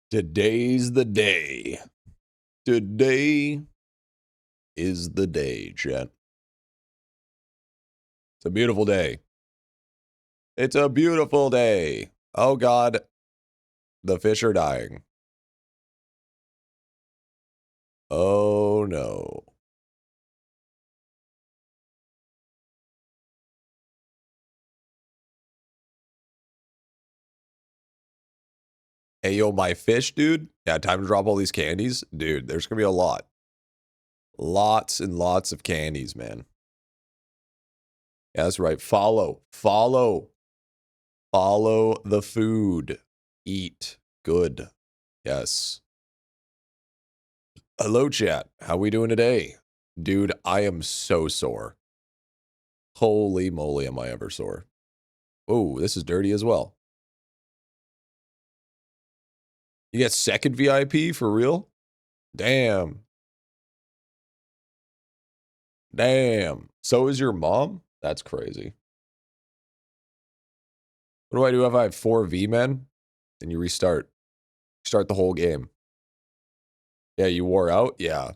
Today's the day. Today is the day, chat. It's a beautiful day. It's a beautiful day. Oh, God. The fish are dying. Oh, no. Hey, yo, my fish, dude. Yeah, time to drop all these candies. Dude, there's going to be a lot. Lots and lots of candies, man. Yeah, that's right. Follow the food. Eat good. Yes. Hello, chat. How we doing today? Dude, I am so sore. Holy moly, am I ever sore. Oh, this is dirty as well. You get second VIP for real? Damn. Damn. So is your mom? That's crazy. What do I do if I have 4 V-men? Then you restart. Start the whole game. Yeah, you wore out? Yeah.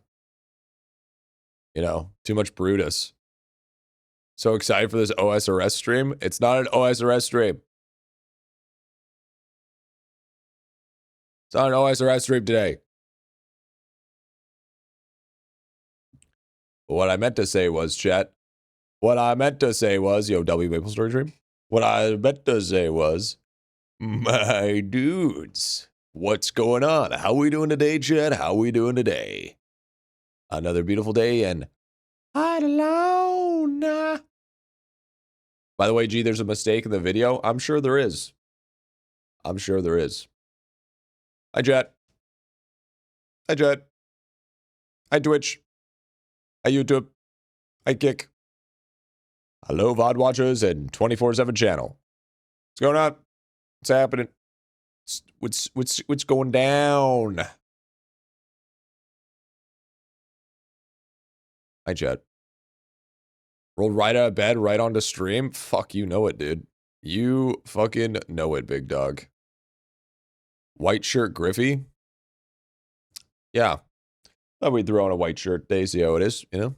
You know, too much Brutus. So excited for this OSRS stream. It's not an OSRS stream. It's not an OSRS stream today. But what I meant to say was, chat. What I meant to say was, yo, W Maple Story Dream. What I meant to say was, my dudes, what's going on? How we doing today, chat? How we doing today? Another beautiful day in IdleOn. By the way, G, there's a mistake in the video. I'm sure there is. I'm sure there is. Hi, chat. Hi, chat. Hi, Twitch. Hi, YouTube. Hi, Kick. Hello, VOD watchers and 24/7 channel. What's going on? What's happening? What's going down? Hi, chat. Rolled right out of bed, right onto stream. Fuck, you know it, dude. You fucking know it, big dog. White shirt Griffy? Yeah. Thought we'd throw on a white shirt day, see how it is, you know?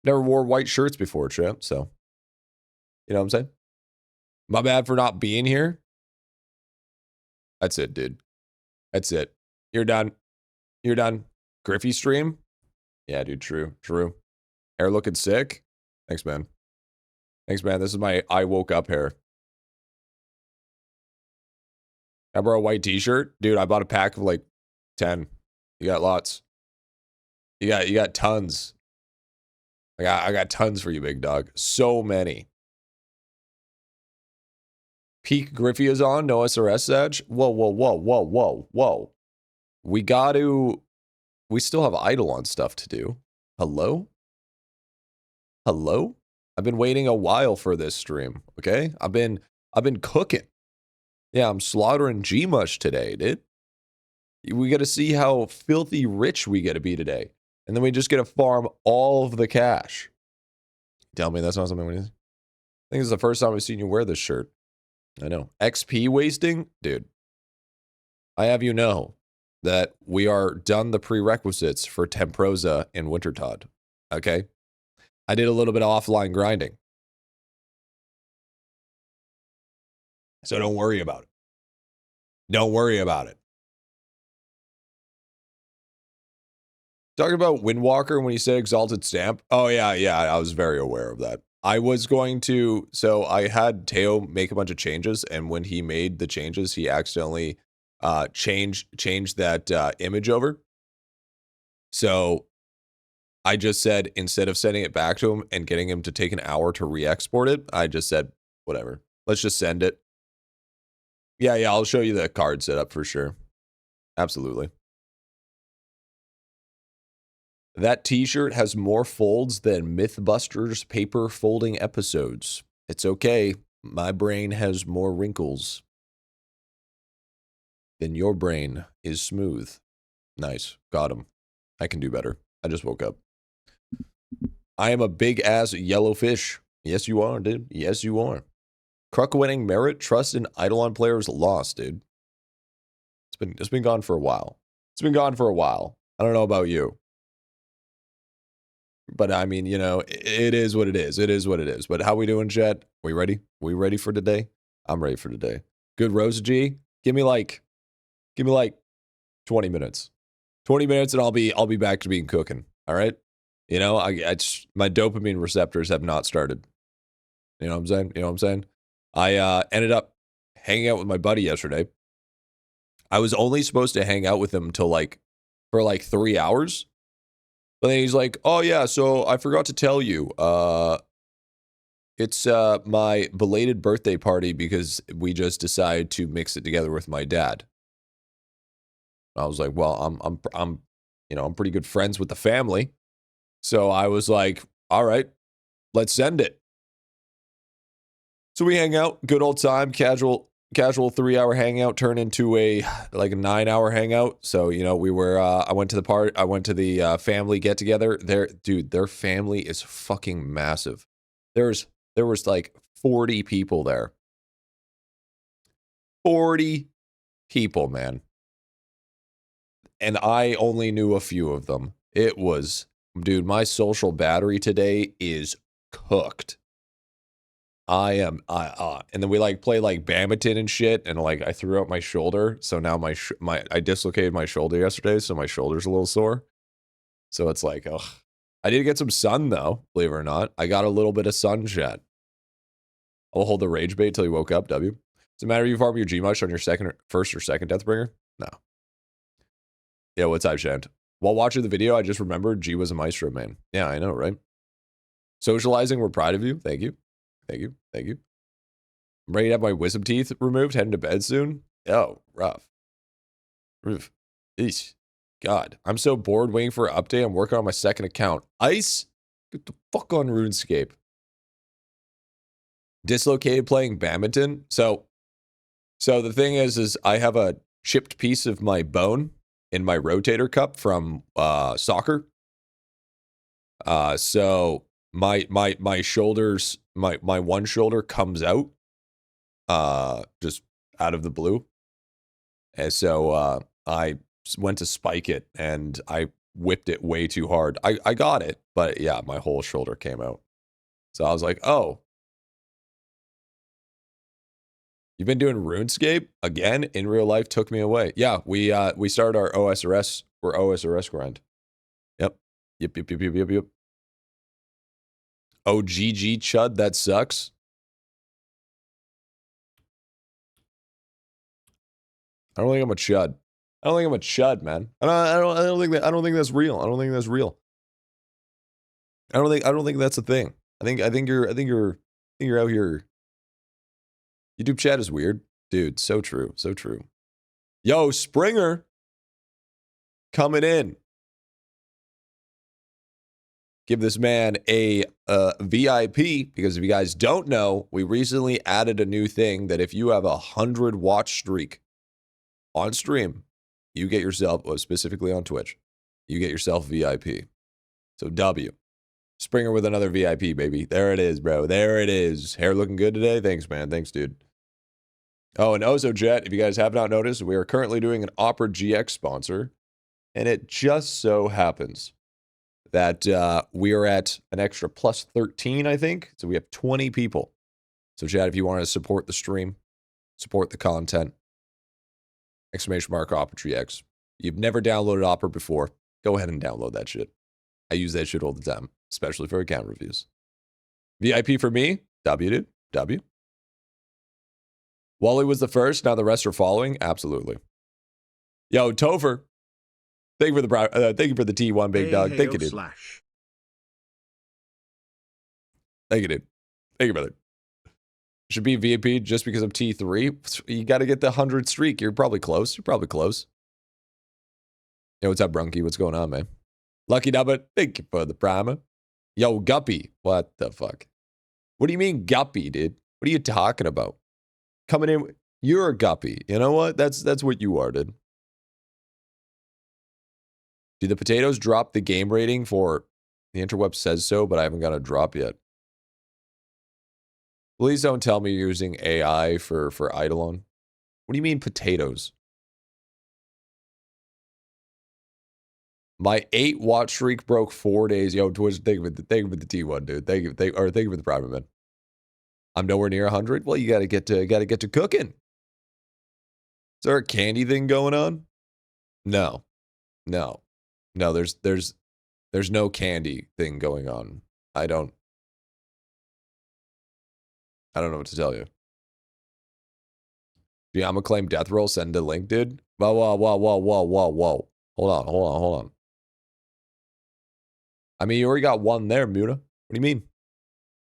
Never wore white shirts before, champ, so. You know what I'm saying? My bad for not being here. That's it, dude. That's it. You're done. You're done. Griffy stream? Yeah, dude, true. True. Hair looking sick? Thanks, man. Thanks, man. This is my I woke up hair. I brought a white t-shirt. Dude, I bought a pack of like 10. You got lots. You got tons. I got tons for you, big dog. So many. Peak Griffy is on. No SRS edge. Whoa. We still have IdleOn stuff to do. Hello? Hello? I've been waiting a while for this stream, okay? I've been cooking. Yeah, I'm slaughtering G-Mush today, dude. We got to see how filthy rich we get to be today. And then we just get to farm all of the cash. Tell me that's not something we need. I think this is the first time I've seen you wear this shirt. I know. XP wasting? Dude. I have you know that we are done the prerequisites for Temprosa and Wintertodd. Okay? I did a little bit of offline grinding. So don't worry about it. Don't worry about it. Talking about Windwalker when you said Exalted Stamp. Oh, yeah, I was very aware of that. I was going to, so I had Teo make a bunch of changes, and when he made the changes, he accidentally changed that image over. So I just said, instead of sending it back to him and getting him to take an hour to re-export it, I just said, whatever. Let's just send it. Yeah, I'll show you the card setup for sure. Absolutely. That t-shirt has more folds than Mythbusters paper folding episodes. It's okay. My brain has more wrinkles than your brain is smooth. Nice. Got him. I can do better. I just woke up. I am a big-ass yellow fish. Yes, you are, dude. Yes, you are. Cruck winning merit, trust in IdleOn players lost, dude. It's been gone for a while. It's been gone for a while. I don't know about you. But I mean, you know, it is what it is. It is what it is. But how we doing, chat? We ready? We ready for today? I'm ready for today. Good Rose G. Give me like 20 minutes. 20 minutes and I'll be back to being cooking. All right? You know, my dopamine receptors have not started. You know what I'm saying? You know what I'm saying? I ended up hanging out with my buddy yesterday. I was only supposed to hang out with him till for 3 hours. But then he's like, "Oh yeah, so I forgot to tell you. It's my belated birthday party because we just decided to mix it together with my dad." I was like, "Well, I'm you know, I'm pretty good friends with the family." So I was like, "All right, let's send it." So we hang out, good old time, casual 3-hour hangout turned into a 9-hour hangout. So, you know, we were I went to the family get together. Their family is fucking massive. There was like 40 people there. 40 people, man. And I only knew a few of them. It was, dude, my social battery today is cooked. And then we play badminton and shit, and I threw out my shoulder, so now I dislocated my shoulder yesterday, so my shoulder's a little sore. So it's like, ugh. I did get some sun though, believe it or not. I got a little bit of sun, chat. I'll hold the rage bait till you woke up, W. Does it matter if you farm your G much on your first or second Deathbringer? No. Yeah, what's up, Shant? While watching the video, I just remembered G was a maestro, man. Yeah, I know, right? Socializing, we're proud of you. Thank you. Thank you. Thank you. I'm ready to have my wisdom teeth removed, heading to bed soon. Oh, rough. Roof. Eesh. God, I'm so bored waiting for an update. I'm working on my second account. Ice? Get the fuck on RuneScape. Dislocated playing badminton. So the thing is I have a chipped piece of my bone in my rotator cuff from soccer. So my shoulders, my one shoulder comes out just out of the blue. And so I went to spike it and I whipped it way too hard. I got it, but yeah, my whole shoulder came out. So I was like, "Oh, you've been doing RuneScape again in real life? Took me away." Yeah, we started our OSRS grind. Yep. Yep. Oh, GG Chud, that sucks. I don't think I'm a chud. I don't think I'm a chud, man. I don't think that's real. I don't think that's real. I don't think that's a thing. I think you're out here. YouTube chat is weird. Dude, so true. So true. Yo, Springer coming in. Give this man a VIP, because if you guys don't know, we recently added a new thing that if you have 100 watch streak on stream, you get yourself, specifically on Twitch, you get yourself VIP. So W. Springer with another VIP, baby. There it is, bro. There it is. Hair looking good today? Thanks, man. Thanks, dude. Oh, and Ozo Jet, if you guys have not noticed, we are currently doing an Opera GX sponsor. And it just so happens that we are at an extra plus 13, I think. So we have 20 people. So, Chad, if you want to support the stream, support the content, ! Opera GX. You've never downloaded Opera before, go ahead and download that shit. I use that shit all the time, especially for account reviews. VIP for me, W, dude. W. Wally was the first, now the rest are following. Absolutely. Yo, Topher. Thank you for the T1, big dog. Thank you, dude. Thank you, dude. Thank you, brother. Should be VIP just because of T3. You got to get the 100 streak. You're probably close. You're probably close. Yo, what's up, Brunky? What's going on, man? Lucky Dubbit, thank you for the primer. Yo, Guppy. What the fuck? What do you mean, Guppy, dude? What are you talking about? Coming in, you're a Guppy. You know what? That's what you are, dude. Do the potatoes drop the game rating for the interweb says so, but I haven't got a drop yet? Please don't tell me you're using AI for IdleOn. What do you mean potatoes? My 8 watch streak broke 4 days. Yo, Twitch, thank you for the T1, dude. Thank you for the private, man. I'm nowhere near 100. Well, you gotta get to cooking. Is there a candy thing going on? No. There's no candy thing going on. I don't know what to tell you. Yeah, I'm gonna claim death roll, send a link, dude. Whoa. Hold on. I mean, you already got one there, Muta. What do you mean?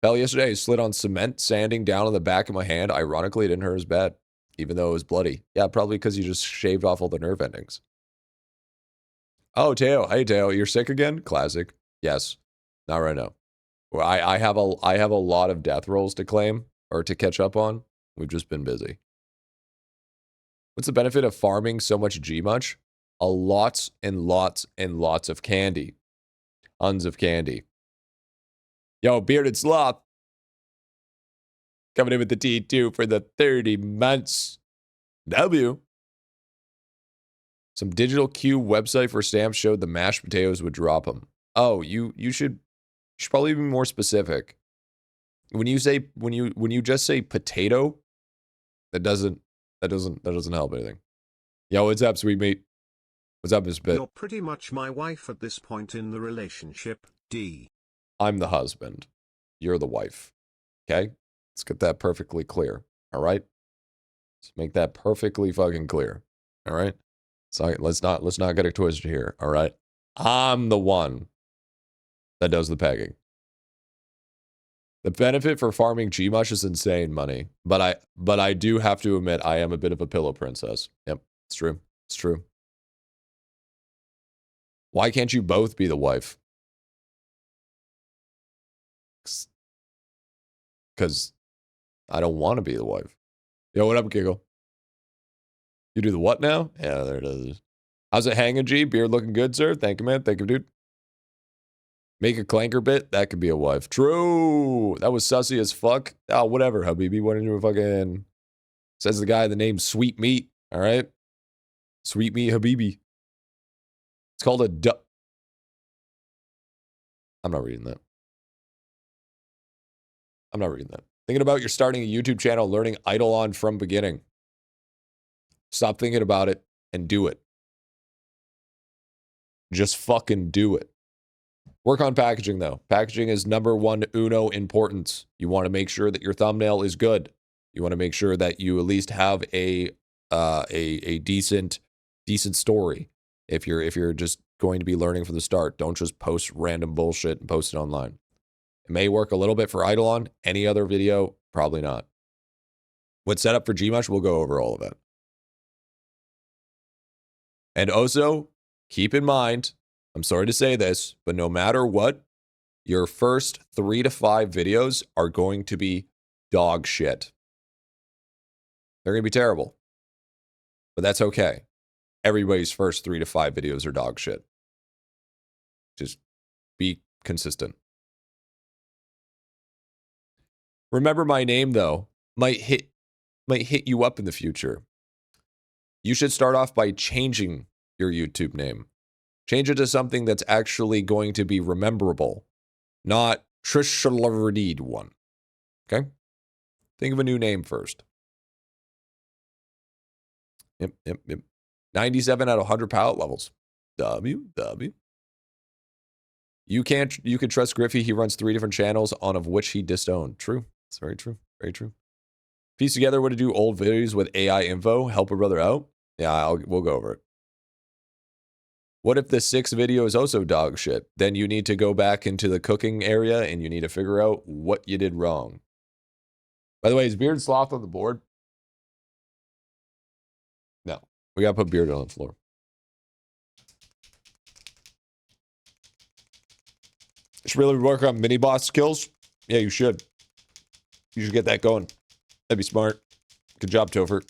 Hell, yesterday I slid on cement, sanding down on the back of my hand. Ironically, it didn't hurt as bad, even though it was bloody. Yeah, probably because you just shaved off all the nerve endings. Oh, Teo. Hey, Teo. You're sick again? Classic. Yes. Not right now. Well, I have a lot of death rolls to claim or to catch up on. We've just been busy. What's the benefit of farming so much Gmuch? A lots and lots and lots of candy. Tons of candy. Yo, Bearded Sloth. Coming in with the T2 for the 30 months. W. Some digital Q website for stamps showed the mashed potatoes would drop them. Oh, you should probably be more specific. When you just say potato, that doesn't help anything. Yo, what's up, sweet meat? What's up, Miss Bit? You're pretty much my wife at this point in the relationship, D. I'm the husband. You're the wife. Okay? Let's get that perfectly clear. All right? Let's make that perfectly fucking clear. All right? So let's not get it twisted here. All right? I'm the one that does the pegging. The benefit for farming Gmush is insane money, but I do have to admit I am a bit of a pillow princess. Yep, it's true. It's true. Why can't you both be the wife? Because I don't want to be the wife. Yo, what up, Giggle? You do the what now? Yeah, there it is. How's it hanging, G? Beard looking good, sir? Thank you, man. Thank you, dude. Make a clanker bit? That could be a wife. True. That was sussy as fuck. Oh, whatever, Habibi. Why didn't you fucking... Says the guy the name Sweet Meat. All right? Sweet Meat Habibi. It's called a... I'm not reading that. I'm not reading that. Thinking about you're starting a YouTube channel, learning IdleOn from beginning. Stop thinking about it and do it. Just fucking do it. Work on packaging, though. Packaging is number one uno importance. You want to make sure that your thumbnail is good. You want to make sure that you at least have a decent story. If you're just going to be learning from the start, don't just post random bullshit and post it online. It may work a little bit for IdleOn. Any other video, probably not. What's set up for Gmush, we'll go over all of that. And also, keep in mind, I'm sorry to say this, but no matter what, your first 3 to 5 videos are going to be dog shit. They're going to be terrible. But that's okay. Everybody's first 3 to 5 videos are dog shit. Just be consistent. Remember my name, though, might hit you up in the future. You should start off by changing your YouTube name. Change it to something that's actually going to be rememberable, not Trishalardeed one. Okay? Think of a new name first. Yep. 97 out of 100 palette levels. W. You could trust Griffy. He runs 3 different channels, on of which he disowned. True. It's very true. Very true. Piece together what to do old videos with AI info. Help a brother out. Yeah, we'll go over it. What if the 6th video is also dog shit? Then you need to go back into the cooking area and you need to figure out what you did wrong. By the way, is Beard Sloth on the board? No. We gotta put Beard on the floor. Should really work on mini boss skills? Yeah, you should. You should get that going. That'd be smart. Good job, Topher.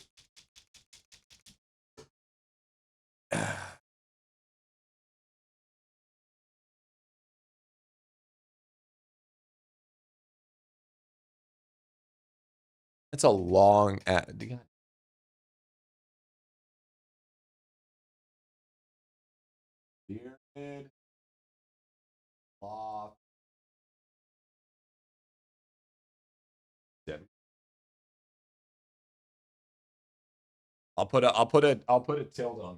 That's a long ad. Off. I'll put a tilde on.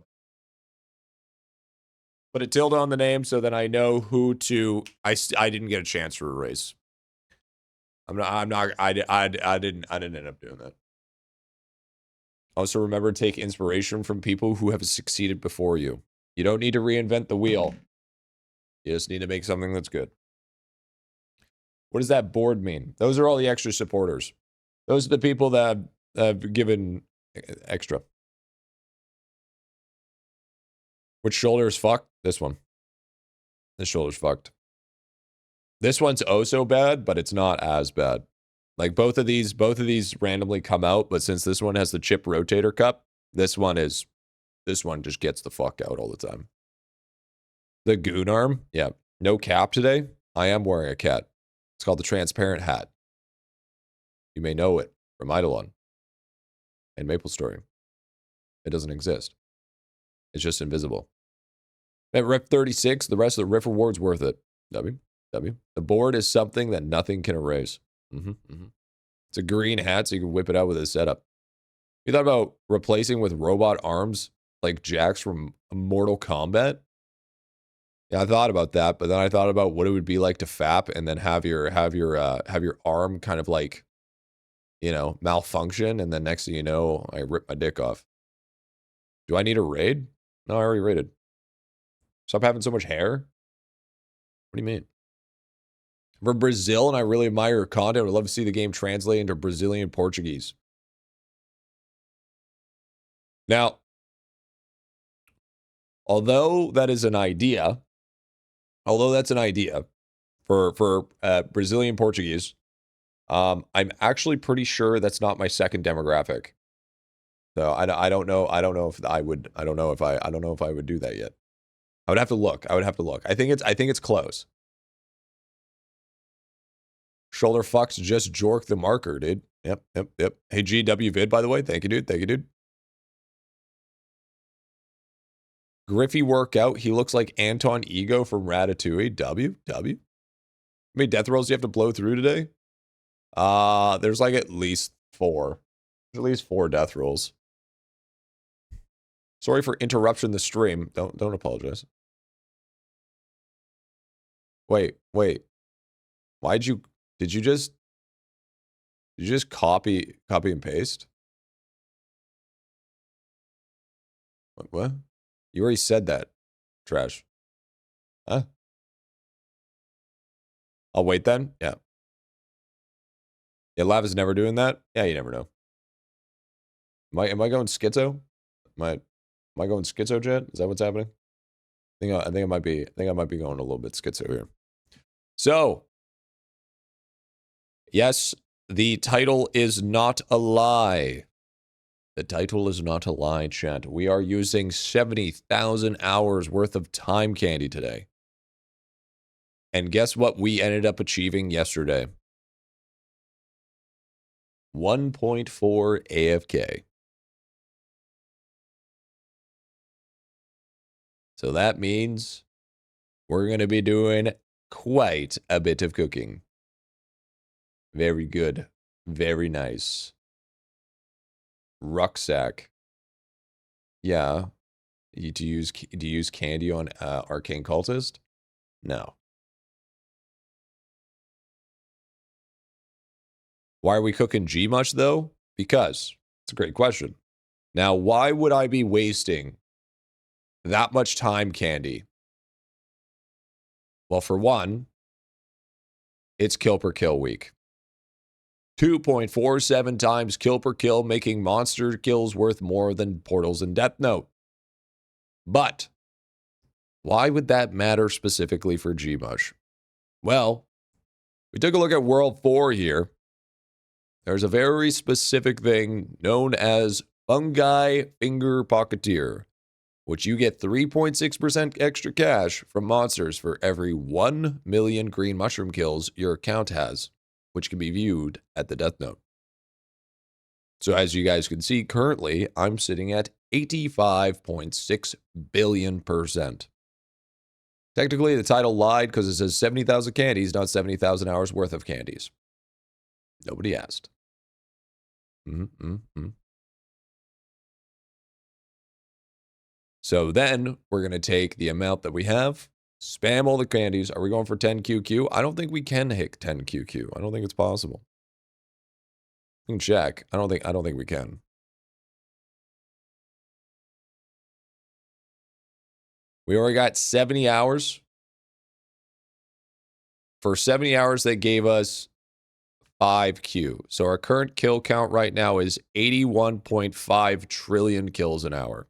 Put a tilde on the name so then I know who to. I didn't get a chance for a race. I didn't end up doing that. Also remember to take inspiration from people who have succeeded before you. You don't need to reinvent the wheel. You just need to make something that's good. What does that board mean? Those are all the extra supporters. Those are the people that have given extra. Which shoulder is fucked? This one. This shoulder's fucked. This one's oh so bad, but it's not as bad. Like both of these randomly come out, but since this one has the chip rotator cup, this one just gets the fuck out all the time. The goon arm, yeah. No cap today. I am wearing a cat. It's called the transparent hat. You may know it from IdleOn and Maple Story. It doesn't exist. It's just invisible. At Riff 36, the rest of the Riff reward's worth it. W. The board is something that nothing can erase. It's a green hat, so you can whip it out with a setup. You thought about replacing with robot arms like Jax from Mortal Kombat? Yeah, I thought about that, but then I thought about what it would be like to fap and then have your arm kind of like, you know, malfunction, and then next thing you know, I rip my dick off. Do I need a raid? No, I already raided. Stop having so much hair? What do you mean? From Brazil, and I really admire your content. I would love to see the game translate into Brazilian Portuguese. Now, although that's an idea for Brazilian Portuguese, I'm actually pretty sure that's not my second demographic. So I don't know if I would do that yet. I would have to look. I think it's close. Shoulder fucks just jork the marker, dude. Yep. Hey, GW vid, by the way. Thank you, dude. Griffy workout. He looks like Anton Ego from Ratatouille. W. How many death rolls do you have to blow through today? There's like at least 4. There's at least 4 death rolls. Sorry for interrupting the stream. Don't apologize. Wait. Did you just copy and paste? What? You already said that. Trash. Huh? I'll wait then? Yeah. Yeah, Lava's never doing that? Yeah, you never know. Am I going schizo? Am I going schizo, Jet? Is that what's happening? I think I might be going a little bit schizo here. So, yes, the title is not a lie. The title is not a lie, chat. We are using 70,000 hours worth of time candy today. And guess what we ended up achieving yesterday? 1.4 AFK. So that means we're going to be doing quite a bit of cooking. Very good. Very nice. Rucksack. Yeah. Do you use candy on Arcane Cultist? No. Why are we cooking G much though? Because it's a great question. Now, why would I be wasting that much time candy? Well, for one, it's kill per kill week. 2.47 times kill per kill, making monster kills worth more than portals and Death Note. But why would that matter specifically for Gmush? Well, we took a look at World 4 here. There's a very specific thing known as Fungi Finger Pocketeer, which you get 3.6% extra cash from monsters for every 1 million green mushroom kills your account has, which can be viewed at the Death Note. So as you guys can see, currently, I'm sitting at 85.6 billion%. Technically, the title lied because it says 70,000 candies, not 70,000 hours worth of candies. Nobody asked. So then we're going to take the amount that we have, spam all the candies. Are we going for 10 QQ? I don't think we can hit 10 QQ. I don't think it's possible. We can check. I don't think we can. We already got 70 hours. For 70 hours, they gave us 5Q. So our current kill count right now is 81.5 trillion kills an hour.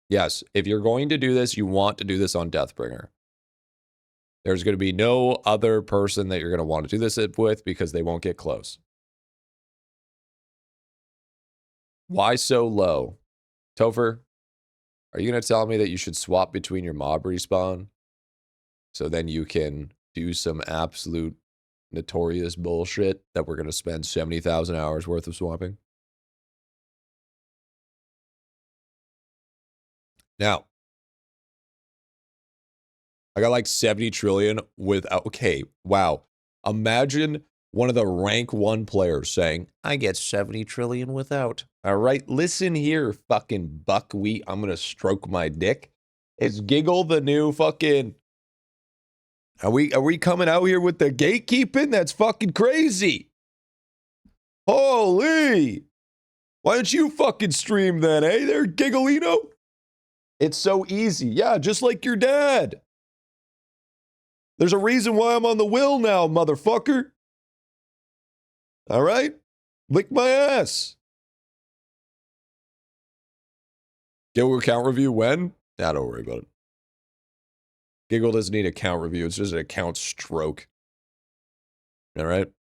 Yes, if you're going to do this, you want to do this on Deathbringer. There's going to be no other person that you're going to want to do this with because they won't get close. Why so low? Topher, are you going to tell me that you should swap between your mob respawn so then you can do some absolute notorious bullshit that we're going to spend 70,000 hours worth of swapping? Now, I got like 70 trillion without. Okay, wow. Imagine one of the rank 1 players saying, I get 70 trillion without. All right, listen here, fucking buckwheat. I'm going to stroke my dick. Is Giggle the new fucking... Are we coming out here with the gatekeeping? That's fucking crazy. Holy. Why don't you fucking stream then, eh? There, Giggleino? It's so easy. Yeah, just like your dad. There's a reason why I'm on the will now, motherfucker. All right? Lick my ass. Giggle account review when? Nah, don't worry about it. Giggle doesn't need account review. It's just an account stroke. All right?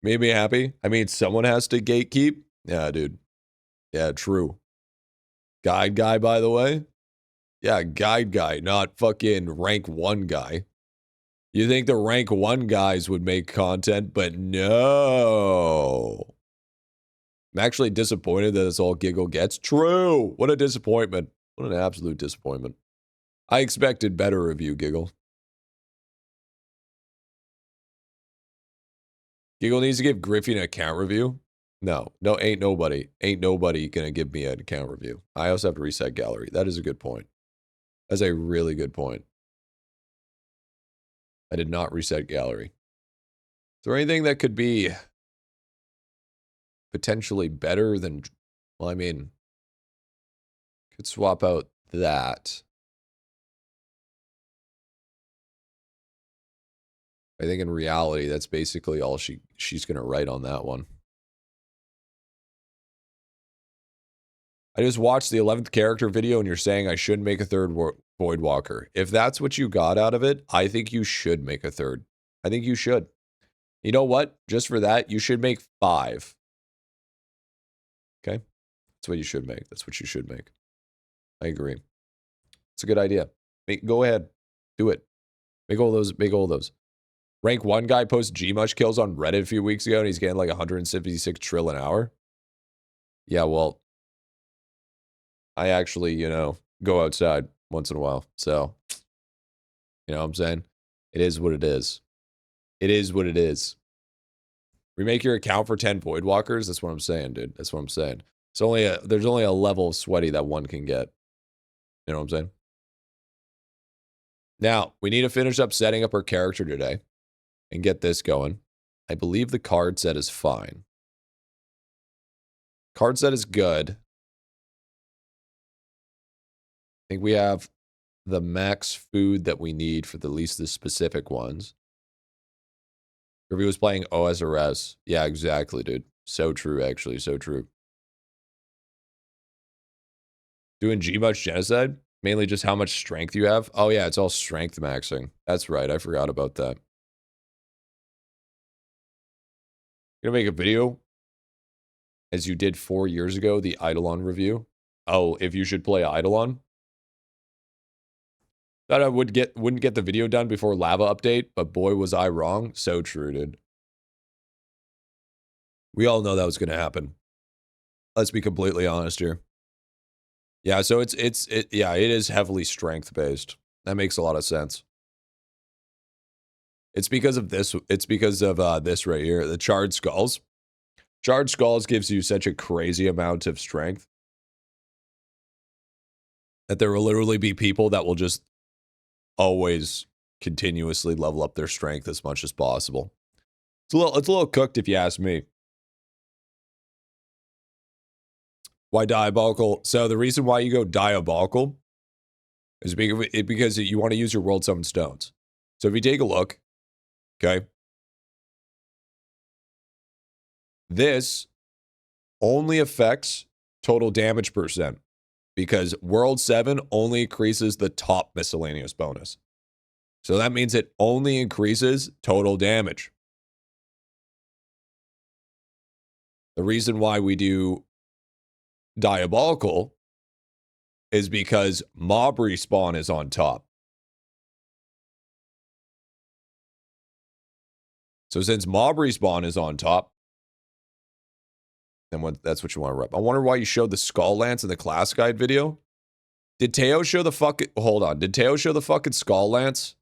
Made me happy. I mean, someone has to gatekeep. Yeah, dude. Yeah, true. Guide guy, by the way. Yeah, guide guy, not fucking rank 1 guy. You think the rank 1 guys would make content, but no. I'm actually disappointed that it's all Giggle gets. True. What a disappointment. What an absolute disappointment. I expected better of you, Giggle. Giggle needs to give Griffy an account review. No, ain't nobody gonna give me an account review. I also have to reset gallery. That is a good point. That's a really good point. I did not reset gallery. Is there anything that could be potentially better than... Well, I mean, could swap out that. I think in reality, that's basically all she's going to write on that one. I just watched the 11th character video and you're saying I should make a third Void Walker. If that's what you got out of it, I think you should make a third. I think you should. You know what? Just for that, you should make 5. Okay? That's what you should make. That's what you should make. I agree. It's a good idea. Go ahead. Do it. Make all those. Make all those. Rank 1 guy posts Gmush kills on Reddit a few weeks ago and he's getting like 176 trill an hour. Yeah, well, I actually, go outside once in a while. So, you know what I'm saying? It is what it is. It is what it is. Remake your account for 10 Void Walkers? That's what I'm saying, dude. That's what I'm saying. There's only a level of sweaty that one can get. You know what I'm saying? Now, we need to finish up setting up our character today and get this going. I believe the card set is fine. Card set is good. I think we have the max food that we need for the least the specific ones. Griffy was playing OSRS. Yeah, exactly, dude. So true, actually. So true. Doing Gmush Genocide? Mainly just how much strength you have? Oh, yeah, it's all strength maxing. That's right. I forgot about that. Gonna make a video as you did 4 years ago, the IdleOn review. Oh, if you should play IdleOn? Thought I wouldn't get the video done before Lava update, but boy was I wrong. So true, dude. We all know that was gonna happen. Let's be completely honest here. Yeah, so yeah, it is heavily strength based. That makes a lot of sense. It's because of this. It's because of this right here, the charred skulls. Charred skulls gives you such a crazy amount of strength that there will literally be people that will just always continuously level up their strength as much as possible. It's a little cooked if you ask me. Why diabolical? So the reason why you go diabolical is because you want to use your world summon stones. So if you take a look, okay, this only affects total damage percent because World 7 only increases the top miscellaneous bonus. So that means it only increases total damage. The reason why we do diabolical is because mob respawn is on top. So since mob respawn is on top, then that's what you want to rep. I wonder why you showed the Skull Lance in the class guide video. Did Teo show the fucking... Hold on. Did Teo show the fucking Skull Lance?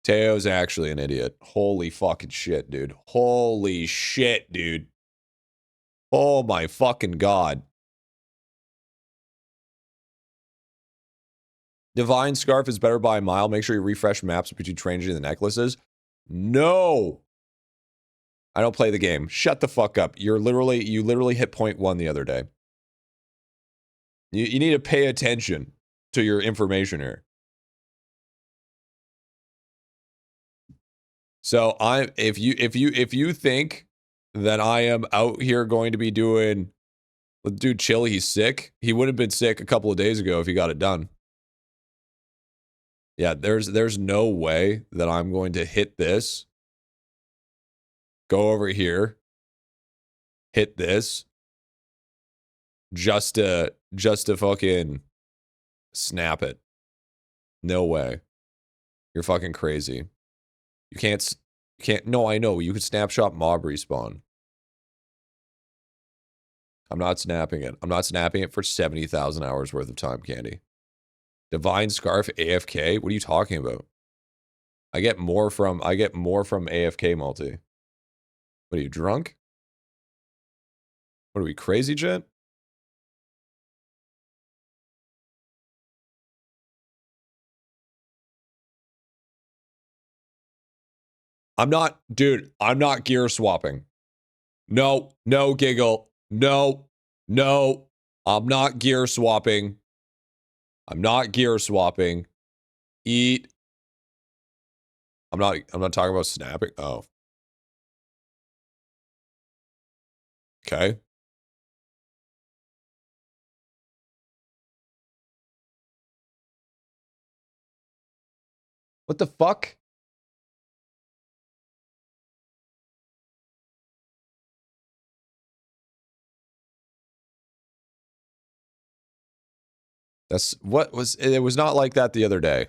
Teo's actually an idiot. Holy fucking shit, dude. Holy shit, dude. Oh my fucking god. Divine Scarf is better by a mile. Make sure you refresh maps between changing the necklaces. No. I don't play the game. Shut the fuck up. You literally hit point 1 the other day. You need to pay attention to your information here. So if you think that I am out here going to be doing, dude, chill, he's sick. He would have been sick a couple of days ago if he got it done. Yeah, there's no way that I'm going to hit this, go over here, hit this, just to fucking snap it. No way. You're fucking crazy. You can't, no, I know. You could snapshot mob respawn. I'm not snapping it. I'm not snapping it for 70,000 hours worth of time, Candy. Divine Scarf AFK? What are you talking about? I get more from AFK multi. What are you, drunk? What are we, crazy, Jet? I'm not, dude, I'm not gear swapping. No, no, Giggle. No, no, I'm not gear swapping. I'm not gear swapping. Eat. I'm not talking about snapping. Oh. Okay. What the fuck? That's what was, it was not like that the other day.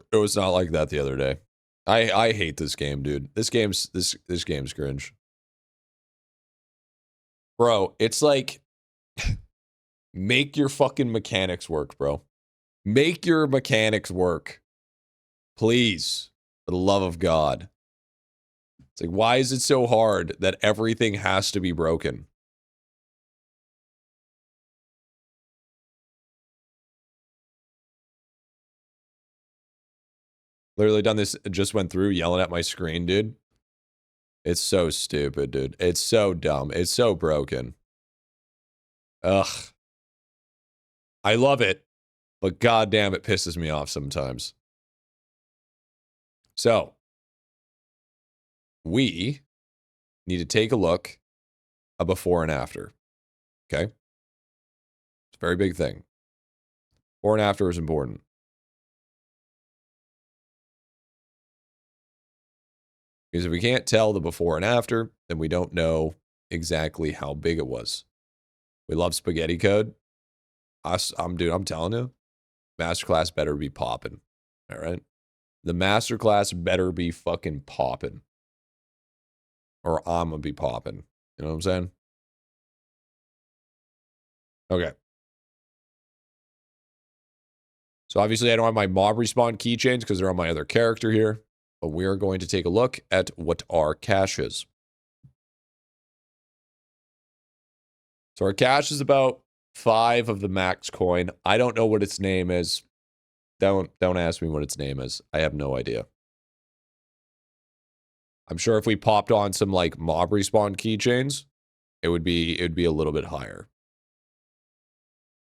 It was not like that the other day. I hate this game, dude. This game's cringe. Bro, it's like make your fucking mechanics work, bro. Make your mechanics work. Please. For the love of God. It's like, why is it so hard that everything has to be broken? Literally done this, just went through yelling at my screen, dude. It's so stupid, dude. It's so dumb. It's so broken. Ugh. I love it, but goddamn, it pisses me off sometimes. So, we need to take a look at before and after. Okay? It's a very big thing. Before and after is important. Because if we can't tell the before and after, then we don't know exactly how big it was. We love spaghetti code. Dude, I'm telling you, Masterclass better be popping. All right. The masterclass better be fucking popping. Or I'm gonna be popping. You know what I'm saying? Okay. So obviously I don't have my mob respawn keychains because they're on my other character here. But we are going to take a look at what our cash is. So our cash is about 5 of the max coin. I don't know what its name is. Don't ask me what its name is. I have no idea. I'm sure if we popped on some like mob respawn keychains, it would be a little bit higher.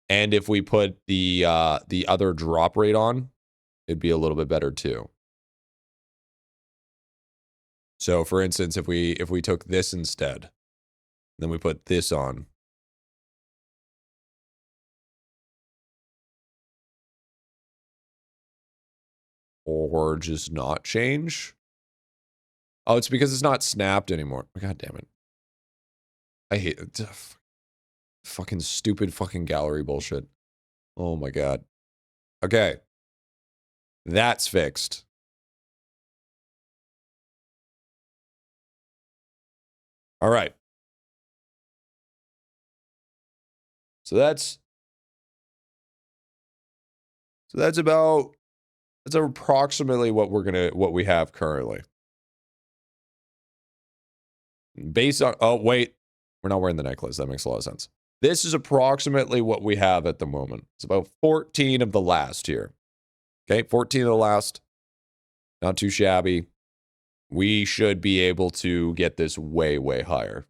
And if we put the other drop rate on, it'd be a little bit better too. So for instance, if we took this instead, then we put this on. Or just not change. Oh, it's because it's not snapped anymore. God damn it. I hate it. Fucking stupid fucking gallery bullshit. Oh my god. Okay. That's fixed. All right. So that's approximately what we have currently. Based on, oh wait, we're not wearing the necklace. That makes a lot of sense. This is approximately what we have at the moment. It's about 14 of the last here. Okay, 14 of the last. Not too shabby. We should be able to get this way, way higher.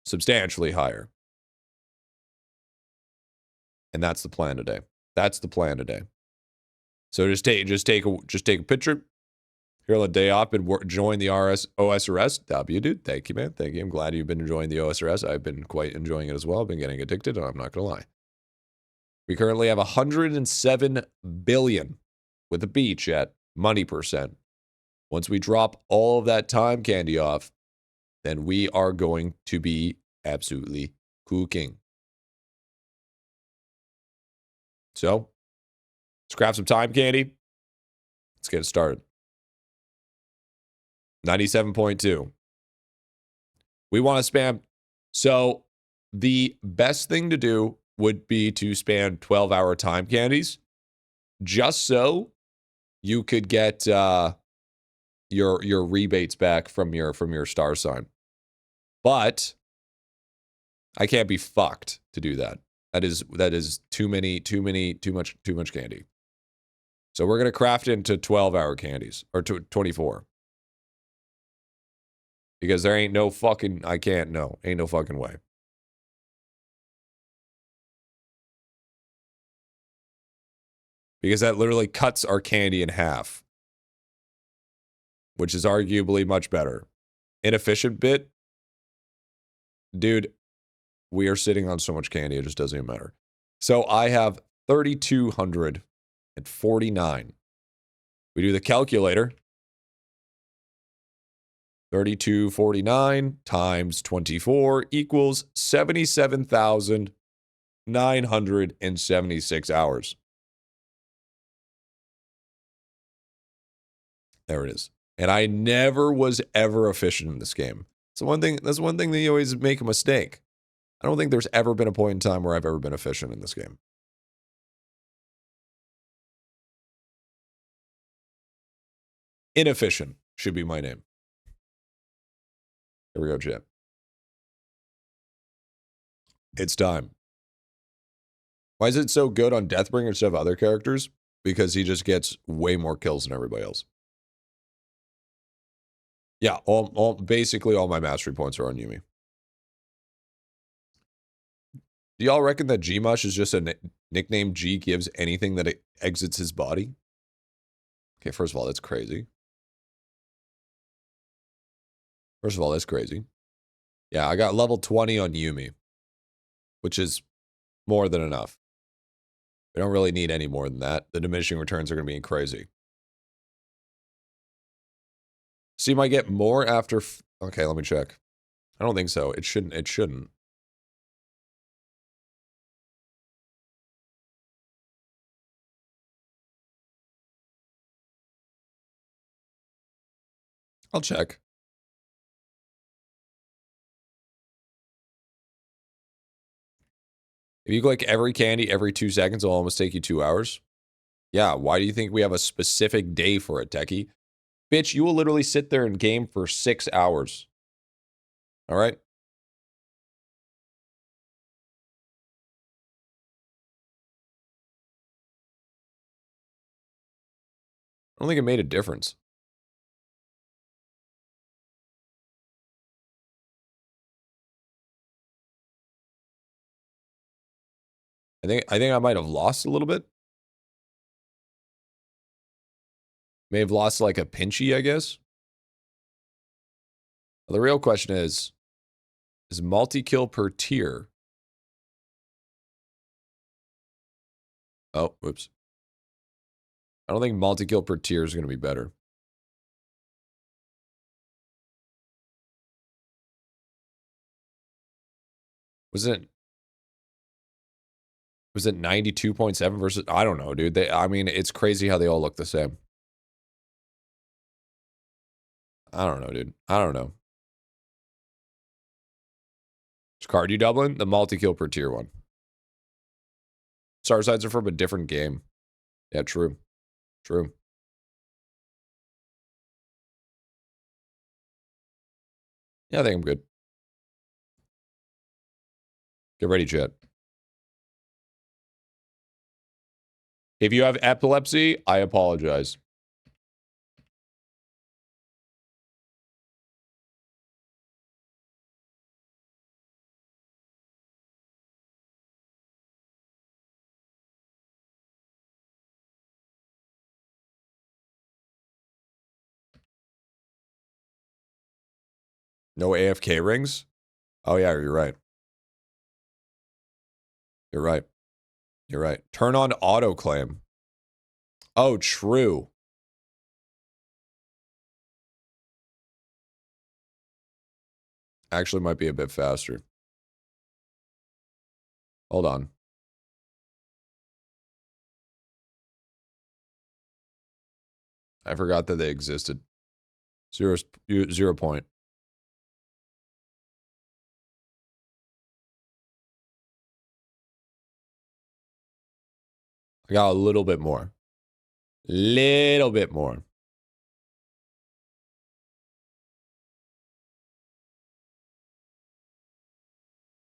Substantially higher. And that's the plan today. That's the plan today. So just take a picture. Here on the day off and join the OSRS. W, dude. Thank you, man. Thank you. I'm glad you've been enjoying the OSRS. I've been quite enjoying it as well. I've been getting addicted, and I'm not gonna lie. We currently have 107 billion with a B, chat, money percent. Once we drop all of that time candy off, then we are going to be absolutely cooking. So, let's grab some time candy. Let's get it started. 97.2. We want to spam. So, the best thing to do would be to spam 12-hour time candies just so you could get your rebates back from your star sign. But I can't be fucked to do that. That is too much candy. So we're gonna craft into 12-hour candies or 24. Because there ain't no fucking ain't no fucking way. Because that literally cuts our candy in half. Which is arguably much better. Inefficient bit. Dude, we are sitting on so much candy, it just doesn't even matter. So I have 3,249. We do the calculator. 3,249 times 24 equals 77,976 hours. There it is. And I never was ever efficient in this game. So that's one thing that you always make a mistake. I don't think there's ever been a point in time where I've ever been efficient in this game. Inefficient should be my name. Here we go, chat. It's time. Why is it so good on Deathbringer instead of other characters? Because he just gets way more kills than everybody else. Yeah, basically all my mastery points are on Yuumi. Do y'all reckon that Gmush is just a nickname G gives anything that it exits his body? Okay, first of all, that's crazy. Yeah, I got level 20 on Yuumi, which is more than enough. We don't really need any more than that. The diminishing returns are going to be crazy. So you might get more after... Okay, let me check. I don't think so. It shouldn't. I'll check. If you click every candy every 2 seconds, it'll almost take you 2 hours. Yeah, why do you think we have a specific day for it, techie? Bitch, you will literally sit there and game for 6 hours. All right? I don't think it made a difference. I think I might have lost a little bit. May have lost like a pinchy, I guess. The real question is multi-kill per tier? Oh, whoops. I don't think multi-kill per tier is going to be better. Was it 92.7 versus, I don't know, dude. I mean, it's crazy how they all look the same. I don't know, dude. I don't know. Which card you doubling? The multi-kill per tier one. Star sides are from a different game. Yeah, true. True. Yeah, I think I'm good. Get ready, chat. If you have epilepsy, I apologize. No AFK rings? Oh, yeah, you're right. You're right. You're right. Turn on auto claim. Oh, true. Actually might be a bit faster. Hold on. I forgot that they existed. 0 point. I got a little bit more. Little bit more.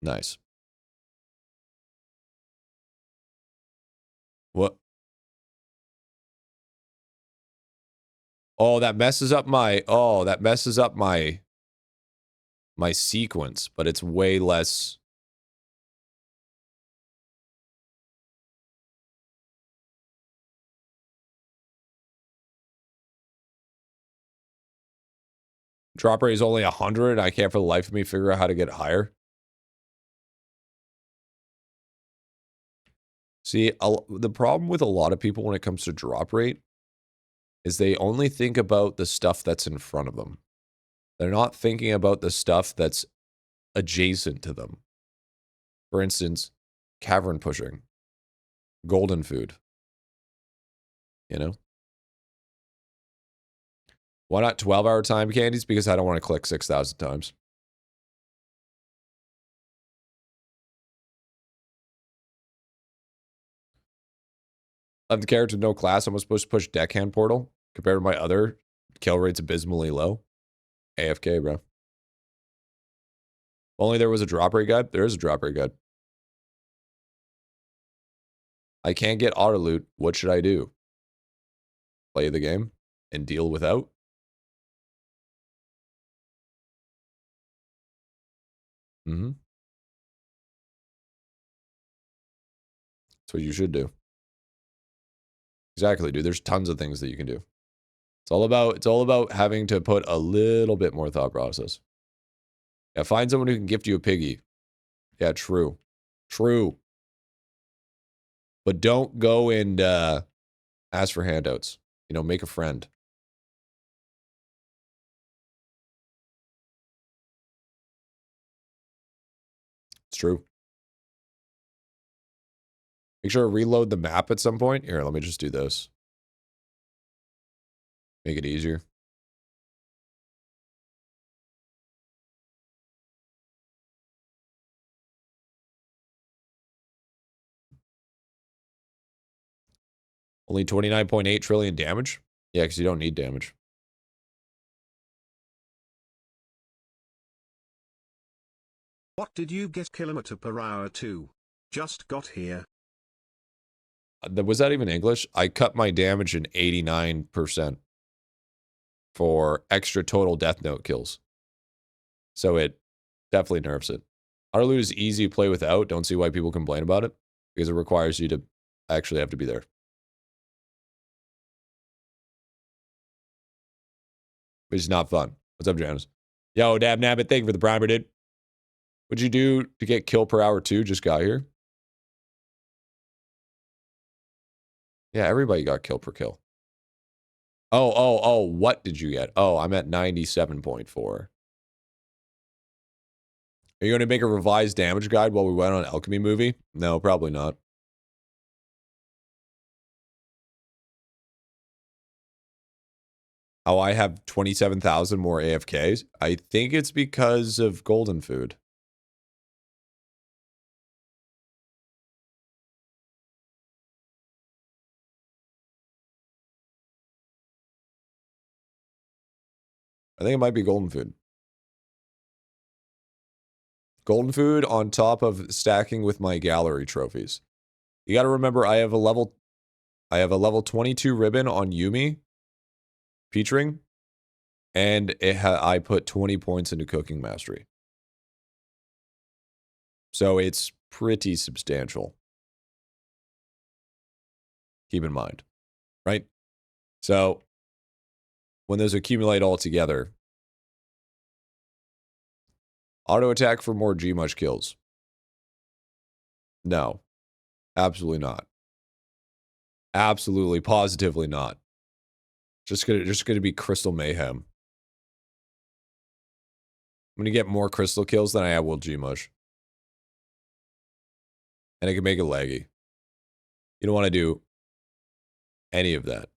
Nice. What? Oh, that messes up my, my sequence, but it's way less. Drop rate is only 100. I can't for the life of me figure out how to get higher. See, the problem with a lot of people when it comes to drop rate is they only think about the stuff that's in front of them. They're not thinking about the stuff that's adjacent to them. For instance, cavern pushing, golden food. You know? Why not 12-hour time candies? Because I don't want to click 6,000 times. Of the character no class, I'm supposed to push deckhand portal compared to my other kill rate's abysmally low. AFK, bro. If only there was a drop rate guide. There is a drop rate guide. I can't get auto loot. What should I do? Play the game and deal without? Mm-hmm. That's what you should do. Exactly, dude. There's tons of things that you can do. It's all about having to put a little bit more thought process. Yeah, find someone who can gift you a piggy. Yeah, true. True. But don't go and ask for handouts. You know, make a friend. It's true. Make sure to reload the map at some point. Here, let me just do this. Make it easier. Only 29.8 trillion damage? Yeah, because you don't need damage. What did you get kilometer per hour to? Just got here. Was that even English? I cut my damage in 89% for extra total Death Note kills. So it definitely nerfs it. Auto-loot is easy to play without. Don't see why people complain about it. Because it requires you to actually have to be there. Which is not fun. What's up, Janice? Yo, Dab Nabbit, thank you for the primer, dude. What'd you do to get kill per hour 2? Just got here? Yeah, everybody got kill per kill. Oh, what did you get? Oh, I'm at 97.4. Are you going to make a revised damage guide while we went on Alchemy movie? No, probably not. Oh, I have 27,000 more AFKs. I think it's because of golden food. I think it might be golden food. Golden food on top of stacking with my gallery trophies. You got to remember, I have a level 22 ribbon on Yumi, Peachring, and I put 20 points into cooking mastery. So it's pretty substantial. Keep in mind, right? So when those accumulate all together, auto attack for more Gmush kills. No, absolutely not. Absolutely, positively not. Just gonna be crystal mayhem. I'm gonna get more crystal kills than I have will Gmush. And I can make it laggy. You don't want to do any of that.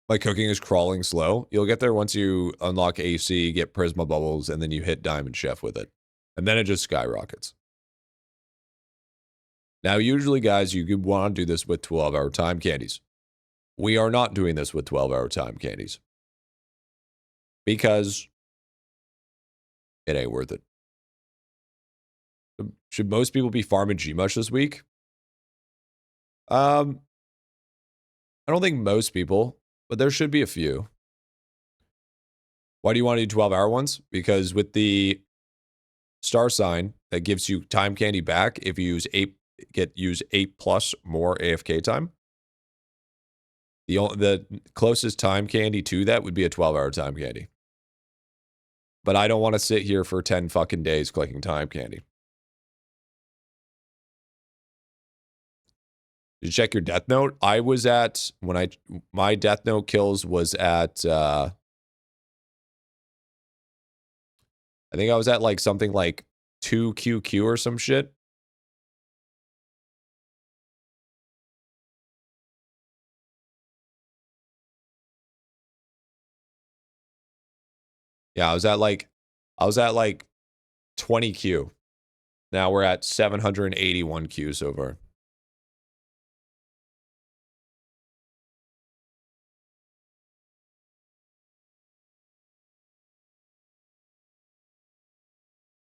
My cooking is crawling slow. You'll get there once you unlock AC, get Prisma Bubbles, and then you hit Diamond Chef with it. And then it just skyrockets. Now, usually, guys, you want to do this with 12-hour time candies. We are not doing this with 12-hour time candies. Because it ain't worth it. Should most people be farming Gmush this week? I don't think most people, but there should be a few. Why do you want to do 12-hour ones? Because with the star sign that gives you time candy back if you use 8 plus more AFK time. The closest time candy to that would be a 12-hour time candy. But I don't want to sit here for 10 fucking days clicking time candy. Did you check your death note? I was at, my death note kills was at, I think I was at like something like 2 QQ or some shit. Yeah, I was at like 20 Q. Now we're at 781 Q so far.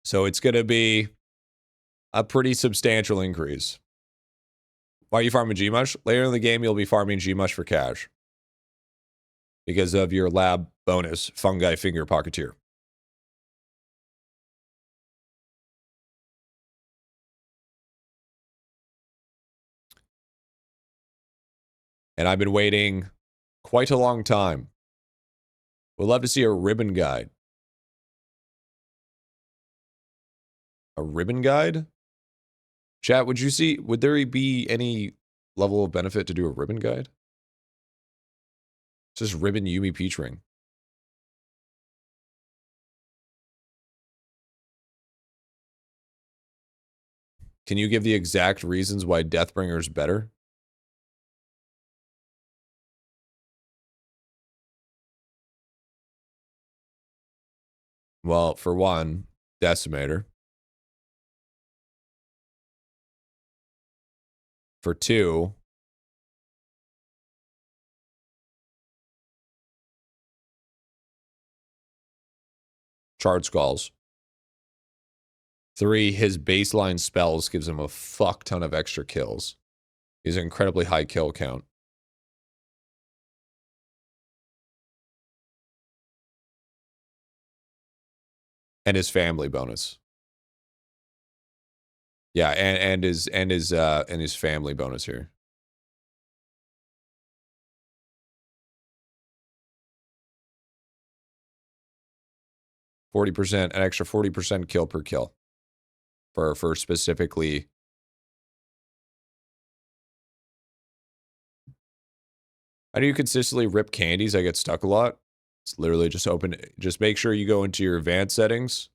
So it's going to be a pretty substantial increase. Why are you farming Gmush? Later in the game, you'll be farming Gmush for cash. Because of your lab bonus, Fungi Finger Pocketeer. And I've been waiting quite a long time. Would love to see a ribbon guide. A ribbon guide? Chat, would there be any level of benefit to do a ribbon guide? It's just ribbon Yumi Peach Ring. Can you give the exact reasons why Deathbringer is better? Well, for one, decimator. For two, charge skulls. Three, his baseline spells gives him a fuck ton of extra kills. He's an incredibly high kill count. And his family bonus. Yeah, and his family bonus here. an extra 40% kill per kill. For specifically. How do you consistently rip candies? I get stuck a lot. It's literally just make sure you go into your advanced settings.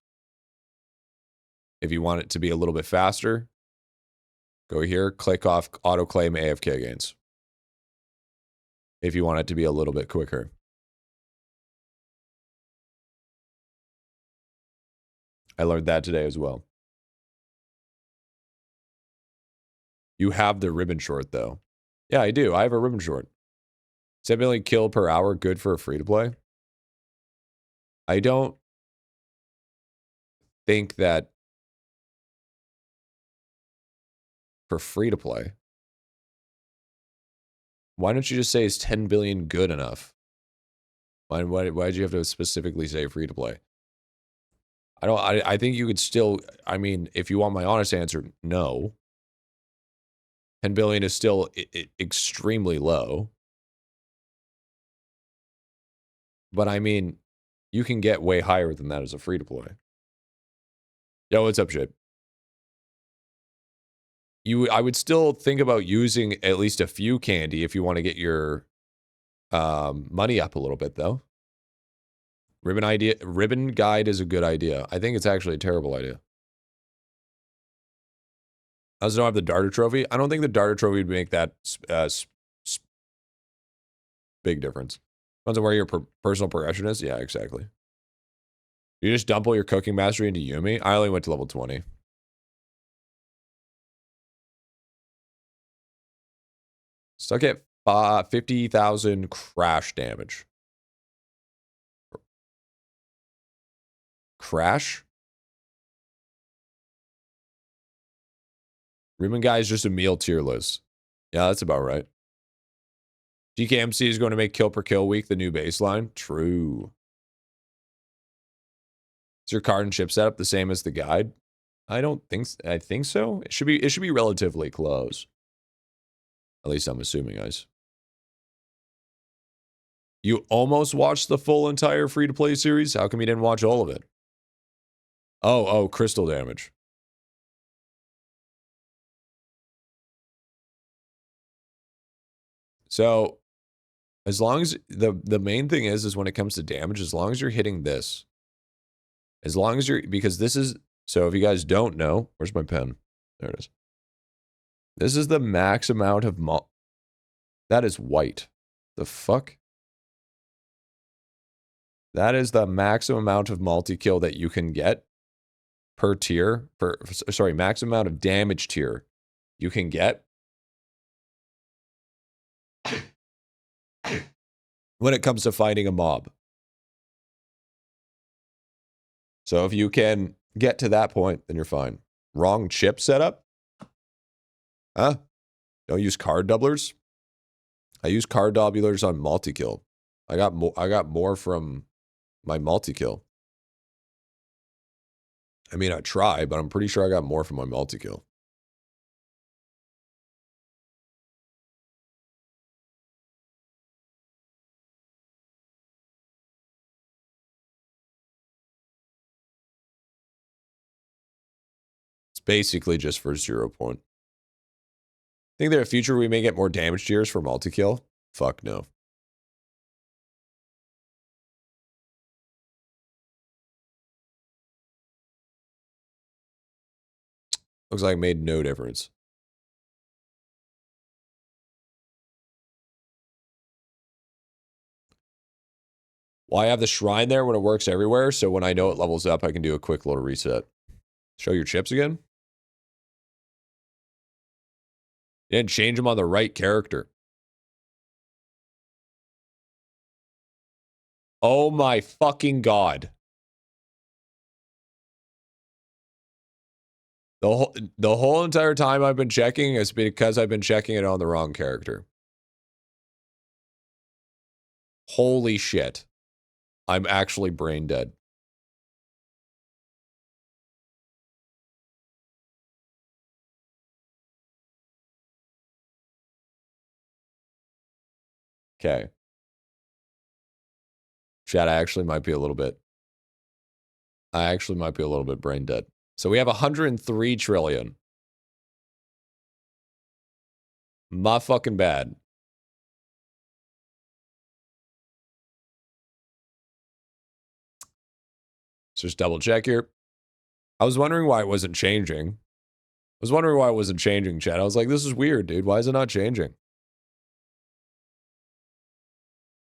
If you want it to be a little bit faster, go here, click off auto claim AFK gains. If you want it to be a little bit quicker. I learned that today as well. You have the ribbon short though. Yeah, I do. I have a ribbon short. 7 million kill per hour, good for a free to play. I don't think that for free to play. Why don't you just say is 10 billion good enough? Why'd you have to specifically say free to play? I think you could still, I mean, if you want my honest answer, no. 10 billion is still extremely low. But I mean, you can get way higher than that as a free to play. Yo, what's up, shit? I would still think about using at least a few candy if you want to get your money up a little bit, though. Ribbon guide is a good idea. I think it's actually a terrible idea. I also don't have the darter trophy. I don't think the darter trophy would make that big difference. Depends on where your personal progression is. Yeah, exactly. You just dump all your cooking mastery into Yumi? I only went to level 20. Stuck at 50,000 crash damage. Crash? Ribbon guy is just a meal tier list. Yeah, that's about right. GKMC is going to make kill per kill week the new baseline. True. Is your card and chip setup the same as the guide? I think so. It should be relatively close. At least I'm assuming, guys. You almost watched the full entire free-to-play series? How come you didn't watch all of it? Oh, crystal damage. So, as long as the main thing is when it comes to damage, as long as you're hitting this, as long as because this is, so if you guys don't know, where's my pen? There it is. This is the max amount of that is white. The fuck? That is the maximum amount of multi-kill that you can get per tier. Sorry, max amount of damage tier you can get when it comes to fighting a mob. So if you can get to that point, then you're fine. Wrong chip setup? Huh? Don't use card doublers? I use card doublers on multi-kill. I got more from my multi-kill. I mean, I try, but I'm pretty sure I got more from my multi-kill. It's basically just for 0 point. Think there a future we may get more damage tiers for multi-kill? Fuck no. Looks like it made no difference. Well, I have the shrine there when it works everywhere, so when I know it levels up, I can do a quick little reset. Show your chips again? You didn't change them on the right character. Oh my fucking god. The whole entire time I've been checking is because I've been checking it on the wrong character. Holy shit. I'm actually brain dead. Okay. Chat, I actually might be a little bit brain dead. So we have 103 trillion. My fucking bad. So just double check here. I was wondering why it wasn't changing. Chat. I was like, this is weird, dude. Why is it not changing?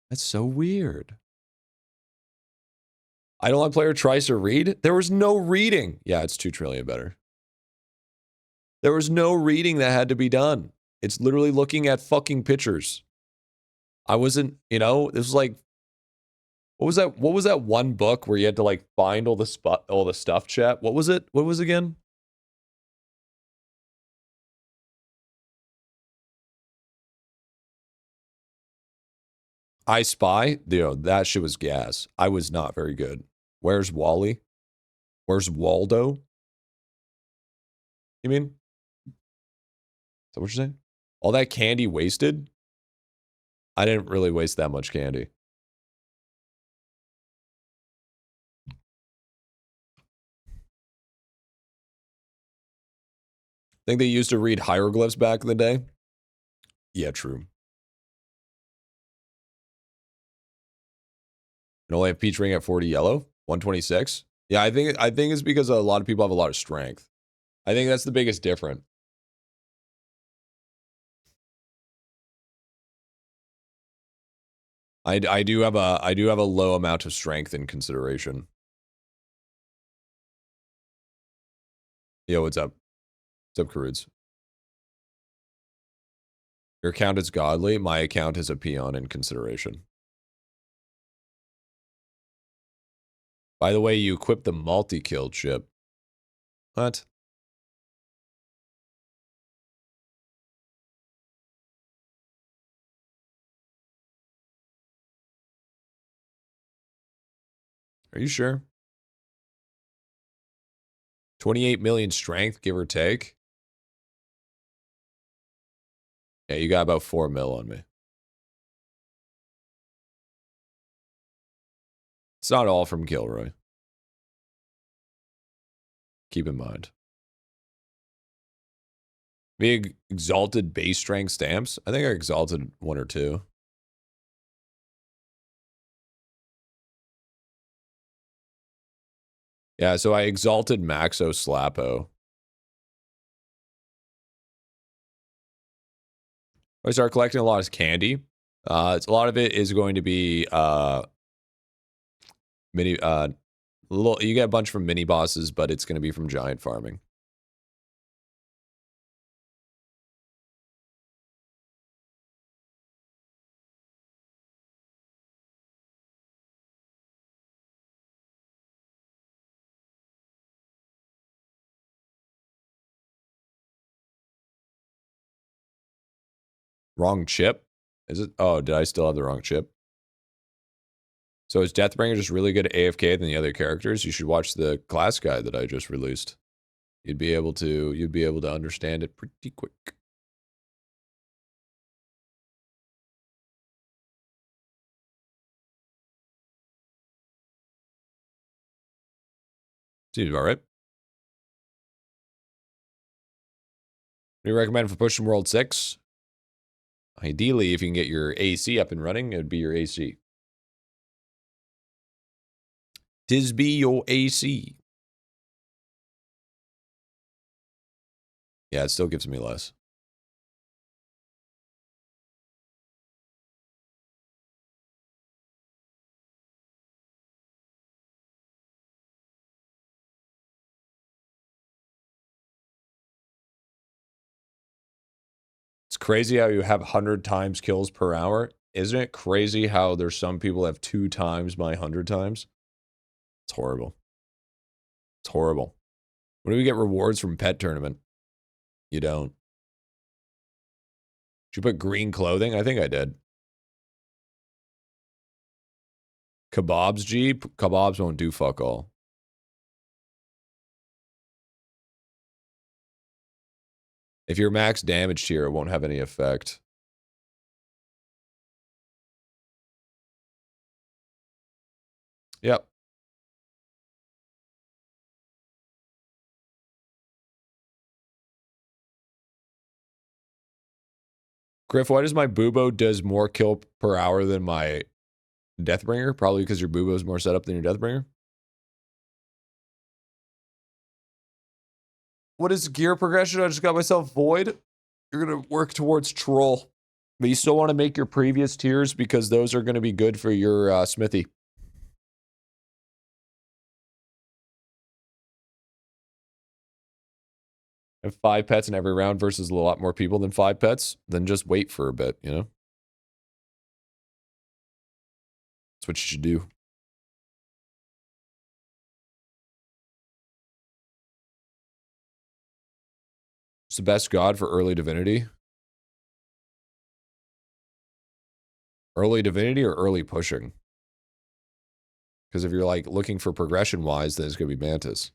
That's so weird. Idleon player tries to read. There was no reading. Yeah, it's 2 trillion better. There was no reading that had to be done. It's literally looking at fucking pictures. I wasn't, this was like, what was that one book where you had to like find all the stuff, chat? What was it? What was it again? I Spy? That shit was gas. I was not very good. Where's Wally? Where's Waldo? You mean? Is that what you're saying? All that candy wasted? I didn't really waste that much candy. Think they used to read hieroglyphs back in the day? Yeah, true. And only have peach ring at 40 yellow? 126? Yeah, I think it's because a lot of people have a lot of strength. I think that's the biggest difference. I do have a low amount of strength in consideration. Yo, what's up? What's up, Karuds? Your account is godly. My account is a peon in consideration. By the way, you equip the multi-kill chip. What? Are you sure? 28 million strength, give or take. Yeah, you got about 4 mil on me. It's not all from Gilroy. Keep in mind. The exalted base strength stamps? I think I exalted 1 or 2. Yeah, so I exalted Maxo Slapo. I start collecting a lot of candy. A lot of it is going to be mini. You get a bunch from mini bosses, but it's going to be from giant farming. Wrong chip? Is it? Oh, did I still have the wrong chip? So is Deathbringer just really good at AFK than the other characters? You should watch the class guide that I just released. You'd be able to understand it pretty quick. Seems about right. What do you recommend for pushing World 6? Ideally, if you can get your AC up and running, it would be your AC. Tisby your AC. Yeah, it still gives me less. crazy how you have 100 times kills per hour. Isn't it crazy how there's some people have 2 times my 100 times? It's horrible. It's horrible. When do we get rewards from pet tournament? You don't. Did you put green clothing? I think I did. Kebabs, G? Kebabs won't do fuck all. If you're max damage tier, it won't have any effect. Yep. Griff, why does my Bubo does more kill per hour than my Deathbringer? Probably because your Bubo is more set up than your Deathbringer. What is gear progression? I just got myself Void. You're going to work towards Troll. But you still want to make your previous tiers because those are going to be good for your smithy. Have 5 pets in every round versus a lot more people than 5 pets, then just wait for a bit, you know? That's what you should do. It's the best god for early divinity. Early divinity or early pushing? Because if you're like looking for progression wise, then it's going to be Mantis.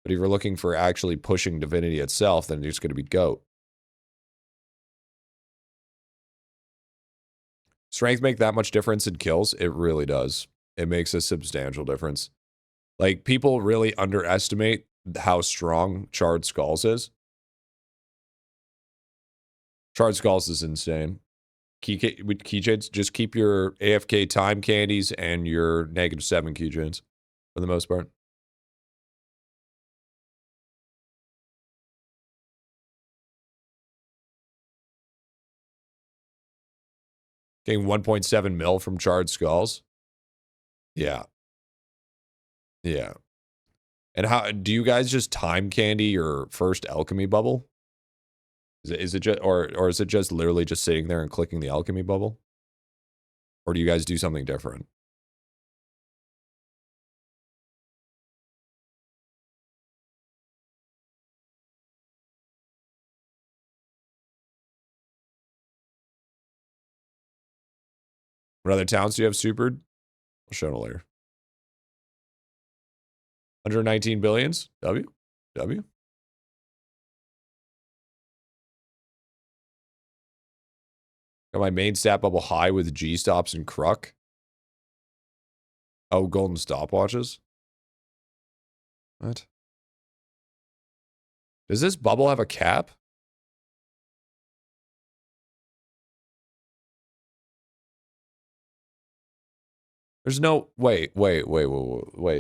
But if you're looking for actually pushing divinity itself, then it's going to be Goat. Strength make that much difference in kills? It really does. It makes a substantial difference. Like, people really underestimate how strong Charred Skulls is. Charred Skulls is insane. Keychains, just keep your AFK time candies and your -7 keychains for the most part. Getting 1.7 mil from Charred Skulls. Yeah. Yeah. And how do you guys just time candy your first alchemy bubble? Is it just or is it just literally just sitting there and clicking the alchemy bubble? Or do you guys do something different? What other towns do you have supered? I'll show it later. 119 billions? W? W? Got my main stat bubble high with G stops and Kruk. Oh, golden stopwatches? What? Does this bubble have a cap? There's no... Wait.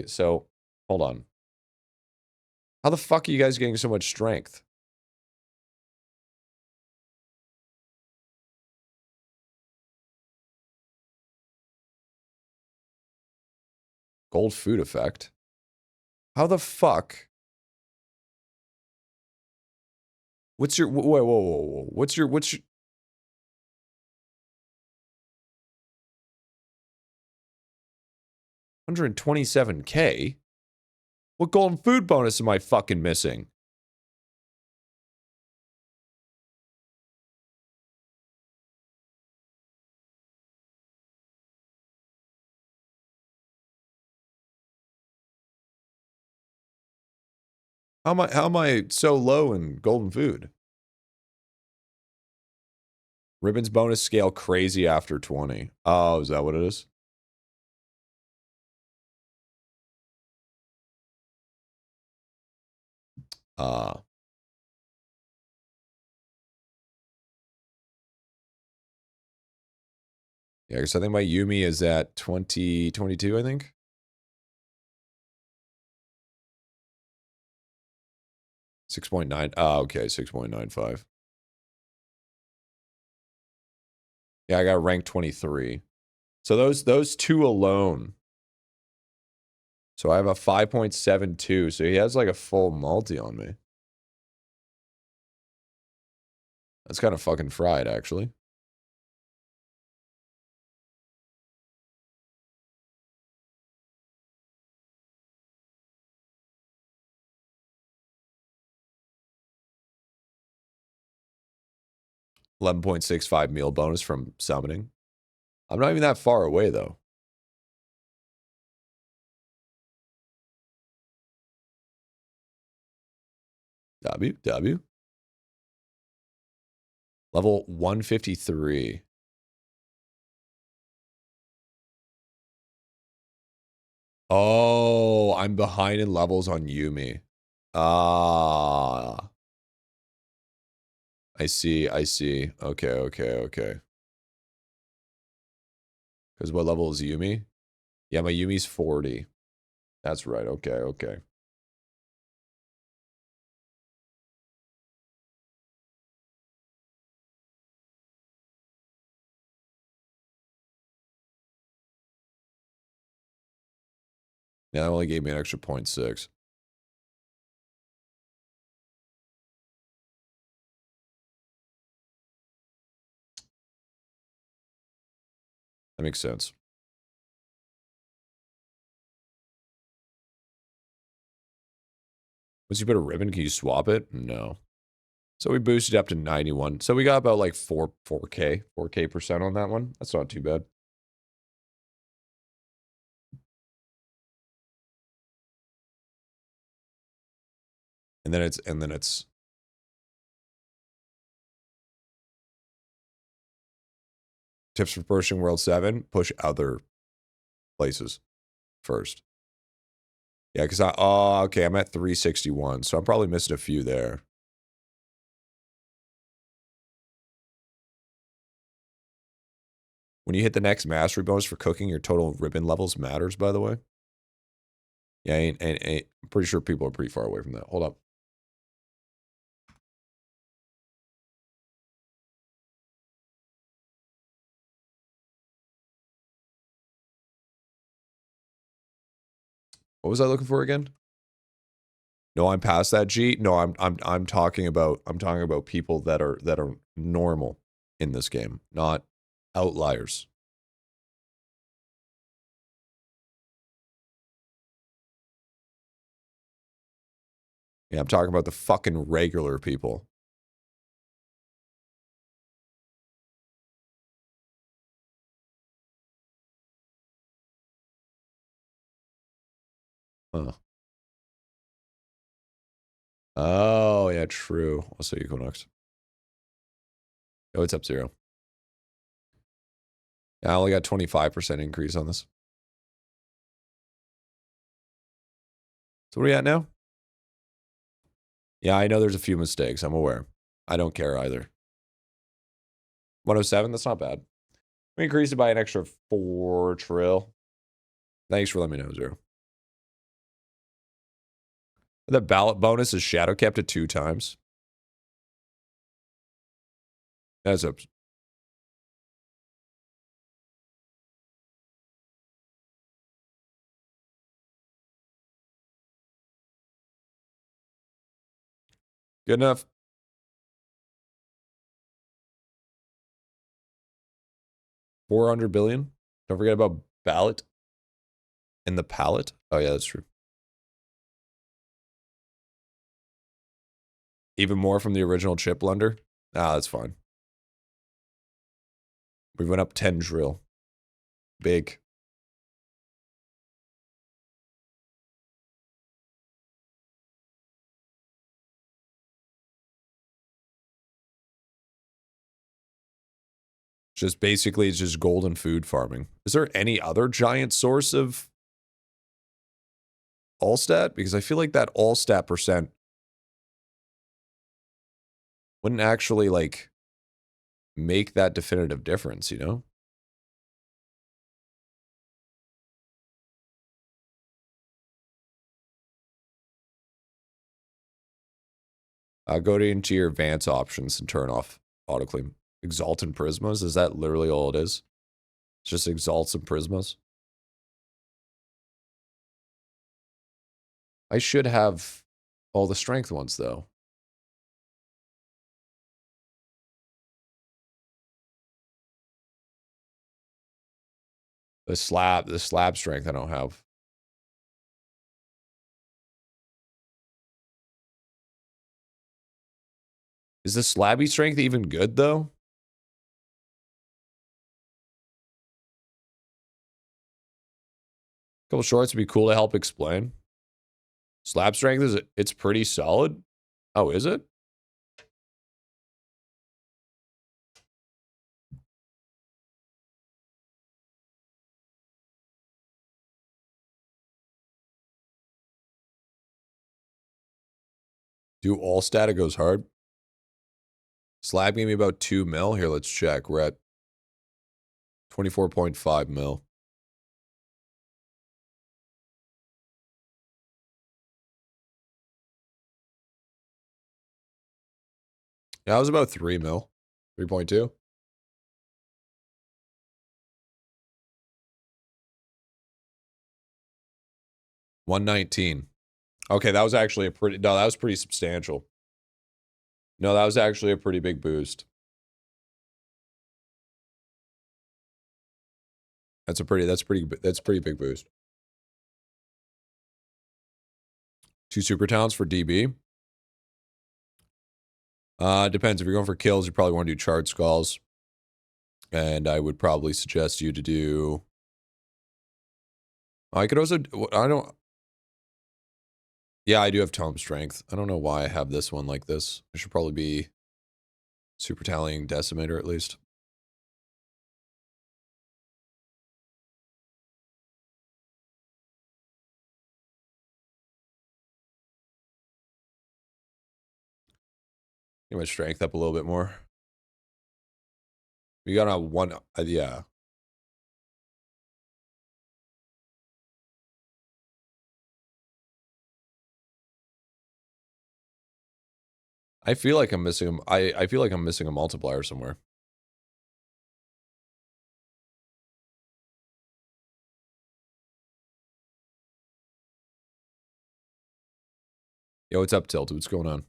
So, hold on. How the fuck are you guys getting so much strength? Gold food effect? How the fuck? What's your... Whoa. What's your... 127K? What golden food bonus am I fucking missing? How am I so low in golden food? Ribbons bonus scale crazy after 20. Oh, is that what it is? Yeah, because I think my Yumi is at 2022, I think. $6.9. Oh, okay, 6.95. Yeah, I got ranked 23. So those two alone. So I have a 5.72. So he has like a full multi on me. That's kind of fucking fried, actually. $11.65 meal bonus from summoning. I'm not even that far away, though. W. Level 153. Oh, I'm behind in levels on Yumi. Ah. I see. Okay. Because what level is Yumi? Yeah, my Yumi's 40. That's right. Okay. Yeah, that only gave me an extra 0.6. That makes sense. Once you put a ribbon, can you swap it? No. So we boosted up to 91. So we got about like 4K percent on that one. That's not too bad. And then it's tips for pushing World 7, push other places first. Yeah, because okay, I'm at 361, so I'm probably missing a few there. When you hit the next mastery bonus for cooking, your total ribbon levels matters, by the way. Yeah, I'm pretty sure people are pretty far away from that. Hold up. What was I looking for again? No, I'm past that, G. No, I'm talking about people that are normal in this game, not outliers. Yeah, I'm talking about the fucking regular people. Huh. Oh, yeah, true. I'll see you go next. Oh, it's up 0. Yeah, I only got 25% increase on this. So what are we at now? Yeah, I know there's a few mistakes. I'm aware. I don't care either. 107, that's not bad. We increased it by an extra 4 trill. Thanks for letting me know, Zero. The ballot bonus is shadow kept at 2 times. That's up. Good enough. $400 billion. Don't forget about ballot and the palette. Oh, yeah, that's true. Even more from the original chip blender. Ah, that's fine. We went up 10 drill. Big. Just basically, it's just golden food farming. Is there any other giant source of all stat? Because I feel like that all stat percent wouldn't actually like make that definitive difference, you know? Go into your advanced options and turn off autoclaim. Exalt and prismas. Is that literally all it is? It's just exalts and prismas. I should have all the strength ones though. The slab strength I don't have. Is the slabby strength even good, though? Couple shorts would be cool to help explain. Slab strength is it's pretty solid. Oh, is it? Do all static goes hard? Slab gave me about 2 mil. Here, let's check. We're at 24.5 mil. Yeah, it was about 3 mil. 3.2. $119. Okay, that was actually a pretty... No, that was pretty substantial. No, that was actually a pretty big boost. That's pretty big boost. 2 super talents for DB. Depends. If you're going for kills, you probably want to do charred skulls. And I would probably suggest you to do... I could also... I don't... Yeah, I do have tome strength. I don't know why I have this one like this. I should probably be super tallying decimator at least. Get my strength up a little bit more. We got a 1... yeah. I feel like I'm missing... I feel like I'm missing a multiplier somewhere. Yo, what's up, Tilt? What's going on?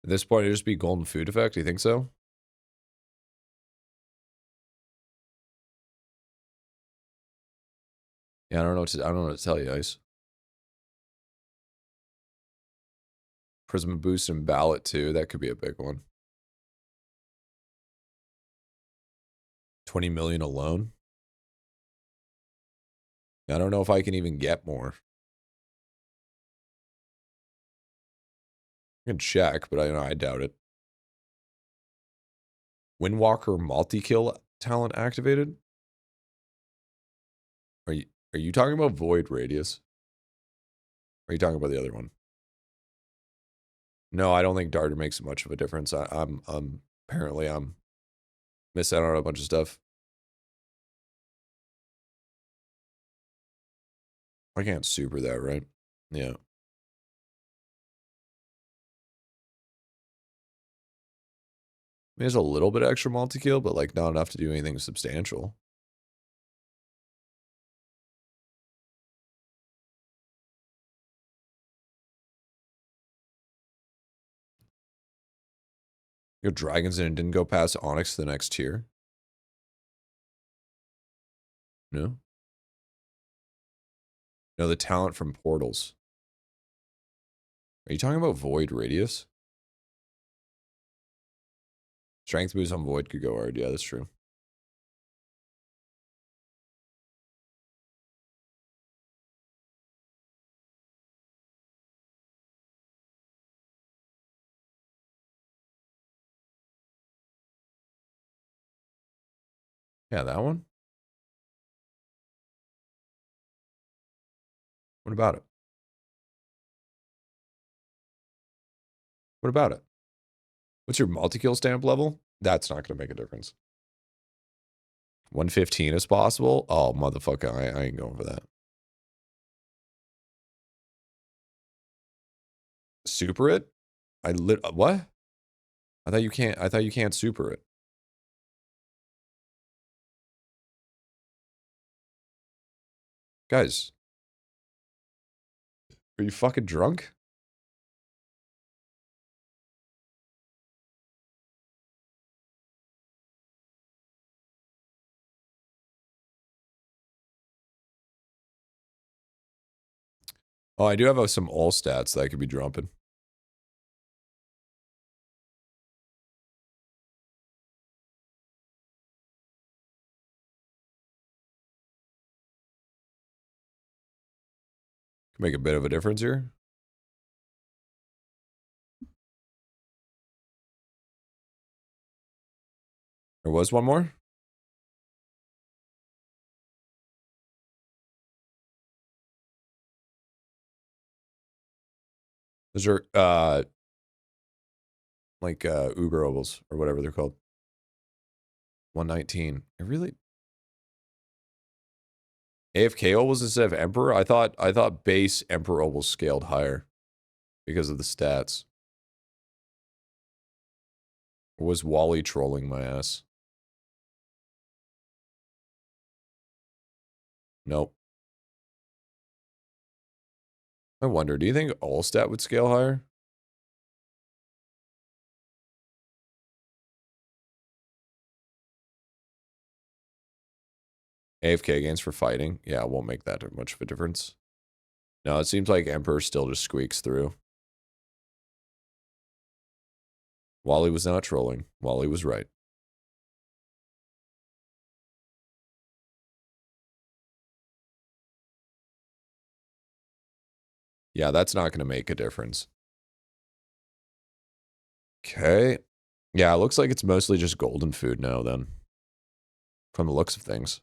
At this point, it'd just be golden food effect. Do you think so? Yeah, I don't know what to tell you, Ice. Prism boost and ballot too. That could be a big one. 20 million alone. I don't know if I can even get more. I can check, but I doubt it. Windwalker multi-kill talent activated? Are you talking about Void Radius? Or are you talking about the other one? No, I don't think Darter makes much of a difference. I'm apparently I'm missing out on a bunch of stuff. I can't super that, right? Yeah. There's a little bit extra multi-kill, but like not enough to do anything substantial. Your dragons and it didn't go past Onyx to the next tier. No? No, the talent from portals. Are you talking about Void Radius? Strength boost on Void could go hard. Yeah, that's true. Yeah, that one? What about it? What about it? What's your multi-kill stamp level? That's not going to make a difference. 115 is possible? Oh, motherfucker, I ain't going for that. Super it? What? I thought you can't super it. Guys, are you fucking drunk? Oh, I do have some all stats that I could be dropping. Could make a bit of a difference here. There was one more? Those are, like, Uber ovals, or whatever they're called. 119. I really... AFK ovals instead of Emperor? I thought base Emperor ovals scaled higher because of the stats. Or was Wally trolling my ass? Nope. I wonder, do you think all stat would scale higher? AFK gains for fighting? Yeah, it won't make that much of a difference. No, it seems like Emperor still just squeaks through. Wally was not trolling. Wally was right. Yeah, that's not going to make a difference. Okay. Yeah, it looks like it's mostly just golden food now, then. From the looks of things.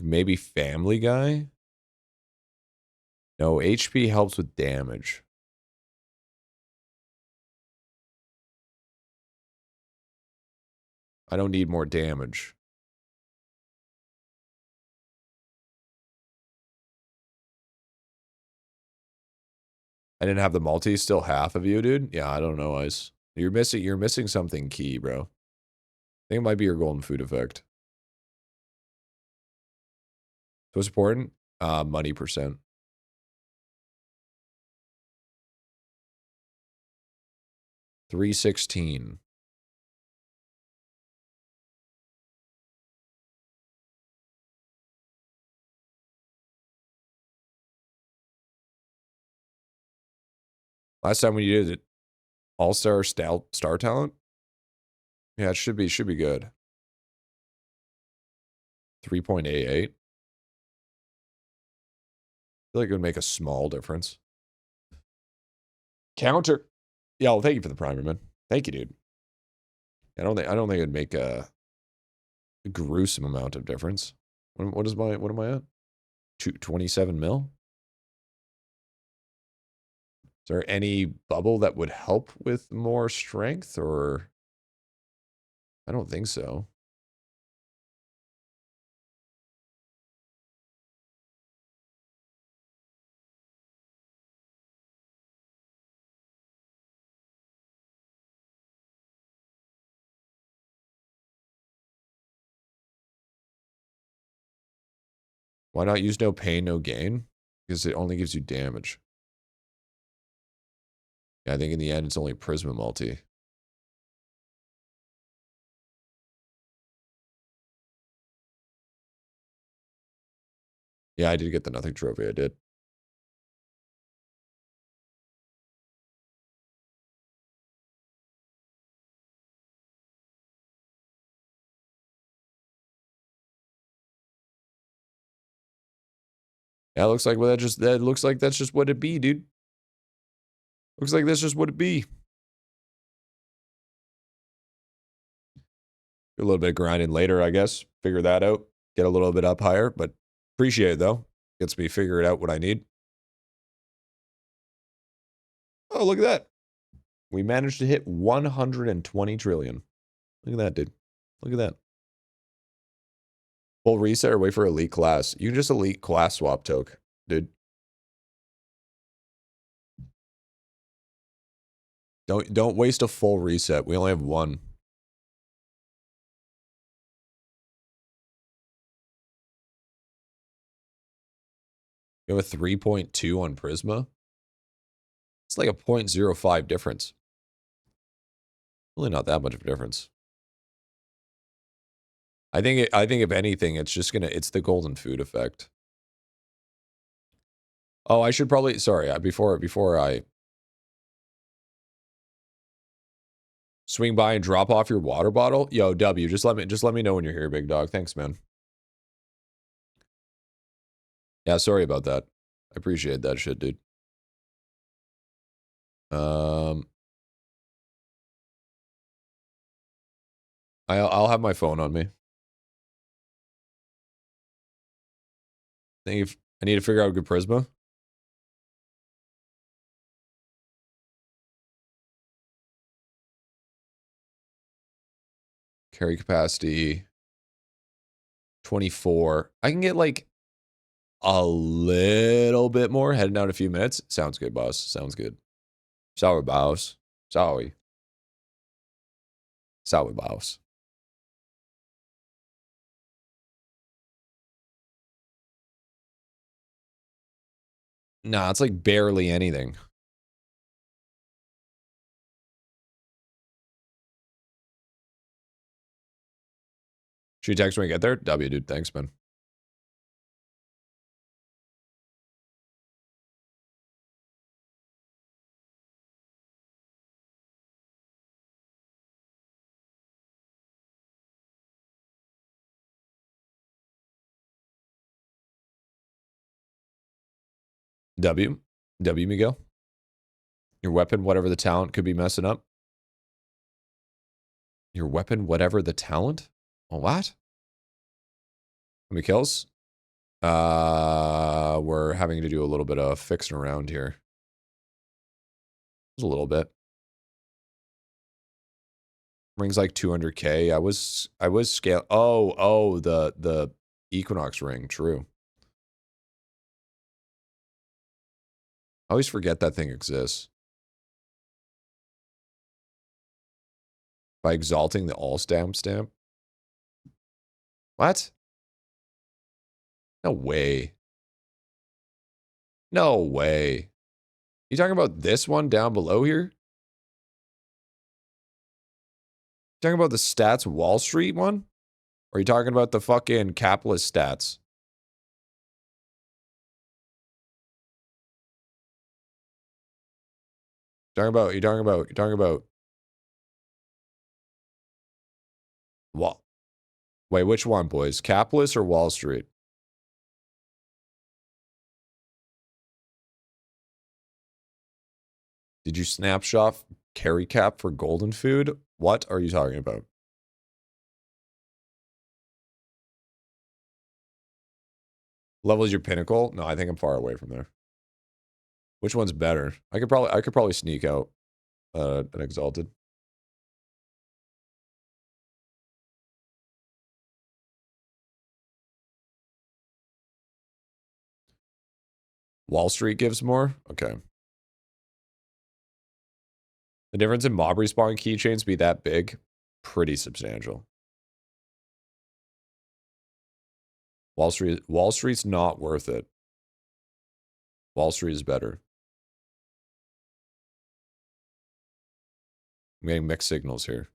Maybe Family Guy? No, HP helps with damage. I don't need more damage. I didn't have the multi, still half of you, dude. Yeah, I don't know, Ice. You're missing something key, bro. I think it might be your golden food effect. So what's important? Money percent. 316. Last time when you did it, All-Star Star Talent? Yeah, it should be good. 3.88. I feel like it would make a small difference. Counter. Yeah, well, thank you for the primer, man. Thank you, dude. I don't think it'd make a gruesome amount of difference. What am I at? 27 mil? Is there any bubble that would help with more strength, or? I don't think so. Why not use no pain, no gain? Because it only gives you damage. Yeah, I think in the end, it's only Prisma multi. Yeah, I did get the nothing trophy. I did. Yeah, it looks like that looks like that's just what it be, dude. Looks like that's just what it be. Do a little bit of grinding later, I guess. Figure that out. Get a little bit up higher, but appreciate it though. Gets me figuring out what I need. Oh, look at that. We managed to hit 120 trillion. Look at that, dude. Look at that. Full reset or wait for elite class. You can just elite class swap toke, dude. Don't waste a full reset. We only have one. You have a 3.2 on Prisma? It's like a 0.05 difference. Really not that much of a difference. I think if anything, it's just it's the golden food effect. Oh, I should probably, sorry, before I swing by and drop off your water bottle. Yo, W, just let me know when you're here, big dog. Thanks, man. Yeah, sorry about that. I appreciate that shit, dude. I'll have my phone on me. I need to figure out a good Prisma. Carry capacity 24. I can get like a little bit more heading out in a few minutes. Sounds good, boss. Sounds good. Sorry, boss. Sorry. Sorry, boss. Nah, it's like barely anything. Should you text when we get there? W, dude. Thanks, man. W, Miguel. Your weapon, whatever the talent, could be messing up. Your weapon, whatever the talent? What? How many kills? We're having to do a little bit of fixing around here. Just a little bit. Rings like 200k. I was scale. Oh, the Equinox ring. True. I always forget that thing exists. By exalting the all stamp. What? No way. No way. You talking about this one down below here? You talking about the stats Wall Street one? Or are you talking about the fucking capitalist stats? You're talking about what? Wait, which one, boys? Capitalist or Wall Street? Did you snapshot carry cap for golden food? What are you talking about? Level is your pinnacle? No, I think I'm far away from there. Which one's better? I could probably sneak out an exalted. Wall Street gives more? Okay. The difference in mob respawn keychains be that big? Pretty substantial. Wall Street's not worth it. Wall Street is better. I'm getting mixed signals here.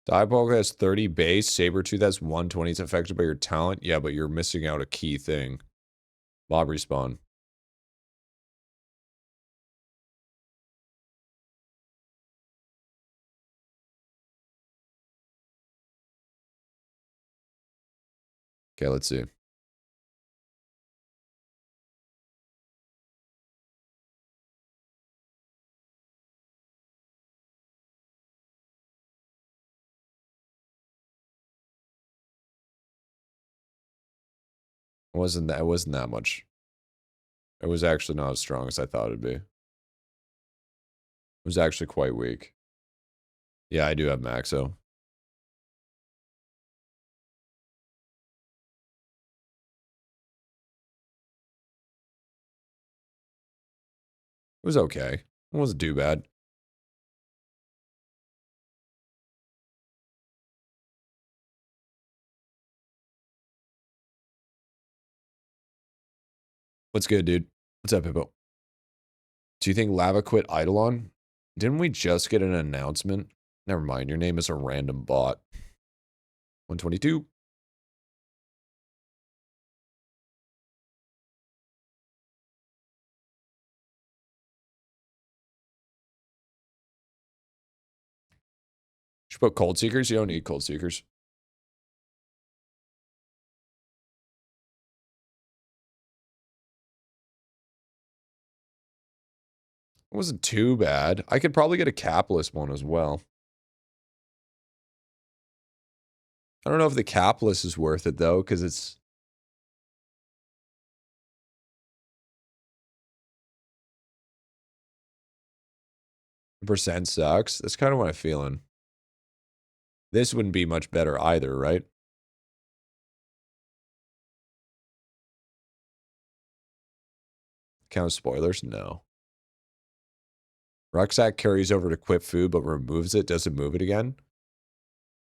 Diabolic has 30 base. Sabretooth has 120. It's affected by your talent. Yeah, but you're missing out a key thing. Mob respawn. Okay, let's see. It wasn't that much. It was actually not as strong as I thought it'd be. It was actually quite weak. Yeah, I do have Maxo. It was okay. It wasn't too bad. What's good, dude? What's up, Hippo? Do you think Lava quit IdleOn? Didn't we just get an announcement? Never mind, your name is a random bot. 122. Should put Cold Seekers? You don't need Cold Seekers. It wasn't too bad. I could probably get a capless one as well. I don't know if the capless is worth it, though, because it's... percent sucks. That's kind of what I'm feeling. This wouldn't be much better either, right? Count spoilers? No. Rucksack carries over to quit food, but removes it. Doesn't move it again.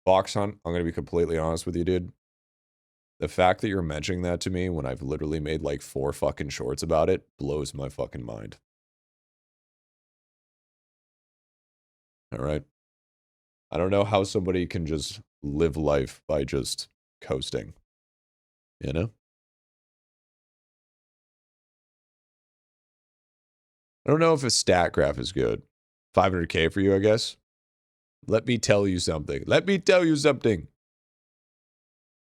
Box hunt, I'm going to be completely honest with you, dude. The fact that you're mentioning that to me when I've literally made like 4 fucking shorts about it blows my fucking mind. All right. I don't know how somebody can just live life by just coasting. You know? I don't know if a stat graph is good. 500K for you, I guess. Let me tell you something. Let me tell you something.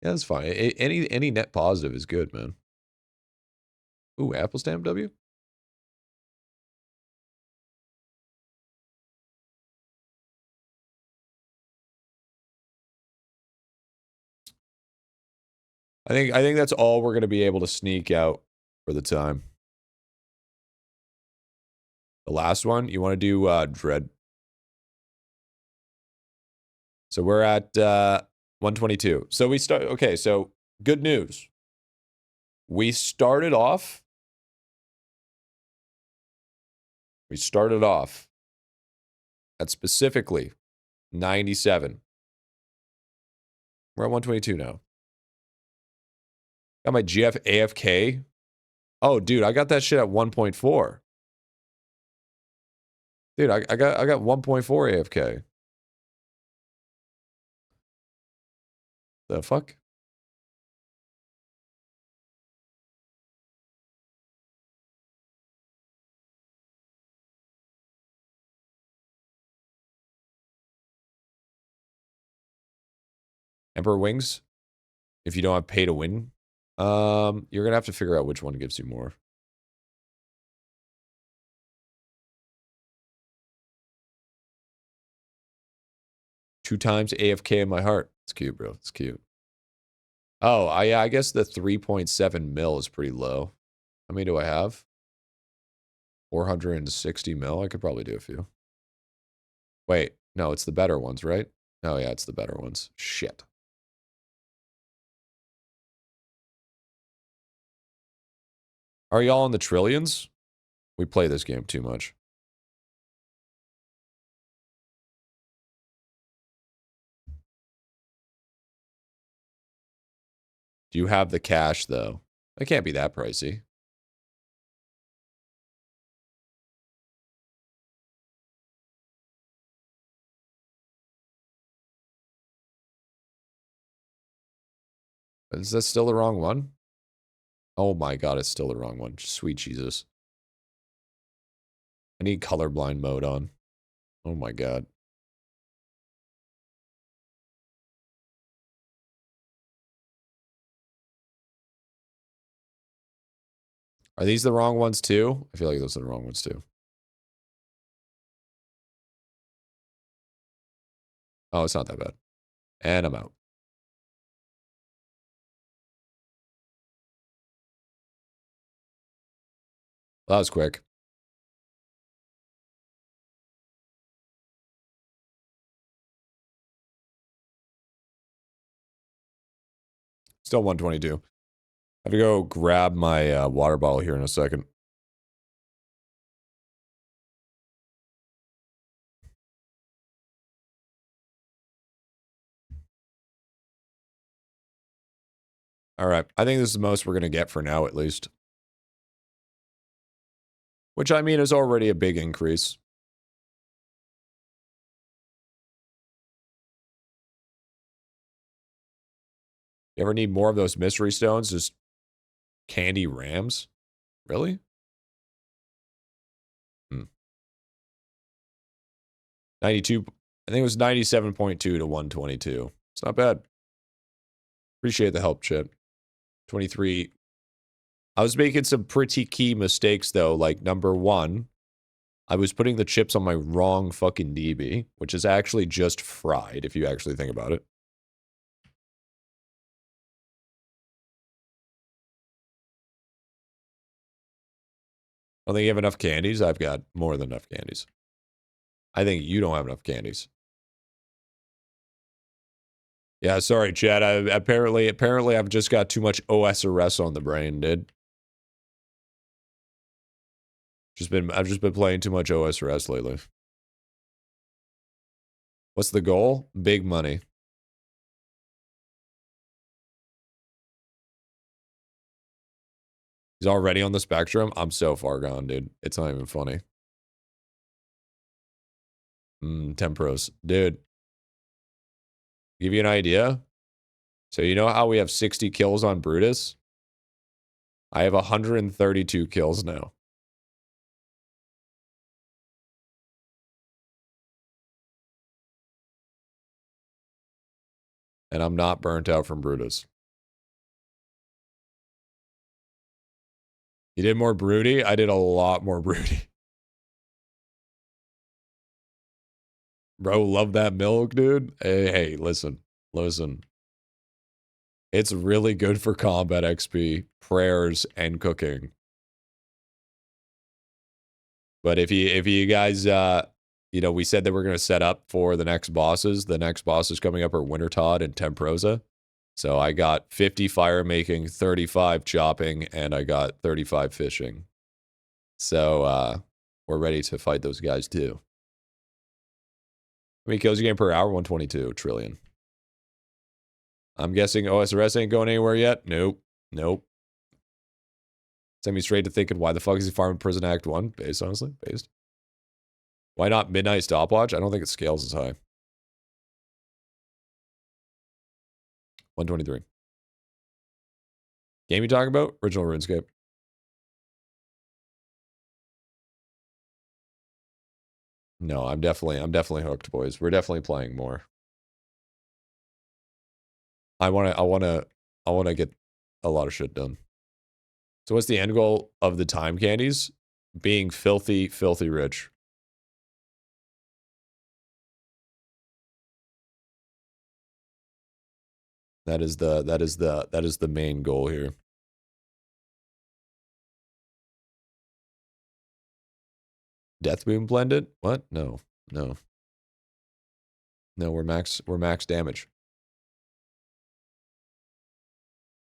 Yeah, that's fine. Any net positive is good, man. Ooh, Apple Stamp W? I think that's all we're going to be able to sneak out for the time. The last one, you want to do Dread. So we're at 122. So we start, okay, so good news. We started off at specifically 97. We're at 122 now. Got my GF AFK. Oh, dude, I got that shit at 1.4. Dude, I got 1.4 AFK. The fuck? Emperor Wings? If you don't have pay to win, you're gonna have to figure out which one gives you more. Two times AFK in my heart. It's cute, bro. It's cute. Oh, I guess the 3.7 mil is pretty low. How many do I have? 460 mil. I could probably do a few. Wait, no, it's the better ones, right? Oh yeah, it's the better ones. Shit. Are y'all in the trillions? We play this game too much. Do you have the cash, though? It can't be that pricey. Is that still the wrong one? Oh my god, it's still the wrong one. Sweet Jesus. I need colorblind mode on. Oh my god. Are these the wrong ones too? I feel like those are the wrong ones too. Oh, it's not that bad. And I'm out. That was quick. Still 122. I have to go grab my water bottle here in a second. All right. I think this is the most we're going to get for now, at least. Which, I mean, is already a big increase. You ever need more of those mystery stones? Just candy rams? Really? 92. I think it was 97.2 to 122. It's not bad. Appreciate the help, Chip. 23. I was making some pretty key mistakes, though. Like, number one, I was putting the chips on my wrong fucking DB, which is actually just fried, if you actually think about it. I don't think you have enough candies. I've got more than enough candies. I think you don't have enough candies. Yeah, sorry, Chad. Apparently I've just got too much OSRS on the brain, dude. I've just been playing too much OSRS lately. What's the goal? Big money. He's already on the spectrum. I'm so far gone, dude. It's not even funny. 10 pros. Dude. Give you an idea? So you know how we have 60 kills on Brutus? I have 132 kills now. And I'm not burnt out from Brutus. You did more broody? I did a lot more broody. Bro, love that milk, dude. Hey, listen. It's really good for combat XP, prayers, and cooking. But if you guys, we said that we're going to set up for the next bosses. The next bosses coming up are Winter Todd and Temprosa. So I got 50 fire making, 35 chopping, and I got 35 fishing. So we're ready to fight those guys too. How many kills you get per hour? 122 trillion. I'm guessing OSRS ain't going anywhere yet? Nope. Send me straight to thinking, why the fuck is he farming Prison Act 1? Based, honestly. Based. Why not Midnight Stopwatch? I don't think it scales as high. 123. Game you talking about? Original RuneScape. No, I'm definitely hooked, boys. We're definitely playing more. I wanna get a lot of shit done. So what's the end goal of the time candies? Being filthy, filthy rich. That is the main goal here. Death Boom blended? What? No. No, we're max damage.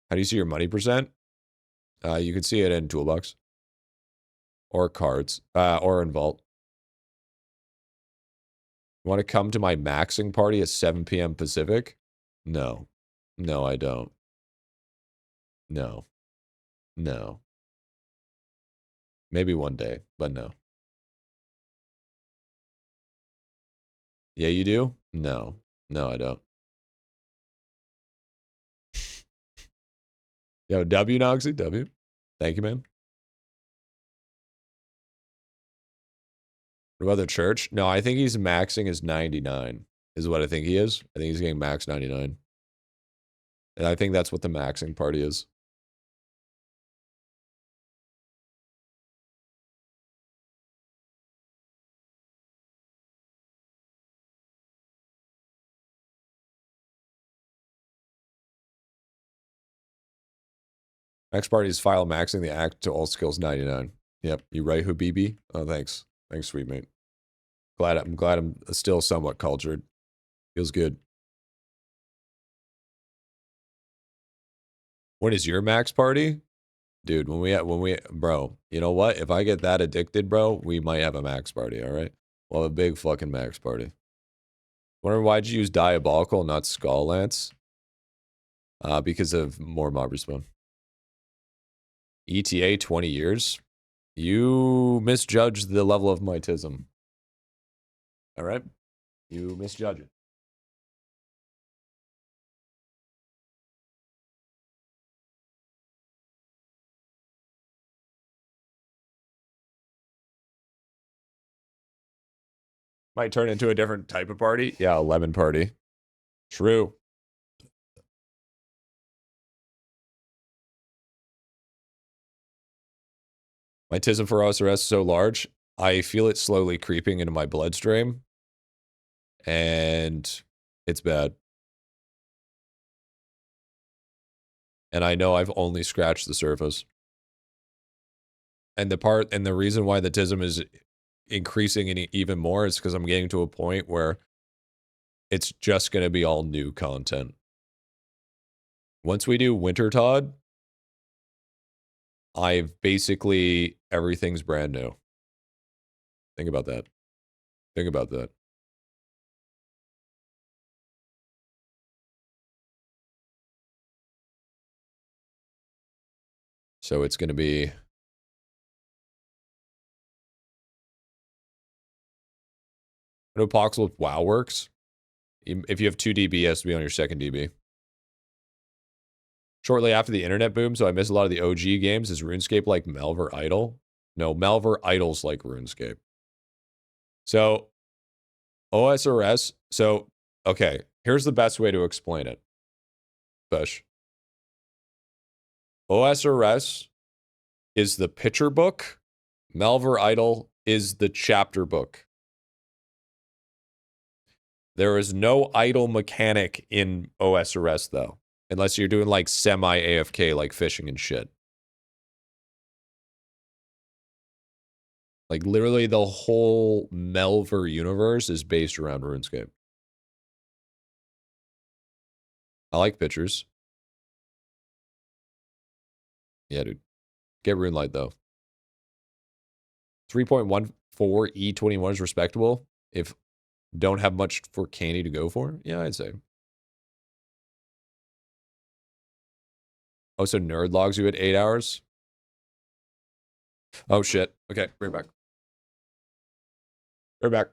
How do you see your money percent? You can see it in Toolbox. Or cards. Or in Vault. You want to come to my maxing party at 7 p.m. Pacific? No. No, I don't. No. Maybe one day, but no. Yeah, you do? No. No, I don't. Yo, W, Noxy, W. Thank you, man. What about the church? No, I think he's maxing his 99, is what I think he is. I think he's getting max 99. And I think that's what the maxing party is. Max party is file maxing the act to all skills 99. Yep. You right, Habibi? Oh, thanks. Thanks, sweet mate. I'm glad I'm still somewhat cultured. Feels good. When is your max party? Dude, bro, you know what? If I get that addicted, bro, we might have a max party, all right? We'll have a big fucking max party. Wonder why'd you use Diabolical, not Skull Lance? Because of more mob respawn. ETA 20 years? You misjudged the level of my tism. All right? You misjudge it. Might turn into a different type of party. Yeah, a lemon party. True. My tism for OSRS is so large, I feel it slowly creeping into my bloodstream. And it's bad. And I know I've only scratched the surface. And the reason why the tism is increasing even more is because I'm getting to a point where it's just going to be all new content. Once we do Winter Todd, everything's brand new. Think about that. Think about that. So it's going to be... I know Poxel with WoW works. If you have 2 DB, it has to be on your second DB. Shortly after the internet boom, so I missed a lot of the OG games. Is RuneScape like Malver Idle? No, Malver Idle's like RuneScape. So, OSRS, okay, here's the best way to explain it. Bush. OSRS is the picture book. Malver Idle is the chapter book. There is no idle mechanic in OSRS, though. Unless you're doing, like, semi-AFK, like fishing and shit. Like, literally the whole Melver universe is based around RuneScape. I like pictures. Yeah, dude. Get RuneLight, though. 3.14 E21 is respectable. If don't have much for candy to go for, yeah, I'd say. Oh, so nerd logs you at 8 hours? Oh, shit. Okay, right back. Right back.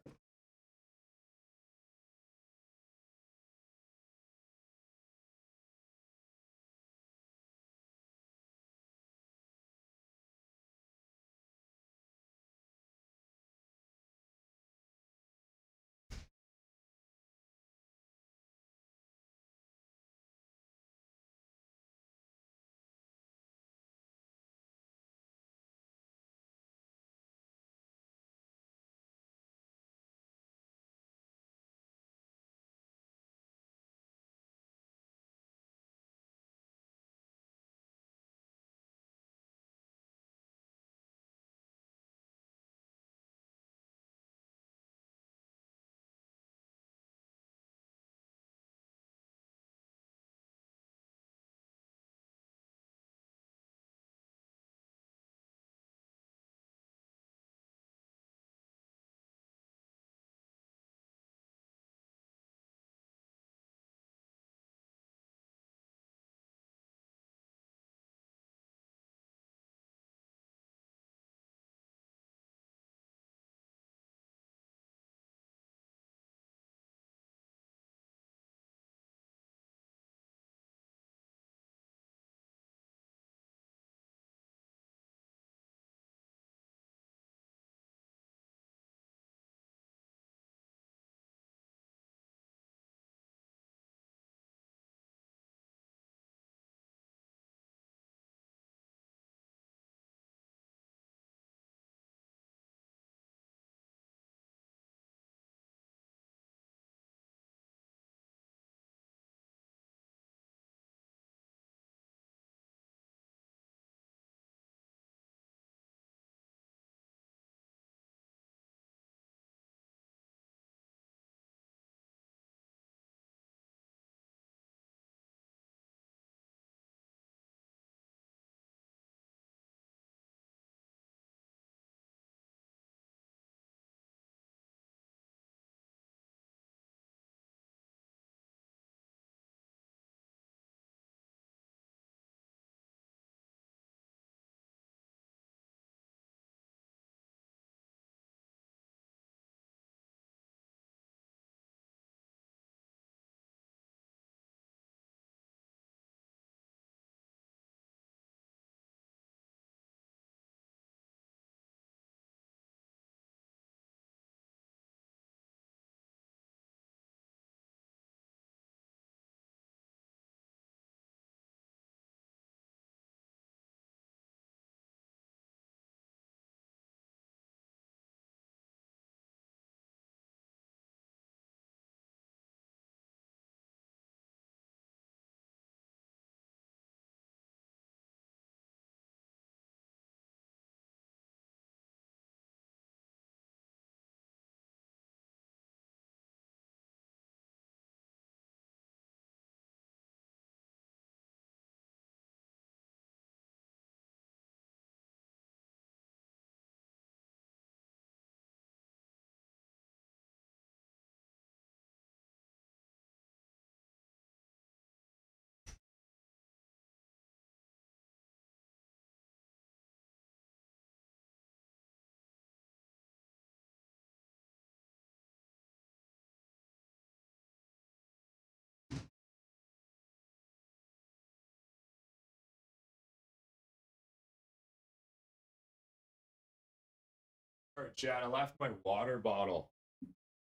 Sorry, Chad. I left my water bottle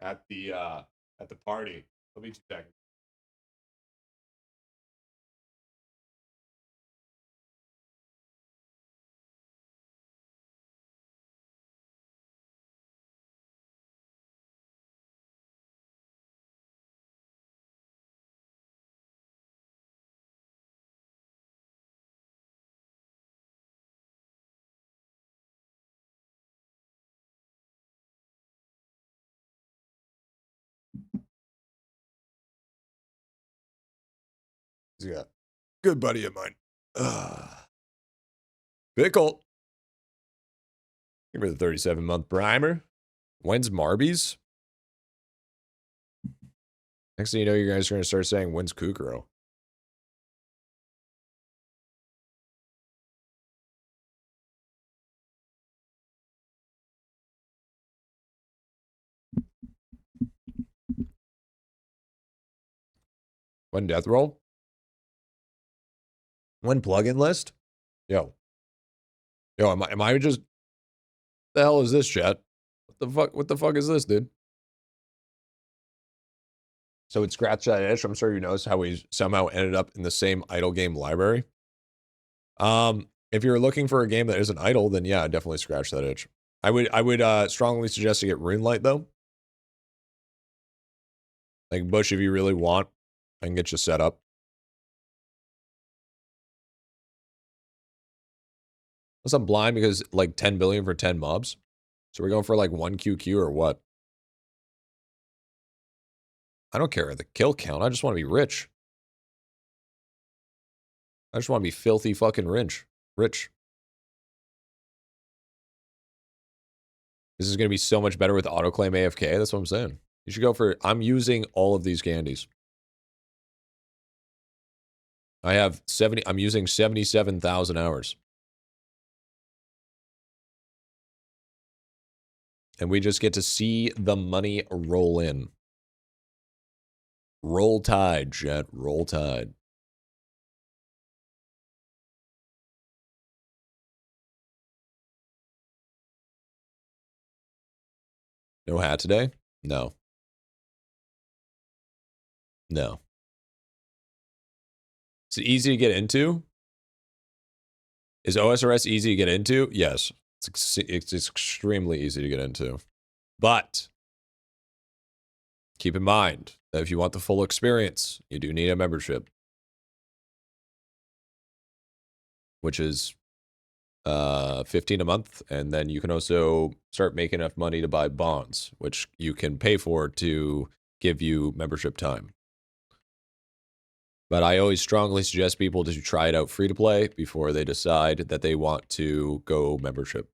at the party. Let me check. Yeah, good buddy of mine. Pickle. Give me the 37-month primer. When's Marby's? Next thing you know, you guys are going to start saying, when's Kukuro? When Death Roll? When Plugin List? Yo. Yo, am I just... The hell is this, chat? What the fuck is this, dude? So it scratched that itch. I'm sure you noticed how we somehow ended up in the same idle game library. If you're looking for a game that isn't idle, then yeah, definitely scratch that itch. I would strongly suggest to get Runelight though. Like Bush, if you really want, I can get you set up. Unless I'm blind because like 10 billion for 10 mobs. So we're going for like 1 QQ or what? I don't care the kill count. I just want to be rich. I just want to be filthy fucking rich. This is going to be so much better with autoclaim AFK. That's what I'm saying. You should go for... I'm using all of these candies. I have 70... I'm using 77,000 hours. And we just get to see the money roll in. Roll tide, Jet. Roll tide. No hat today? No. No. Is it easy to get into? Is OSRS easy to get into? Yes. It's extremely easy to get into. But keep in mind that if you want the full experience, you do need a membership. Which is 15 a month, and then you can also start making enough money to buy bonds, which you can pay for to give you membership time. But I always strongly suggest people to try it out free to play before they decide that they want to go membership.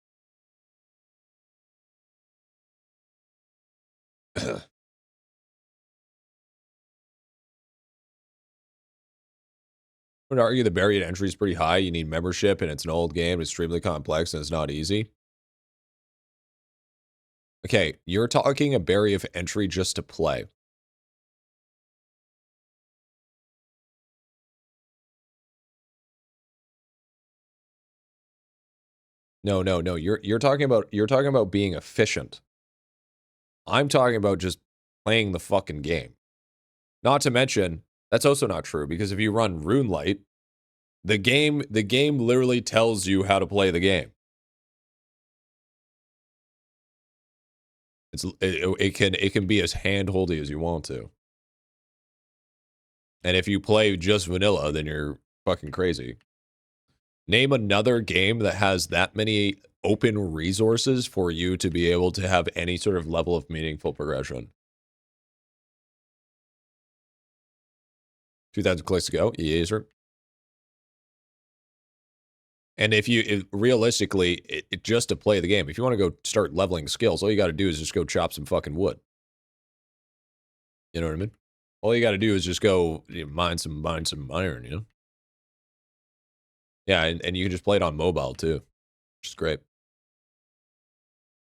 I would argue the barrier to entry is pretty high. You need membership, and it's an old game, extremely complex, and it's not easy. Okay, you're talking a barrier of entry just to play. No. You're talking about being efficient. I'm talking about just playing the fucking game. Not to mention, that's also not true, because if you run Runelight, the game literally tells you how to play the game. It can be as handholdy as you want to. And if you play just vanilla, then you're fucking crazy. Name another game that has that many open resources for you to be able to have any sort of level of meaningful progression. 2,000 clicks to go. Yes, sir. And realistically, just to play the game, if you want to go start leveling skills, all you got to do is just go chop some fucking wood. You know what I mean? All you got to do is just go mine some iron, you know? Yeah, and you can just play it on mobile too, which is great.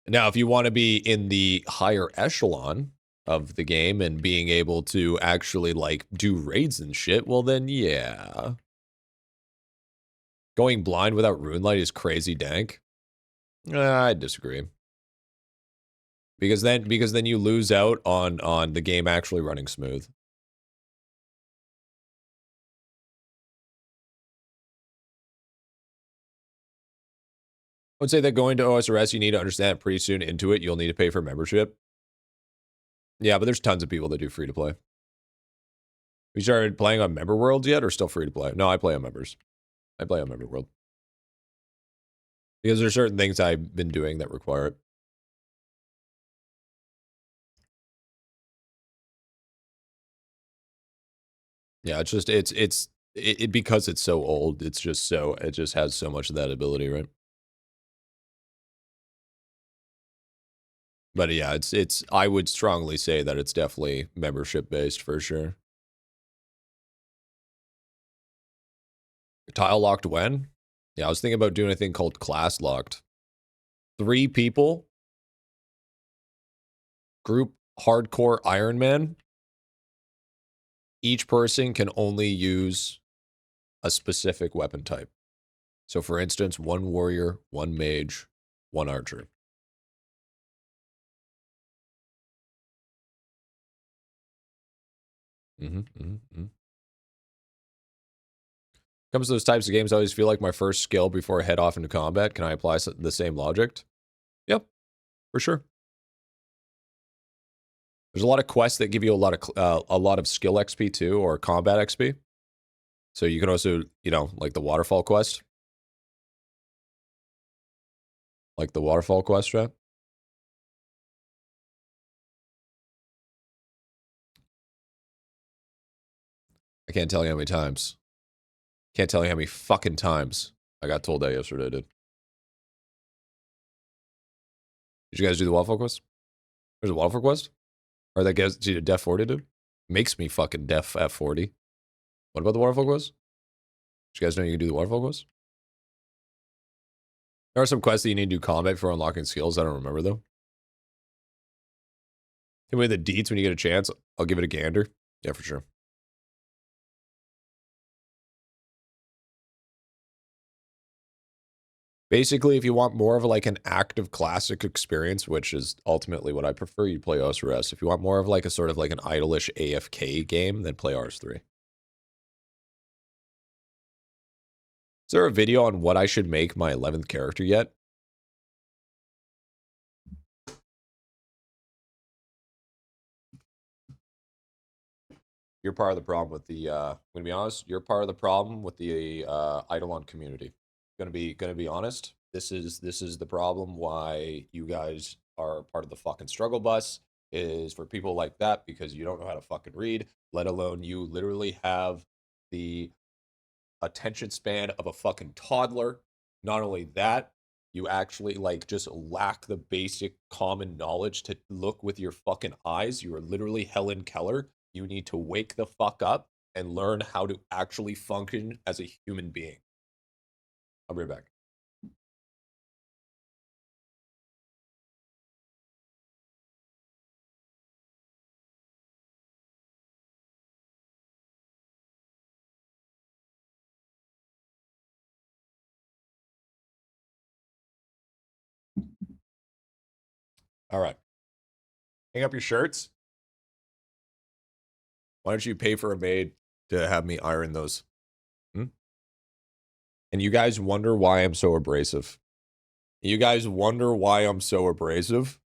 Now, if you want to be in the higher echelon of the game and being able to actually, like, do raids and shit, well then, yeah. Going blind without Runelight is crazy dank. I disagree. Because then you lose out on the game actually running smooth. I would say that going to OSRS, you need to understand pretty soon into it, you'll need to pay for membership. Yeah, but there's tons of people that do free to play. We started playing on member worlds yet, or still free to play? No, I play on members. I play on member world. Because there's certain things I've been doing that require it. Yeah, it's just it because it's so old. It's just so it just has so much of that ability, right? But yeah, it's I would strongly say that it's definitely membership based for sure. Tile locked when? Yeah, I was thinking about doing a thing called class locked. 3 people, group hardcore Iron Man. Each person can only use a specific weapon type. So for instance, 1 warrior, 1 mage, 1 archer. Comes to those types of games, I always feel like my first skill before I head off into combat. Can I apply the same logic? Yep, for sure. There's a lot of quests that give you a lot of skill XP too, or combat XP. So you can also, you know, like the waterfall quest. Like the waterfall quest, right? I can't tell you how many times. Can't tell you how many fucking times I got told that yesterday, dude. Did you guys do the waterfall quest? There's a waterfall quest? Or that gets you to Def 40, dude? Makes me fucking Def at 40. What about the waterfall quest? Did you guys know you can do the waterfall quest? There are some quests that you need to do combat for unlocking skills. I don't remember, though. Give me the deets when you get a chance. I'll give it a gander. Yeah, for sure. Basically, if you want more of like an active classic experience, which is ultimately what I prefer, you play OSRS. If you want more of like a sort of like an idle-ish AFK game, then play RS3. Is there a video on what I should make my 11th character yet? You're part of the problem with the I'm gonna be honest, you're part of the problem with the IdleOn community. Gonna be honest. This is the problem why you guys are part of the fucking struggle bus is for people like that because you don't know how to fucking read, let alone you literally have the attention span of a fucking toddler. Not only that, you actually like just lack the basic common knowledge to look with your fucking eyes. You are literally Helen Keller. You need to wake the fuck up and learn how to actually function as a human being. I'll be right back. All right. Hang up your shirts. Why don't you pay for a maid to have me iron those? Hmm? And you guys wonder why I'm so abrasive. You guys wonder why I'm so abrasive?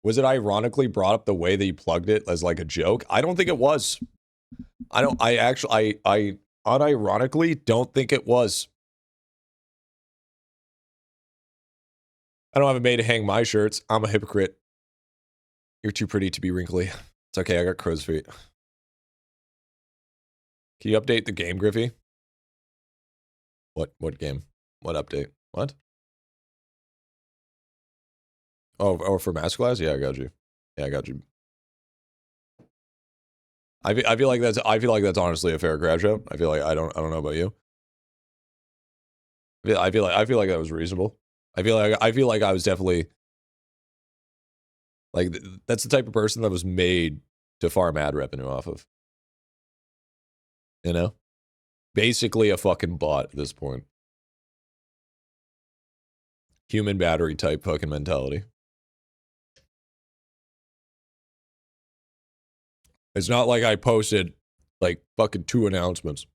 Was it ironically brought up the way that you plugged it as like a joke? I don't think it was. I actually, I unironically don't think it was. I don't have a maid to hang my shirts. I'm a hypocrite. You're too pretty to be wrinkly. It's okay, I got crow's feet. Can you update the game, Griffy? What game? What update? What? Oh, for Masterclass? Yeah, I got you. Yeah, I got you. I feel like that's honestly a fair grab show. I feel like I don't know about you. I feel like that was reasonable. I feel like I was definitely like that's the type of person that was made to farm ad revenue off of. You know? Basically a fucking bot at this point. Human battery type fucking mentality. It's not like I posted like fucking 2 announcements.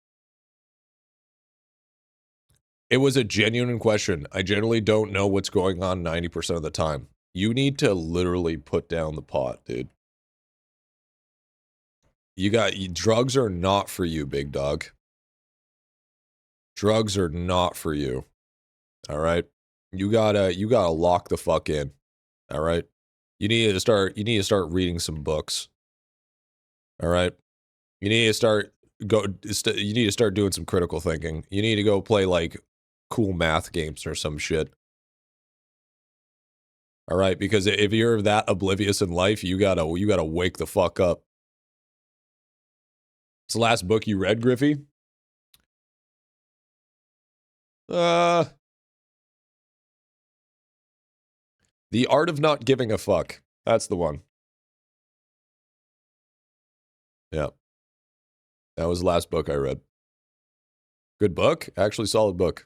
It was a genuine question. I generally don't know what's going on 90% of the time. You need to literally put down the pot, dude. Drugs are not for you, big dog. Drugs are not for you. All right? You gotta lock the fuck in. All right? You need to start reading some books. All right? You need to start doing some critical thinking. You need to go play like cool math games or some shit. All right, because if you're that oblivious in life, you gotta wake the fuck up. It's the last book you read, Griffy? The Art of Not Giving a Fuck. That's the one. Yeah. That was the last book I read. Good book? Actually, solid book.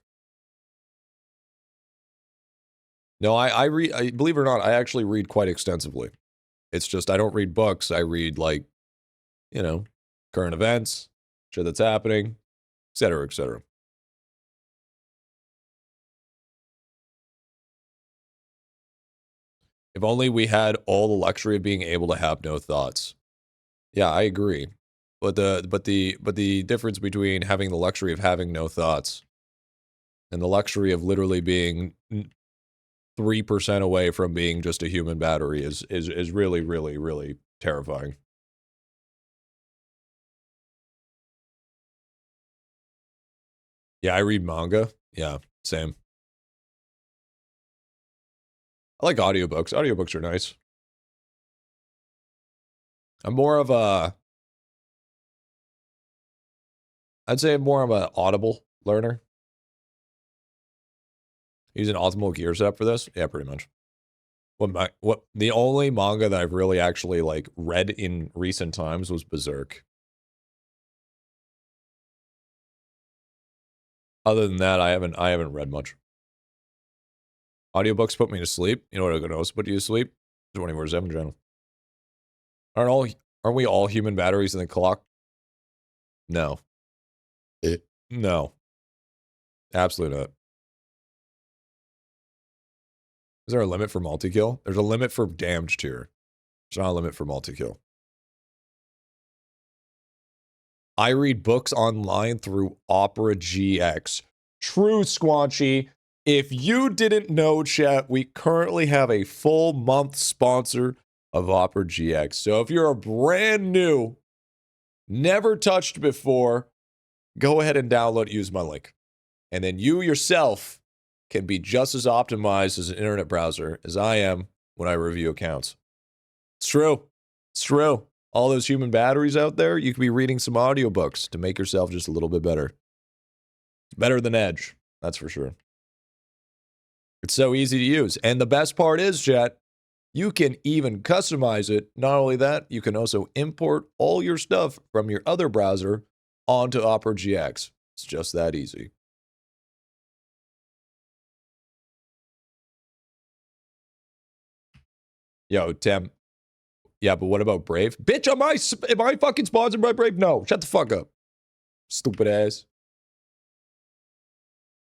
No, I read, believe it or not, I actually read quite extensively. It's just I don't read books. I read, like, you know, current events, shit that's happening, etc., etc. If only we had all the luxury of being able to have no thoughts. Yeah, I agree. But the difference between having the luxury of having no thoughts and the luxury of literally being 3% away from being just a human battery is really, really, really terrifying. Yeah, I read manga. Yeah, same. I like audiobooks. Audiobooks are nice. I'm more of a, I'd say I'm more of an Audible learner. Using Optimal Gear Set for this? Yeah, pretty much. What the only manga that I've really actually like read in recent times was Berserk. Other than that, I haven't read much. Audiobooks put me to sleep. You know what else put you to sleep? 24/7 channel. Aren't we all human batteries in the clock? No. No. Absolutely not. Is there a limit for multi-kill? There's a limit for damage tier. There's not a limit for multi-kill. I read books online through Opera GX. True, Squanchy. If you didn't know, chat, we currently have a full month sponsor of Opera GX. So if you're a brand new, never touched before, go ahead and download, use my link. And then you yourself can be just as optimized as an internet browser as I am when I review accounts. It's true. It's true. All those human batteries out there, you could be reading some audiobooks to make yourself just a little bit better. It's better than Edge, that's for sure. It's so easy to use. And the best part is, chat, you can even customize it. Not only that, you can also import all your stuff from your other browser onto Opera GX. It's just that easy. Yo, Tim. Yeah, but what about Brave? Bitch, am I fucking sponsored by Brave? No, shut the fuck up. Stupid ass.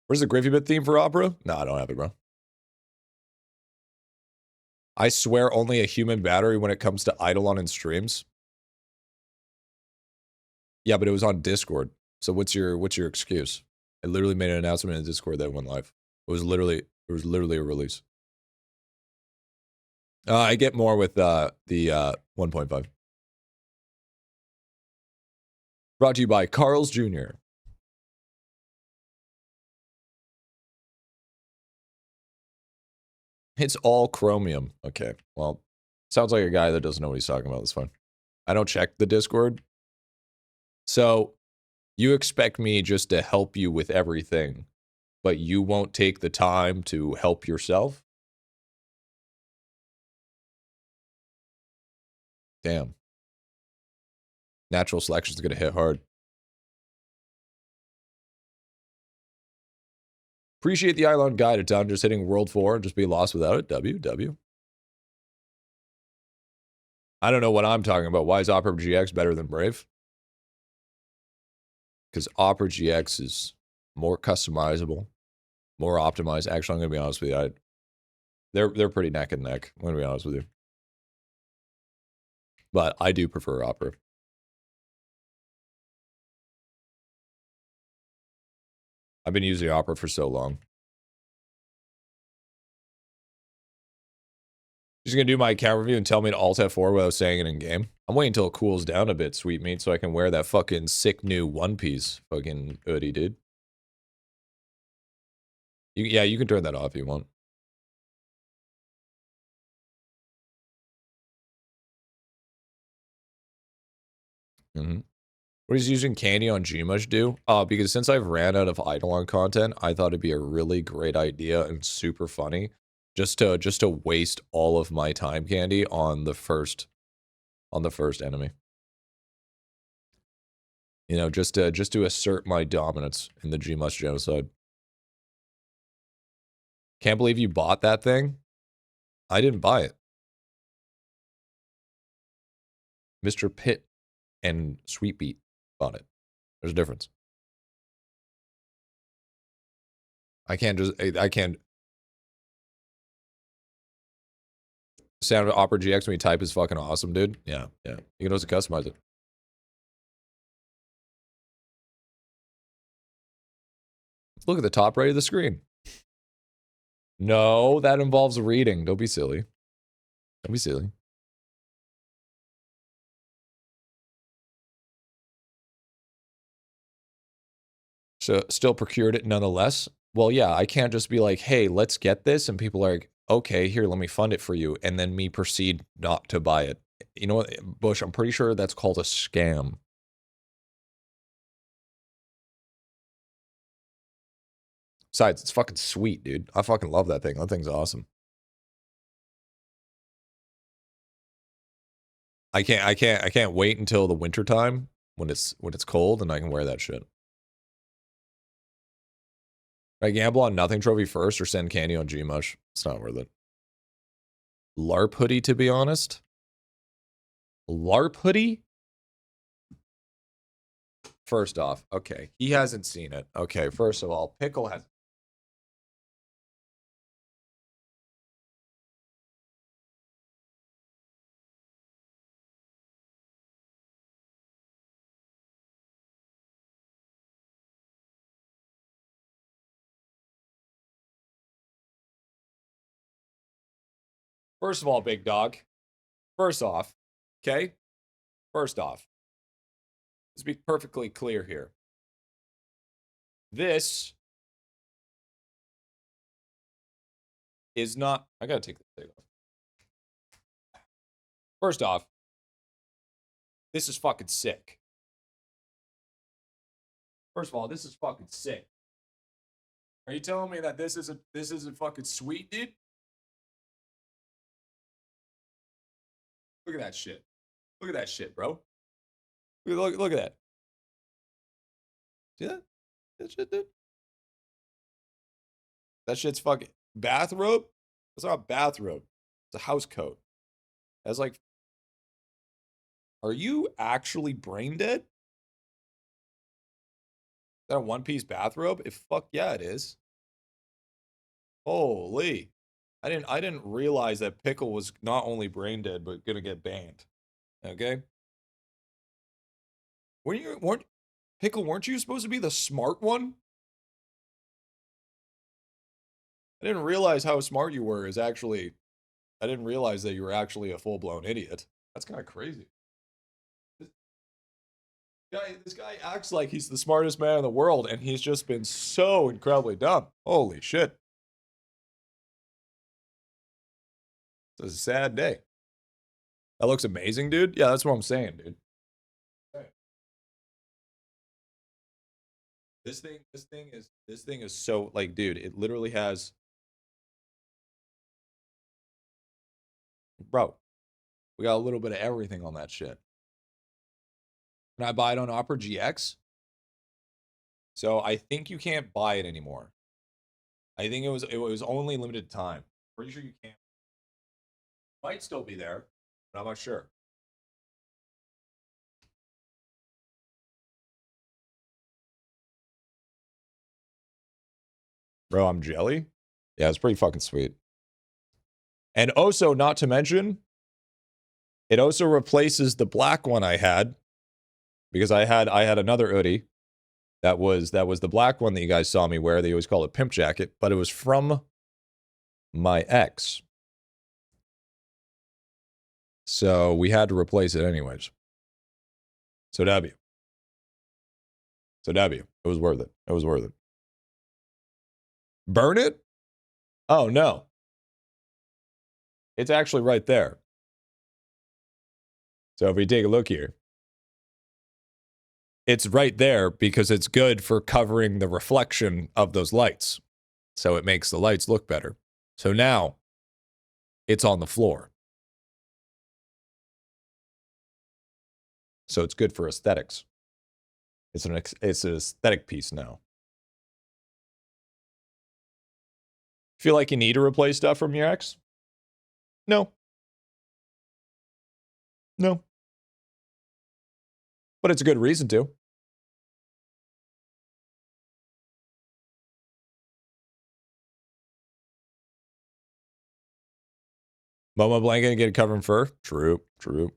Where's the GriffyBit theme for Opera? No, I don't have it, bro. I swear only a human battery when it comes to IdleOn and streams. Yeah, but it was on Discord. So what's your excuse? I literally made an announcement in Discord that went live. It was literally a release. I get more with the 1.5. Brought to you by Carl's Jr. It's all chromium. Okay, well, sounds like a guy that doesn't know what he's talking about. That's fine. I don't check the Discord. So you expect me just to help you with everything, but you won't take the time to help yourself? Damn. Natural selection is going to hit hard. Appreciate the idelon guide. It's down just hitting World 4 and just be lost without it. W. I don't know what I'm talking about. Why is Opera GX better than Brave? Because Opera GX is more customizable, more optimized. Actually, I'm going to be honest with you. They're pretty neck and neck. I'm going to be honest with you. But I do prefer Opera. I've been using Opera for so long. She's going to do my account review and tell me to Alt F4 without saying it in game. I'm waiting until it cools down a bit, sweet meat, so I can wear that fucking sick new One Piece fucking hoodie, dude. Yeah, you can turn that off if you want. What is using candy on Gmush do? Because since I've ran out of IdleOn content, I thought it'd be a really great idea and super funny just to waste all of my time candy on the first enemy. You know, just to assert my dominance in the Gmush genocide. Can't believe you bought that thing. I didn't buy it. Mr. Pitt and Sweetbeat bought it. There's a difference. I can't. Sound of Opera GX when you type is fucking awesome, dude. Yeah. You can also customize it. Look at the top right of the screen. No, that involves reading. Don't be silly. Don't be silly. So still procured it nonetheless. Well, yeah, I can't just be like, hey, let's get this. And people are like, okay, here, let me fund it for you. And then me proceed not to buy it. You know what, Bush, I'm pretty sure that's called a scam. Besides, it's fucking sweet, dude. I fucking love that thing. That thing's awesome. I can't wait until the winter time when it's cold and I can wear that shit. I gamble on nothing trophy first or send candy on Gmush. It's not worth it. LARP hoodie, to be honest. LARP hoodie? First off, okay, he hasn't seen it. Okay, first of all, Pickle has. First of all, big dog. First off, okay? First off, let's be perfectly clear here. This is not. I gotta take this thing off. First off, this is fucking sick. First of all, this is fucking sick. Are you telling me that this isn't fucking sweet, dude? Look at that shit. Look at that shit, bro. Look at that. See that? That shit, dude. That shit's fucking bathrobe. That's not a bathrobe. It's a house coat. That's like, are you actually brain dead? Is that a one-piece bathrobe? If fuck yeah, it is. Holy. I didn't realize that Pickle was not only brain dead, but gonna get banned. Okay? Pickle, weren't you supposed to be the smart one? I didn't realize how smart you were I didn't realize that you were actually a full-blown idiot. That's kind of crazy. This guy acts like he's the smartest man in the world, and he's just been so incredibly dumb. Holy shit. It's a sad day. That looks amazing, dude. Yeah, that's what I'm saying, dude. This thing is so like, dude, it literally has. Bro, we got a little bit of everything on that shit. Can I buy it on Opera GX? So I think you can't buy it anymore. I think it was only limited time. Pretty sure you can't. Might still be there, but I'm not sure. Bro, I'm jelly. Yeah, it's pretty fucking sweet. And also, not to mention, it also replaces the black one I had because I had another hoodie that was the black one that you guys saw me wear. They always call it pimp jacket, but it was from my ex. So we had to replace it anyways. So W. So W. It was worth it. It was worth it. Burn it? Oh no. It's actually right there. So if we take a look here, it's right there because it's good for covering the reflection of those lights. So it makes the lights look better. So now it's on the floor. So it's good for aesthetics. It's an aesthetic piece now. Feel like you need to replace stuff from your ex? No. No. But it's a good reason to. Momo blanket and get it covered in fur? True, true.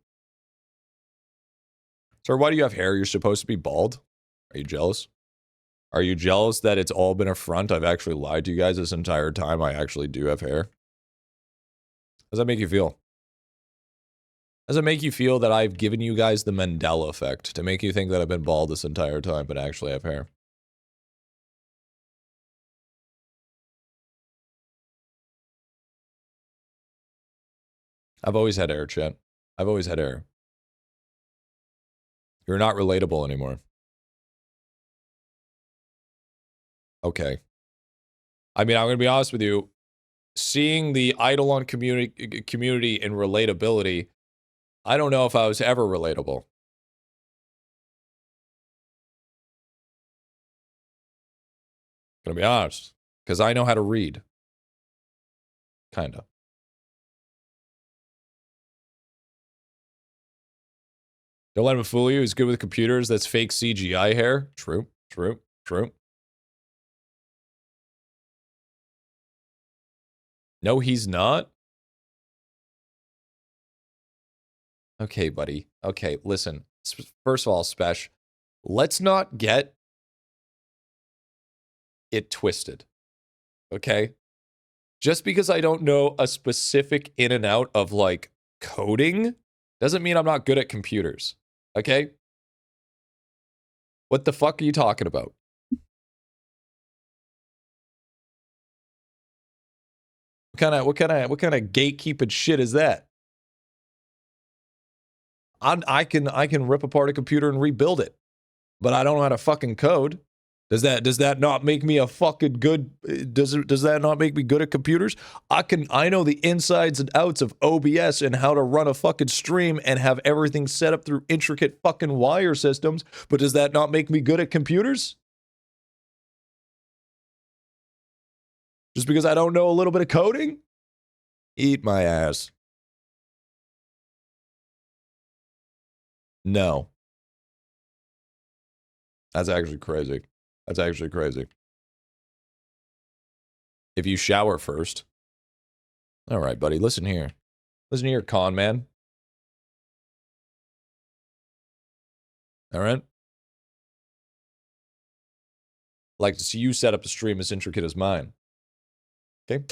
Sir, why do you have hair? You're supposed to be bald. Are you jealous? Are you jealous that it's all been a front? I've actually lied to you guys this entire time. I actually do have hair. How does that make you feel? Does it make you feel that I've given you guys the Mandela effect to make you think that I've been bald this entire time, but actually have hair? I've always had hair, chat. I've always had hair. You're not relatable anymore. Okay. I mean, I'm going to be honest with you. Seeing the IdleOn community and relatability, I don't know if I was ever relatable. Gonna be honest, because I know how to read. Kinda. Don't let him fool you. He's good with computers. That's fake CGI hair. True, true, true. No, he's not. Okay, buddy. Okay, listen. First of all, Spesh, let's not get it twisted. Okay? Just because I don't know a specific in and out of like coding doesn't mean I'm not good at computers. Okay? What the fuck are you talking about? What kind of gatekeeping shit is that? I can rip apart a computer and rebuild it, but I don't know how to fucking code. Does that not make me a fucking good? Does that not make me good at computers? I know the insides and outs of OBS and how to run a fucking stream and have everything set up through intricate fucking wire systems. But does that not make me good at computers? Just because I don't know a little bit of coding? Eat my ass. No. That's actually crazy. That's actually crazy. If you shower first. All right, buddy. Listen here. Listen here, con man. All right. Like to see you set up a stream as intricate as mine. Okay.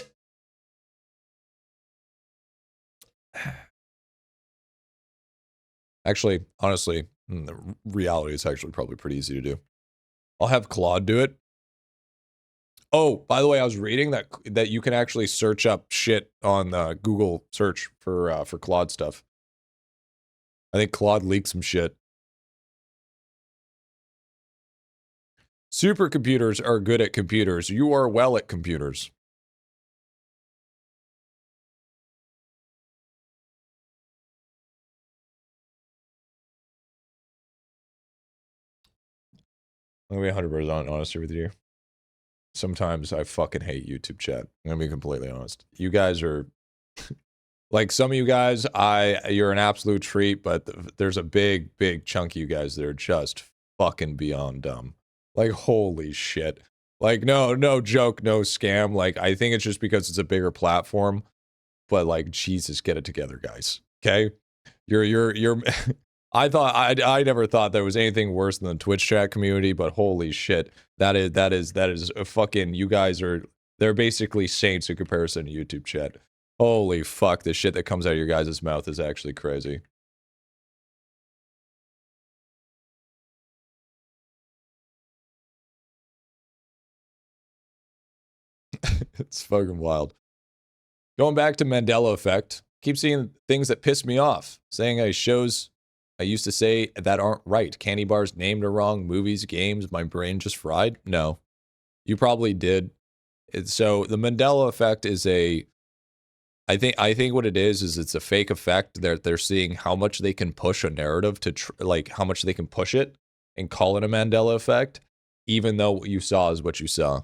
Actually, honestly, the reality is actually probably pretty easy to do. I'll have Claude do it. Oh, by the way, I was reading that you can actually search up shit on Google search for Claude stuff. I think Claude leaked some shit. Supercomputers are good at computers. You are well at computers. I'm gonna be 100% honest with you. sometimes I fucking hate YouTube chat. I'm gonna be completely honest. You guys are like some of you guys, you're an absolute treat, but there's a big chunk of you guys that are just fucking beyond dumb. Like holy shit. Like no joke, no scam. Like I think it's just because it's a bigger platform, but like Jesus, get it together, guys. Okay? You're I never thought there was anything worse than the Twitch chat community, but holy shit. That is a fucking, you guys are, they're basically saints in comparison to YouTube chat. Holy fuck, the shit that comes out of your guys' mouth is actually crazy. It's fucking wild. Going back to Mandela effect, keep seeing things that piss me off. Saying I used to say that aren't right. Candy bars named are wrong. Movies, games, my brain just fried. No, you probably did. So the Mandela effect is I think what it is it's a fake effect. They're seeing how much they can push a narrative to like how much they can push it and call it a Mandela effect, even though what you saw is what you saw.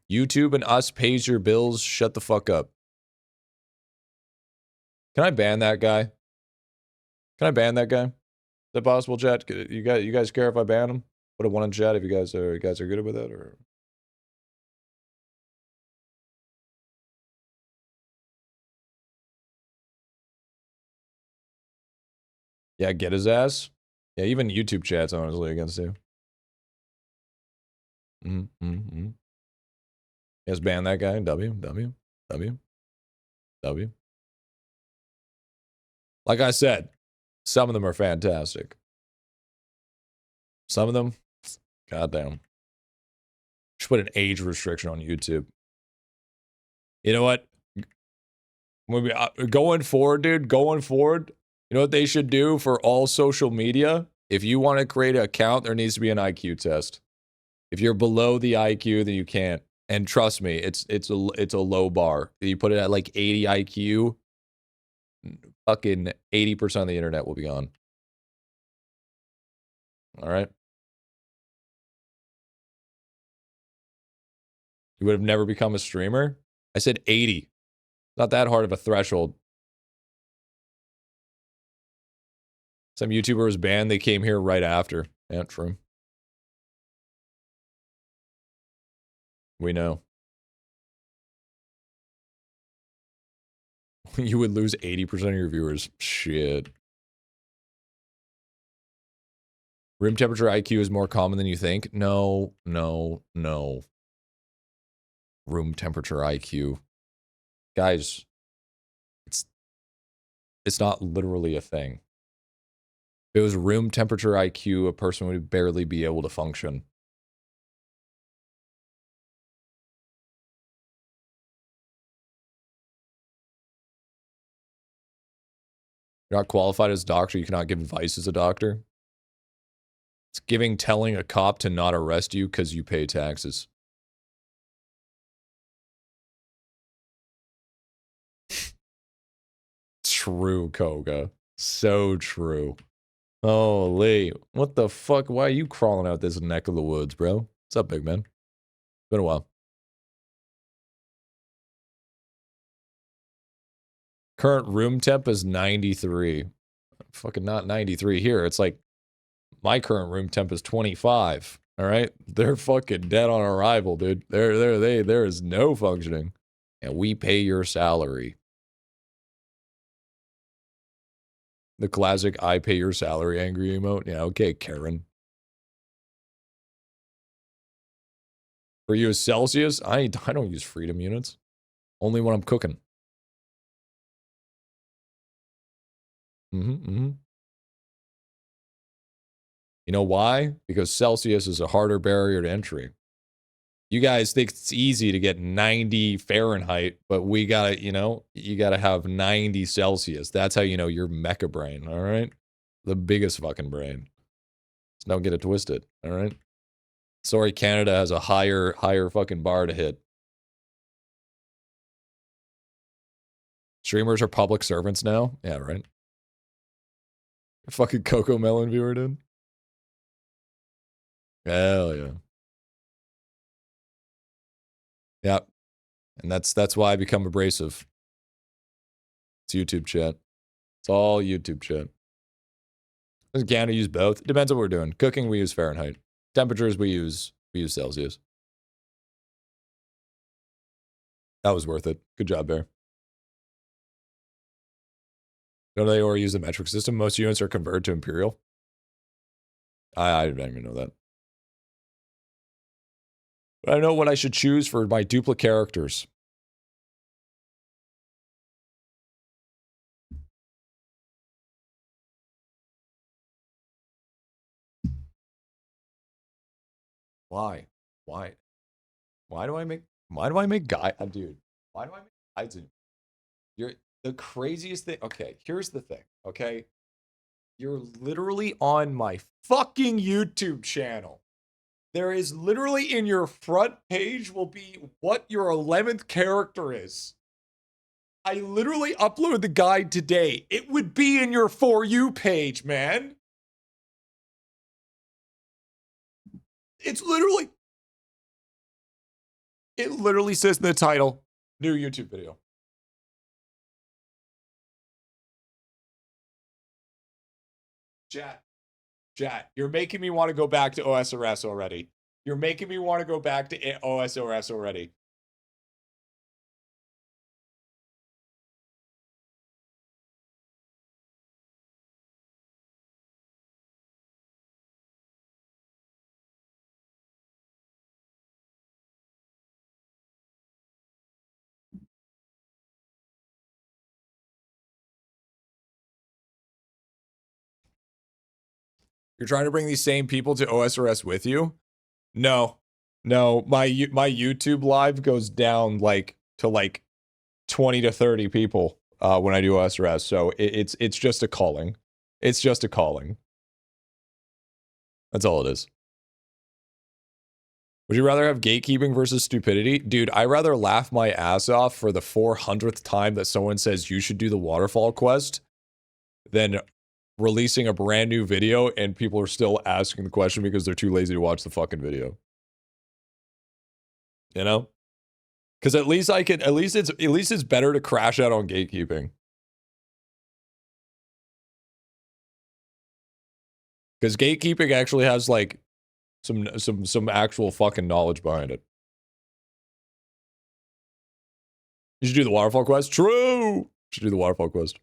YouTube and us pays your bills. Shut the fuck up. Can I ban that guy? Can I ban that guy? Is that possible, chat? You guys care if I ban him? Put a one in chat if you guys are good with it, or yeah, get his ass. Yeah, even YouTube chat's honestly against you. Yes, ban that guy. W. Like I said, some of them are fantastic. Some of them, goddamn. Should put an age restriction on YouTube. You know what? Going forward, dude, going forward, you know what they should do for all social media? If you want to create an account, there needs to be an IQ test. If you're below the IQ, then you can't. And trust me, it's a low bar. You put it at like 80 IQ, fucking 80% of the internet will be gone. All right? You would have never become a streamer? I said 80. Not that hard of a threshold. Some YouTuber was banned. They came here right after. Yeah, true. We know. You would lose 80% of your viewers. Shit. Room temperature IQ is more common than you think. No. Room temperature IQ. Guys, it's not literally a thing. If it was room temperature IQ, a person would barely be able to function. You're not qualified as a doctor. You cannot give advice as a doctor. It's telling a cop to not arrest you because you pay taxes. True, Koga. So true. Holy. What the fuck? Why are you crawling out this neck of the woods, bro? What's up, big man? Been a while. Current room temp is 93. Fucking not 93 here. It's like my current room temp is 25. All right? They're fucking dead on arrival, dude. There is no functioning. And we pay your salary. The classic I pay your salary angry emote. Yeah, okay, Karen. For you, Celsius? I don't use freedom units. Only when I'm cooking. You know why? Because Celsius is a harder barrier to entry. You guys think it's easy to get 90 Fahrenheit, but we gotta, you gotta have 90 Celsius. That's how you know you're mecha brain, all right? The biggest fucking brain. So don't get it twisted, all right? Sorry, Canada has a higher fucking bar to hit. Streamers are public servants now? Yeah, right. Fucking Coco Melon viewer, dude. Hell yeah. Yep. And that's why I become abrasive. It's YouTube chat. It's all YouTube chat. Can we use both? It depends on what we're doing. Cooking, we use Fahrenheit. Temperatures, we use Celsius. That was worth it. Good job, Bear. Don't they or use the metric system? Most units are converted to imperial. I don't even know that. But I know what I should choose for my duplicate characters. Why? Why? Why do I make guy dude? Why do I make guides in? You're the craziest thing. Okay, here's the thing, okay? You're literally on my fucking YouTube channel. There is literally in your front page will be what your 11th character is. I literally uploaded the guide today. It would be in your For You page, man. It's literally, it literally says in the title, new YouTube video. Chat, you're making me want to go back to OSRS already. You're making me want to go back to OSRS already. You're trying to bring these same people to OSRS with you? No. No, my YouTube live goes down to 20 to 30 people when I do OSRS. So it's just a calling. It's just a calling. That's all it is. Would you rather have gatekeeping versus stupidity? Dude, I'd rather laugh my ass off for the 400th time that someone says you should do the waterfall quest than releasing a brand new video and people are still asking the question because they're too lazy to watch the fucking video. You know? Because at least it's better to crash out on gatekeeping. Because gatekeeping actually has like some actual fucking knowledge behind it. You should do the waterfall quest. True. You should do the waterfall quest.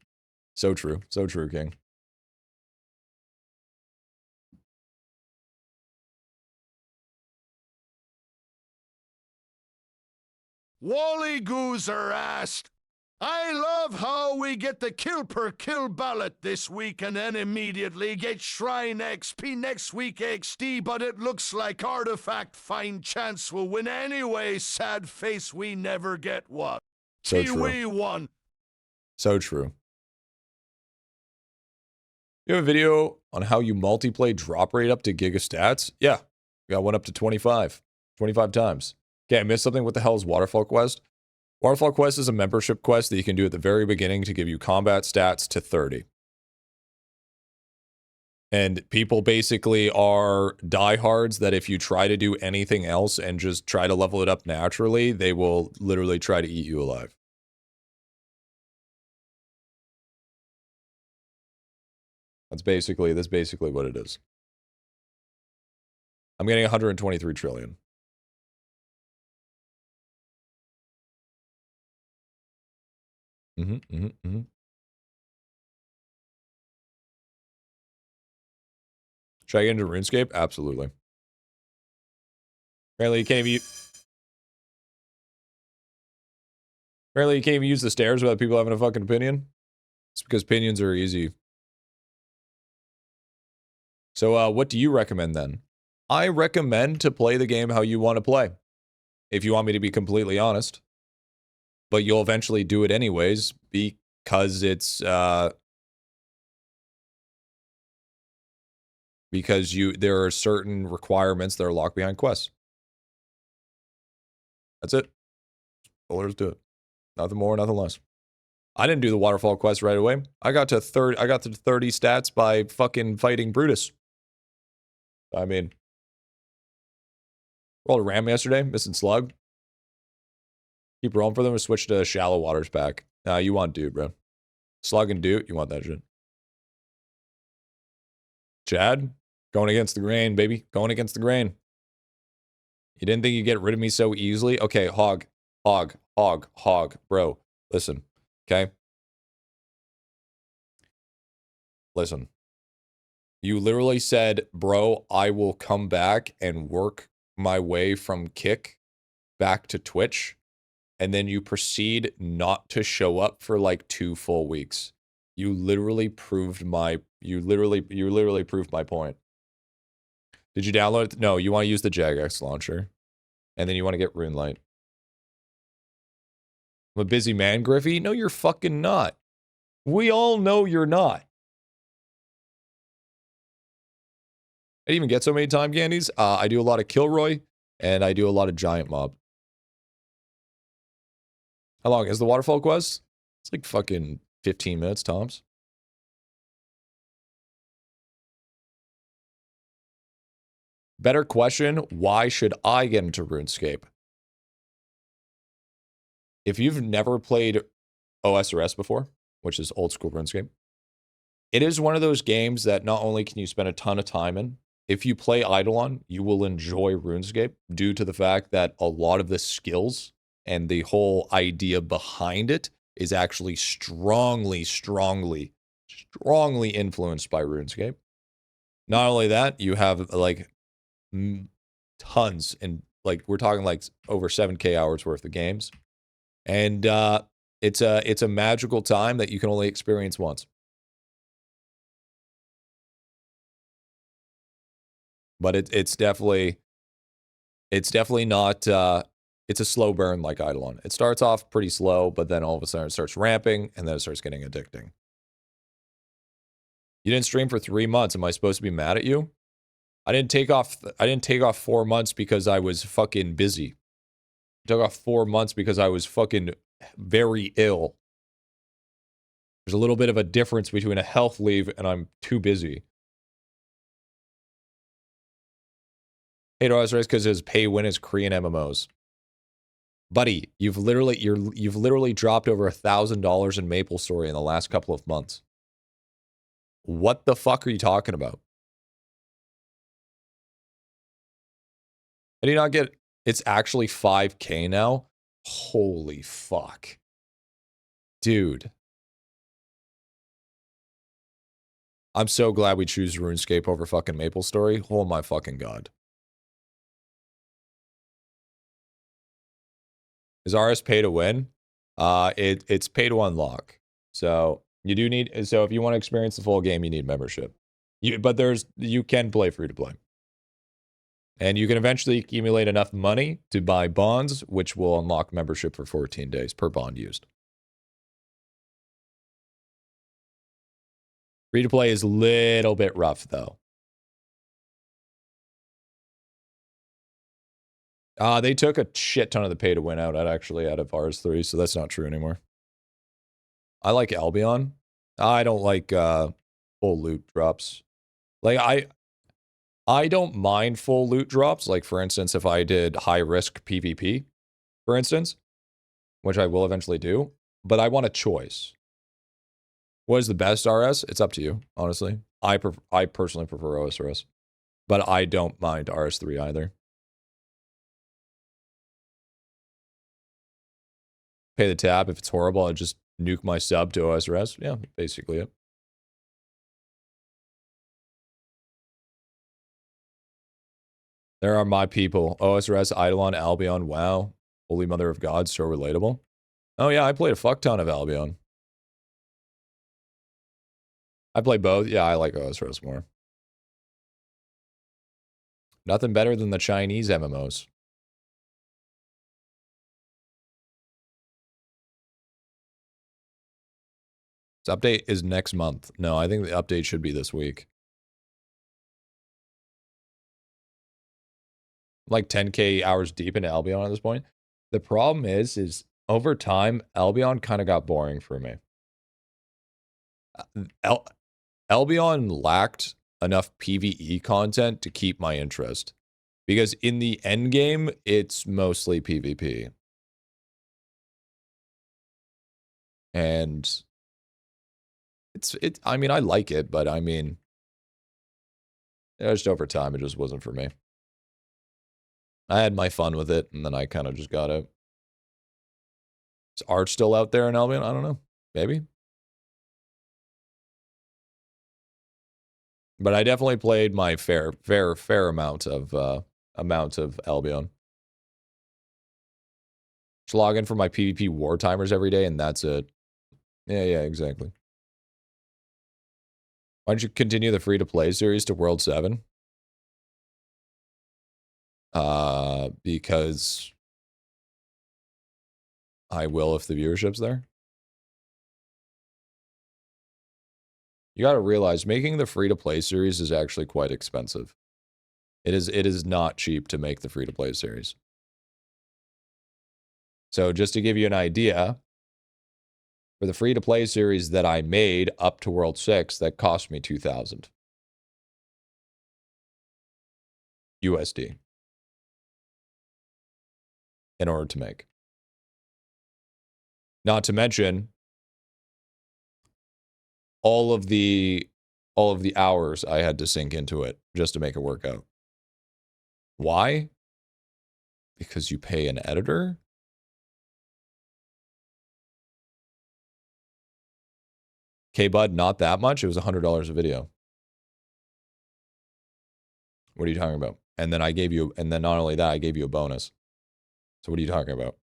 So true. So true, King. Wally Goozer asked, I love how we get the kill per kill ballot this week and then immediately get Shrine XP next week XD, but it looks like Artifact Find Chance will win anyway. Sad face, we never get one. So Kiwi true. won. So true. You have a video on how you multiplay drop rate up to giga stats? Yeah. We got one up to 25. 25 times. Okay, I missed something. What the hell is Waterfall Quest? Waterfall Quest is a membership quest that you can do at the very beginning to give you combat stats to 30. And people basically are diehards that if you try to do anything else and just try to level it up naturally, they will literally try to eat you alive. That's basically what it is. I'm getting 123 trillion. Should I get into RuneScape? Absolutely. Apparently you can't even use the stairs without people having a fucking opinion. It's because opinions are easy. So what do you recommend then? I recommend to play the game how you want to play. If you want me to be completely honest. But you'll eventually do it anyways because it's there are certain requirements that are locked behind quests. That's it. All there is to it. Nothing more, nothing less. I didn't do the waterfall quest right away. I got to 30 stats by fucking fighting Brutus. I mean, rolled a ram yesterday, missing slug. Keep rolling for them or switch to shallow waters back. Nah, you want dude, bro. Slug and dude, you want that shit. Chad, going against the grain, baby. Going against the grain. You didn't think you'd get rid of me so easily? Okay, hog, bro. Listen, okay? Listen. You literally said, bro, I will come back and work my way from Kick back to Twitch. And then you proceed not to show up for like 2 full weeks. You literally proved my proved my point. Did you download it? No, you want to use the Jagex launcher. And then you want to get Runelight. I'm a busy man, Griffy? No, you're fucking not. We all know you're not. I didn't even get so many time candies. I do a lot of Kilroy, and I do a lot of Giant Mob. How long is the waterfall quest? It's like fucking 15 minutes, tops. Better question, why should I get into RuneScape? If you've never played OSRS before, which is old school RuneScape, it is one of those games that not only can you spend a ton of time in, if you play IdleOn, you will enjoy RuneScape due to the fact that a lot of the skills and the whole idea behind it is actually strongly influenced by RuneScape. Not only that, you have like tons, and like we're talking like over 7K hours worth of games. And it's a magical time that you can only experience once. But it's definitely not it's a slow burn like IdleOn. It starts off pretty slow, but then all of a sudden it starts ramping, and then it starts getting addicting. You didn't stream for 3 months. Am I supposed to be mad at you? I didn't take off 4 months because I was fucking busy. I took off 4 months because I was fucking very ill. There's a little bit of a difference between a health leave and I'm too busy. Hate OSRS because his pay win is Korean MMOs. Buddy, you've literally dropped over $1,000 in MapleStory in the last couple of months. What the fuck are you talking about? I do not get. It's actually 5K now. Holy fuck, dude! I'm so glad we choose RuneScape over fucking MapleStory. Oh my fucking god. Is RS pay to win? It's pay to unlock. So you do need. So if you want to experience the full game, you need membership. But you can play free to play, and you can eventually accumulate enough money to buy bonds, which will unlock membership for 14 days per bond used. Free to play is a little bit rough though. They took a shit ton of the pay to win out of RS3, so that's not true anymore. I like Albion. I don't like full loot drops. Like I don't mind full loot drops. Like for instance, if I did high risk PvP, for instance, which I will eventually do, but I want a choice. What is the best RS? It's up to you, honestly. I personally prefer OSRS, but I don't mind RS3 either. Pay the tab. If it's horrible, I'll just nuke my sub to OSRS. Yeah, basically it. There are my people. OSRS, IdleOn, Albion. Wow. Holy Mother of God, so relatable. Oh yeah, I played a fuck ton of Albion. I play both. Yeah, I like OSRS more. Nothing better than the Chinese MMOs. This update is next month. No, I think the update should be this week. Like 10K hours deep into Albion at this point. The problem is over time, Albion kind of got boring for me. El- Albion lacked enough PvE content to keep my interest. Because in the end game, it's mostly PvP. And I mean, I like it, but I mean, just over time, it just wasn't for me. I had my fun with it, and then I kind of just got out. Is art still out there in Albion? I don't know. Maybe. But I definitely played my fair amount of Albion. Just log in for my PvP war timers every day, and that's it. Yeah, exactly. Why don't you continue the free-to-play series to World 7? Because I will if the viewership's there. You got to realize making the free-to-play series is actually quite expensive. It is not cheap to make the free-to-play series. So just to give you an idea, for the free-to-play series that I made up to World 6, that cost me $2,000 USD in order to make. Not to mention all of the hours I had to sink into it just to make it work out. Why? Because you pay an editor? Okay, bud, not that much. It was $100 a video. What are you talking about? And then and then not only that, I gave you a bonus. So what are you talking about?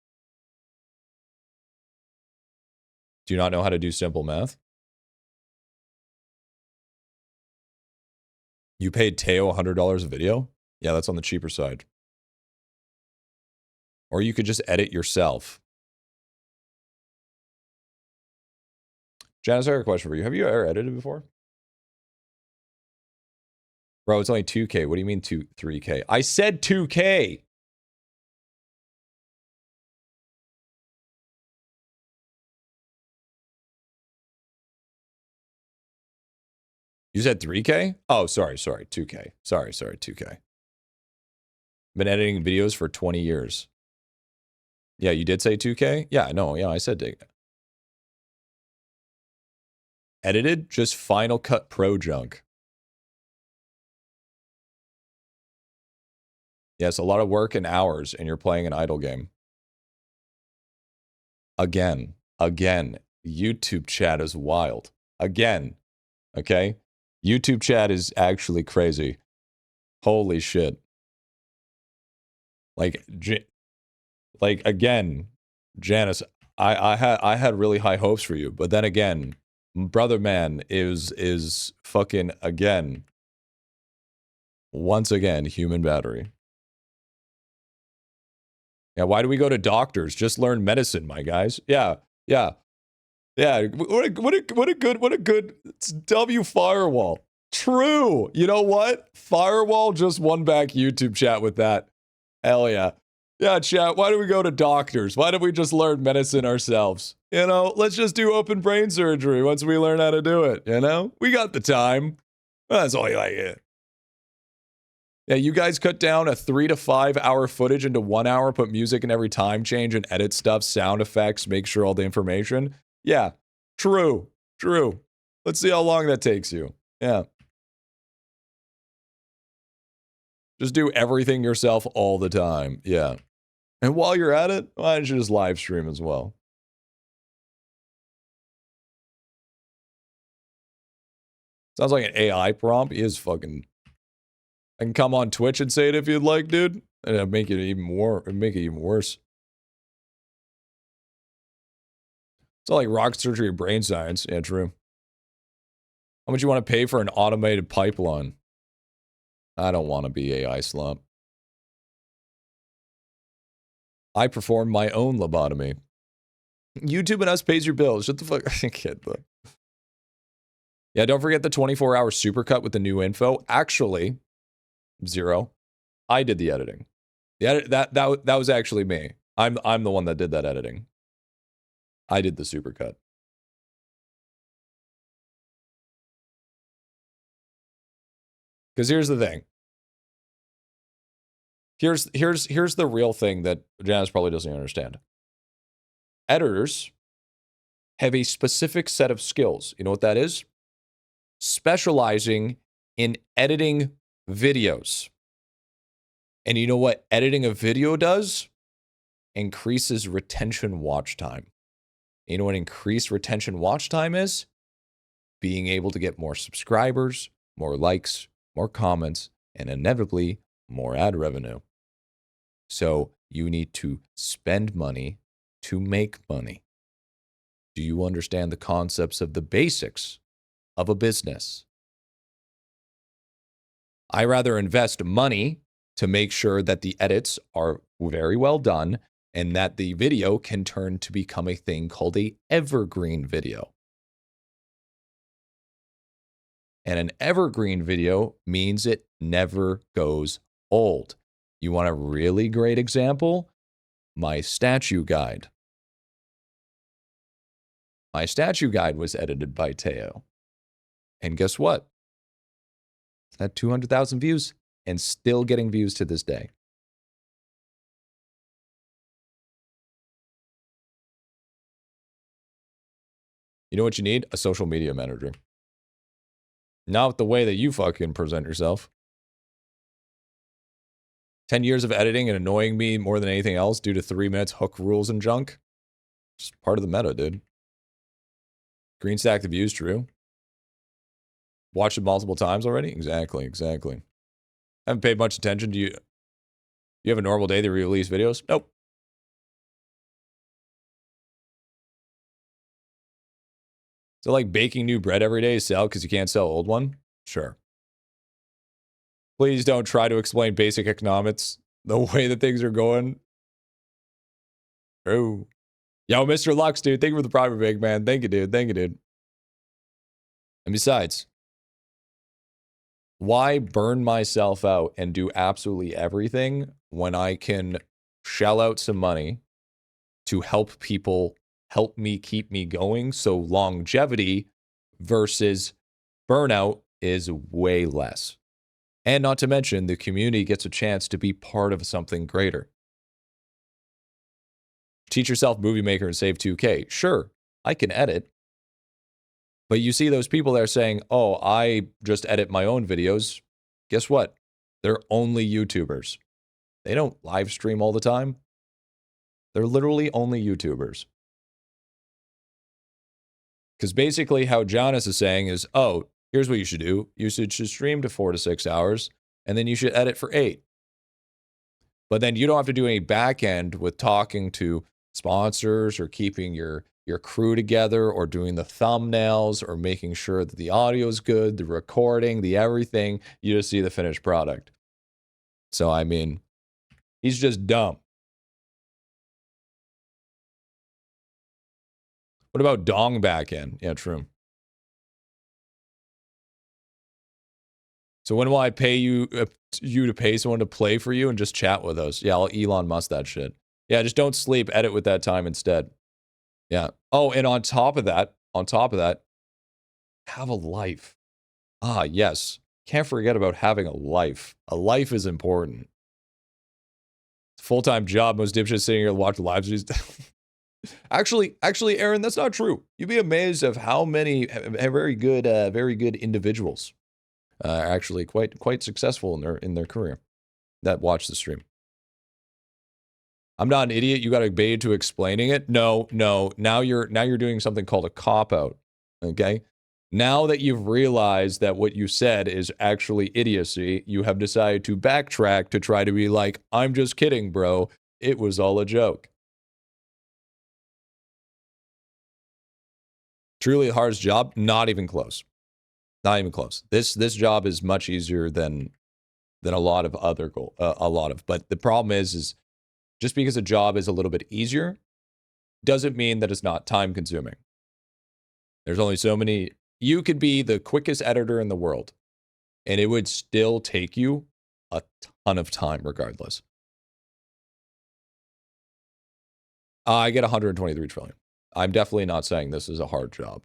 Do you not know how to do simple math? You paid Teo $100 a video? Yeah, that's on the cheaper side. Or you could just edit yourself. Janice, I have a question for you. Have you ever edited before? Bro, it's only 2K. What do you mean 3K? I said 2K. You said 3K? Oh, sorry, 2K. Sorry, 2K. Been editing videos for 20 years. Yeah, you did say 2K? Yeah, no, yeah, I said dig. Edited? Just Final Cut Pro junk. Yes, a lot of work and hours, and you're playing an idle game. Again. YouTube chat is wild. Again. Okay? YouTube chat is actually crazy. Holy shit. Like again, Janice, I had really high hopes for you, but then again, brother man is fucking again. Once again, human battery. Yeah, why do we go to doctors? Just learn medicine, my guys. Yeah. What a good it's W Firewall. True. You know what? Firewall just won back YouTube chat with that. Hell yeah. Yeah, chat, why do we go to doctors? Why don't we just learn medicine ourselves? You know, let's just do open brain surgery once we learn how to do it, you know? We got the time. That's all you like it. Yeah, you guys cut down a 3 to 5 hour footage into 1 hour, put music in every time change and edit stuff, sound effects, make sure all the information. Yeah, true. Let's see how long that takes you. Yeah. Just do everything yourself all the time. Yeah. And while you're at it, why don't you just live stream as well? Sounds like an AI prompt. He is fucking... I can come on Twitch and say it if you'd like, dude. And it'd make it even more... It'd make it even worse. It's not like rock surgery or brain science. Yeah, true. How much you want to pay for an automated pipeline? I don't want to be AI slump. I perform my own lobotomy. YouTube and us pays your bills. Shut the fuck... Kid, though. Yeah, don't forget the 24-hour supercut with the new info. Actually, Zero, I did the editing. That was actually me. I'm the one that did that editing. I did the supercut. Because here's the thing. Here's the real thing that Janice probably doesn't understand. Editors have a specific set of skills. You know what that is? Specializing in editing videos. And you know what editing a video does? Increases retention watch time. You know what increased retention watch time is? Being able to get more subscribers, more likes, more comments, and inevitably more ad revenue. So you need to spend money to make money. Do you understand the concepts of the basics of a business? I rather invest money to make sure that the edits are very well done and that the video can turn to become a thing called a evergreen video. And an evergreen video means it never goes old. You want a really great example? My statue guide. My statue guide was edited by Teo. And guess what? It's had 200,000 views and still getting views to this day. You know what you need? A social media manager. Not the way that you fucking present yourself. 10 years of editing and annoying me more than anything else due to 3 minutes hook rules and junk. Just part of the meta, dude. Green stack the views, true. Watched it multiple times already? Exactly. Haven't paid much attention. Do you have a normal day that you release videos? Nope. So like baking new bread every day to sell because you can't sell old one? Sure. Please don't try to explain basic economics the way that things are going. Oh. Yo, Mr. Lux, dude. Thank you for the private big man. Thank you, dude. And besides, why burn myself out and do absolutely everything when I can shell out some money to help people help me keep me going? So longevity versus burnout is way less. And not to mention, the community gets a chance to be part of something greater. Teach yourself Movie Maker and save 2K. Sure, I can edit. But you see those people there saying, oh, I just edit my own videos. Guess what? They're only YouTubers. They don't live stream all the time. They're literally only YouTubers. Because basically how Jonas is saying is, oh, here's what you should do. You should stream to 4 to 6 hours, and then you should edit for 8. But then you don't have to do any back end with talking to sponsors or keeping your crew together or doing the thumbnails or making sure that the audio is good, the recording, the everything. You just see the finished product. So, I mean, he's just dumb. What about dong back end? Yeah, true. So when will I pay you to pay someone to play for you and just chat with us? Yeah, I'll Elon Musk that shit. Yeah, just don't sleep. Edit with that time instead. Yeah. Oh, and on top of that, have a life. Ah, yes. Can't forget about having a life. A life is important. It's a full-time job. Most dipshits sitting here to watch live streams. Actually, Aaron, that's not true. You'd be amazed of how many very good individuals are actually quite successful in their career that watch the stream. I'm not an idiot. You got to bait to explaining it. No. Now you're doing something called a cop-out. Okay? Now that you've realized that what you said is actually idiocy, you have decided to backtrack to try to be like, I'm just kidding, bro. It was all a joke. Truly the hardest job? Not even close. Not even close. This job is much easier than a lot of other but the problem is just because a job is a little bit easier doesn't mean that it's not time consuming. There's only so many. You could be the quickest editor in the world and it would still take you a ton of time regardless. I get 123 trillion. I'm definitely not saying this is a hard job.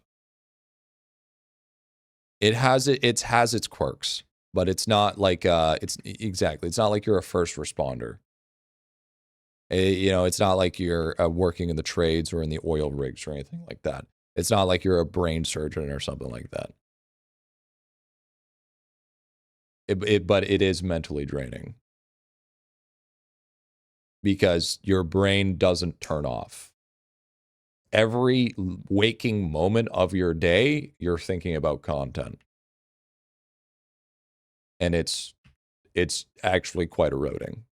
It has its quirks. But it's not like it's not like you're a first responder. You know, it's not like you're working in the trades or in the oil rigs or anything like that. It's not like you're a brain surgeon or something like that. But it is mentally draining because your brain doesn't turn off. Every waking moment of your day, you're thinking about content. And it's actually quite eroding.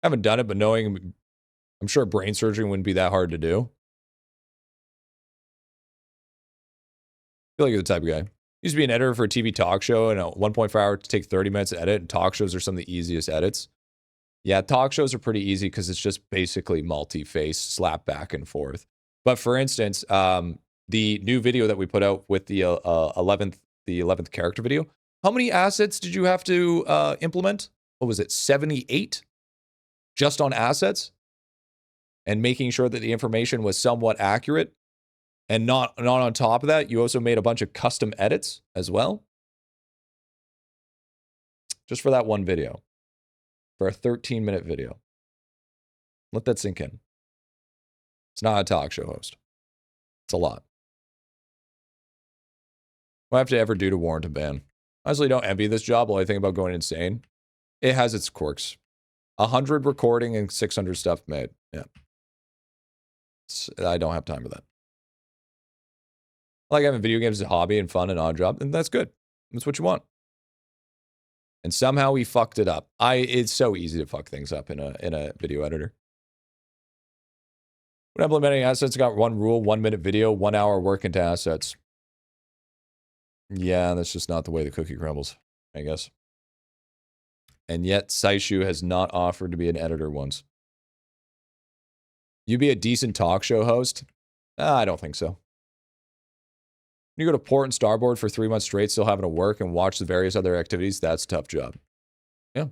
I haven't done it, but knowing, I'm sure brain surgery wouldn't be that hard to do. I feel like you're the type of guy. Used to be an editor for a TV talk show, and a 1.5 hour to take 30 minutes to edit, and talk shows are some of the easiest edits. Yeah, talk shows are pretty easy because it's just basically multi-face, slap back and forth. But for instance, the new video that we put out with the 11th character video, how many assets did you have to implement? What was it, 78? Just on assets? And making sure that the information was somewhat accurate. And not on top of that, you also made a bunch of custom edits as well. Just for that one video. For a 13-minute video. Let that sink in. It's not a talk show host. It's a lot. What I have to ever do to warrant a ban? Honestly, don't envy this job while I think about going insane. It has its quirks. 100 recording and 600 stuff made. Yeah. I don't have time for that. I like having video games as a hobby and fun and odd job, and that's good. That's what you want. And somehow we fucked it up. It's so easy to fuck things up in a video editor. When implementing assets, got one rule, 1 minute video, 1 hour work into assets. Yeah, that's just not the way the cookie crumbles, I guess. And yet, Saishu has not offered to be an editor once. You be a decent talk show host? I don't think so. You go to port and starboard for 3 months straight, still having to work and watch the various other activities. That's a tough job. Yeah.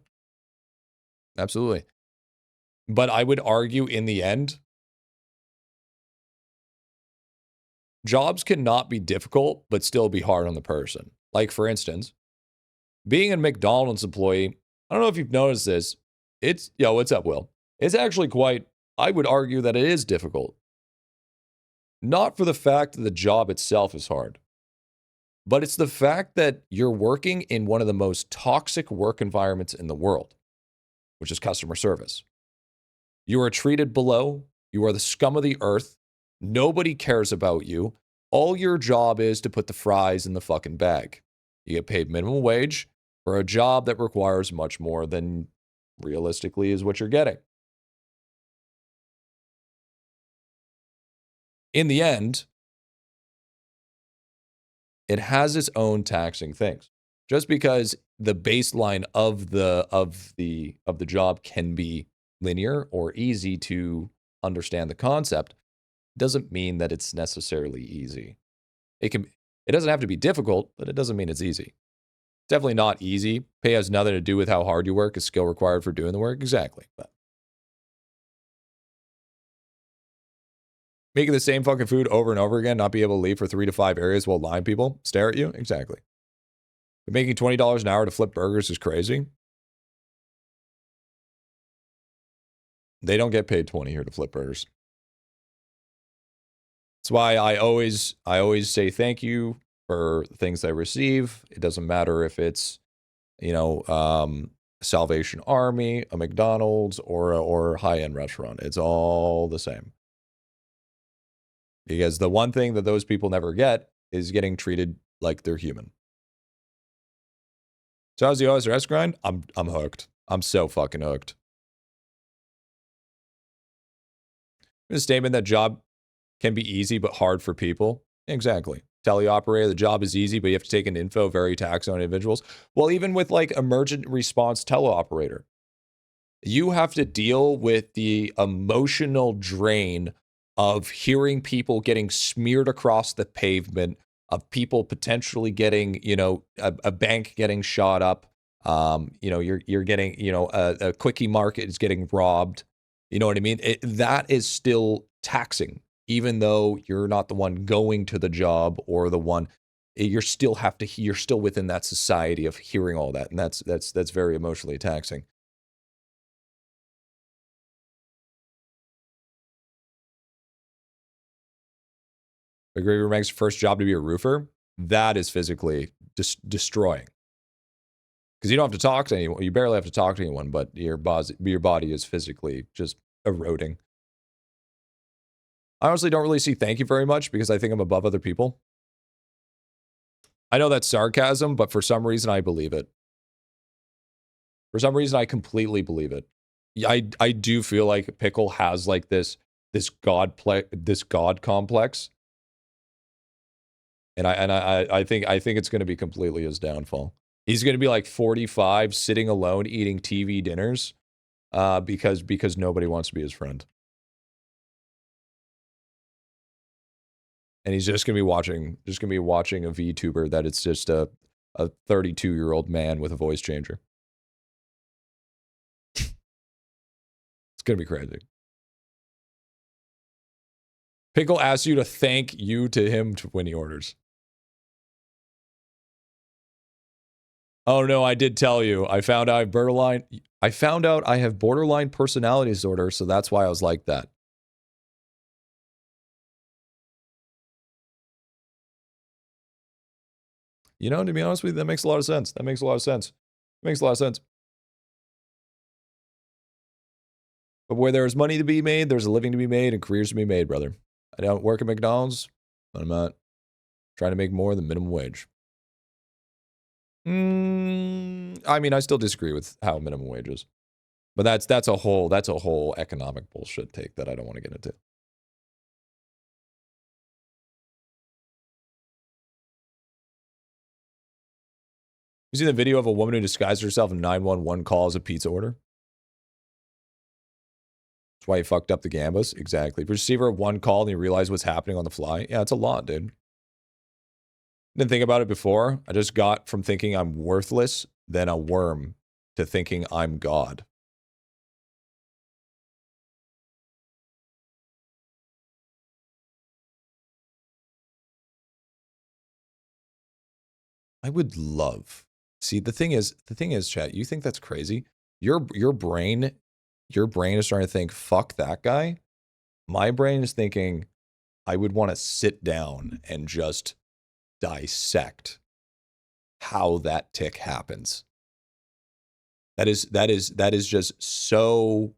Absolutely. But I would argue in the end, jobs cannot be difficult, but still be hard on the person. Like, for instance, being a McDonald's employee, I don't know if you've noticed this. Yo, what's up, Will? It's actually quite, I would argue that it is difficult. Not for the fact that the job itself is hard, but it's the fact that you're working in one of the most toxic work environments in the world, which is customer service. You are treated below. You are the scum of the earth. Nobody cares about you. All your job is to put the fries in the fucking bag. You get paid minimum wage for a job that requires much more than realistically is what you're getting. In the end, it has its own taxing things. Just because the baseline of the job can be linear or easy to understand the concept, doesn't mean that it's necessarily easy. It doesn't have to be difficult, but it doesn't mean it's easy. Definitely not easy. Pay has nothing to do with how hard you work. It's skill required for doing the work. Exactly. But making the same fucking food over and over again, not be able to leave for 3 to 5 areas while lying people stare at you. Exactly. But making $20 an hour to flip burgers is crazy. They don't get paid 20 here to flip burgers. That's why I always say thank you for the things I receive. It doesn't matter if it's, Salvation Army, a McDonald's, or a high-end restaurant. It's all the same. Because the one thing that those people never get is getting treated like they're human. So how's the OSRS grind? I'm hooked. I'm so fucking hooked. The statement that job can be easy but hard for people. Exactly. Teleoperator, the job is easy, but you have to take an info, very taxing on individuals. Well, even with like emergent response teleoperator, you have to deal with the emotional drain of hearing people getting smeared across the pavement, of people potentially getting, a bank getting shot up. You're getting, a quickie market is getting robbed. You know what I mean? That is still taxing. even though you're not the one going to the job or the one, you're still within that society of hearing all that, and that's very emotionally taxing. McGregor Meg's first job to be a roofer, that is physically destroying. Because you don't have to talk to anyone. You barely have to talk to anyone, but your body is physically just eroding. I honestly don't really see thank you very much because I think I'm above other people. I know that's sarcasm, but for some reason I believe it. For some reason I completely believe it. I do feel like Pickle has like this god complex. And I think it's going to be completely his downfall. He's going to be like 45, sitting alone, eating TV dinners, because nobody wants to be his friend. And he's just going to be watching a VTuber that it's just a 32-year-old man with a voice changer. It's going to be crazy. Pickle asks you to thank you to him when he orders. Oh no, I did tell you. I found out I have borderline personality disorder, so that's why I was like that. You know, to be honest with you, that makes a lot of sense. That makes a lot of sense. It makes a lot of sense. But where there's money to be made, there's a living to be made and careers to be made, brother. I don't work at McDonald's, but I'm not trying to make more than minimum wage. I mean, I still disagree with how minimum wage is. But that's a whole economic bullshit take that I don't want to get into. You see the video of a woman who disguised herself in 911 call as a pizza order? That's why he fucked up the gambas. Exactly. Receiver one call and he realized what's happening on the fly. Yeah, it's a lot, dude. Didn't think about it before. I just got from thinking I'm worthless, then a worm, to thinking I'm God. I would love. See, the thing is, chat, you think that's crazy? Your brain is starting to think, fuck that guy. My brain is thinking, I would want to sit down and just dissect how that tick happens. That is just so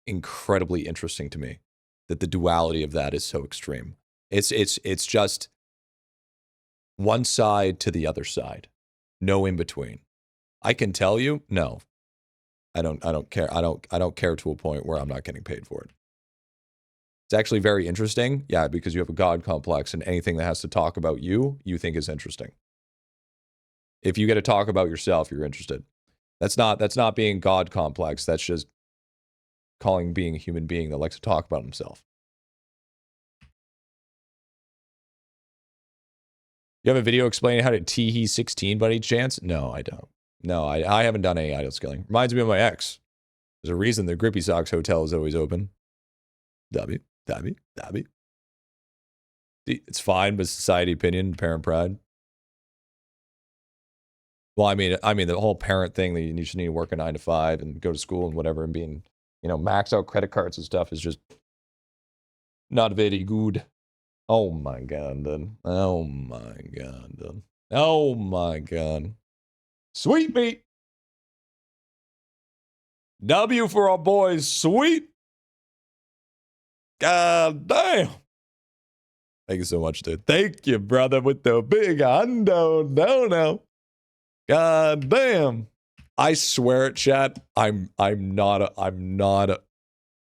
incredibly interesting to me, that the duality of that is so extreme. It's just one side to the other side, no in between. I can tell you, no, I don't care. I don't care to a point where I'm not getting paid for it. It's actually very interesting, yeah, because you have a God complex, and anything that has to talk about you think is interesting. If you get to talk about yourself, you're interested. That's not being God complex. That's just calling being a human being that likes to talk about himself. You have a video explaining how to Teehee 16 by any chance? No, I don't. No, I haven't done any idle skilling. Reminds me of my ex. There's a reason the Grippy Socks Hotel is always open. W. It's fine, but society opinion, parent pride. Well, I mean, the whole parent thing that you just need to work a 9 to 5 and go to school and whatever and being, max out credit cards and stuff is just not very good. Oh my god, dude. Oh my god, dude. Oh my god. Sweet meat. W for our boys, sweet. God damn. Thank you so much, dude. Thank you, brother, with the big hundo. No. God damn. I swear it, chat. I am not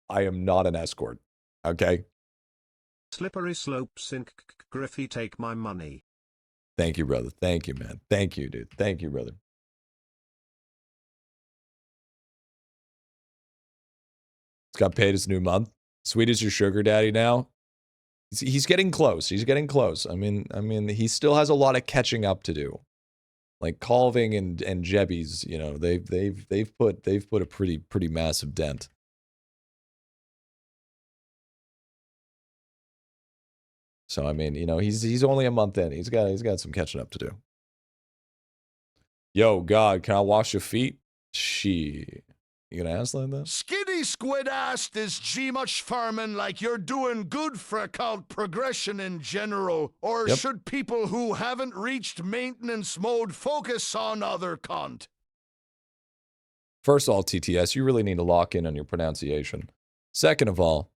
an escort. Okay? Slippery slope sink Griffy, take my money. Thank you, brother. Thank you, man. Thank you, dude. Thank you, brother. It's got paid his new month. Sweet is your sugar daddy now. He's getting close. He's getting close. I mean, he still has a lot of catching up to do. Like Colving and Jebbies, they've put a pretty massive dent. So I mean, you know, he's only a month in. He's got some catching up to do. Yo, God, can I wash your feet? She. You gonna ask like that? Skitty Squid asked, is G-Much farming like you're doing good for account progression in general, or Yep. should people who haven't reached maintenance mode focus on other content? First of all, TTS, you really need to lock in on your pronunciation. Second of all,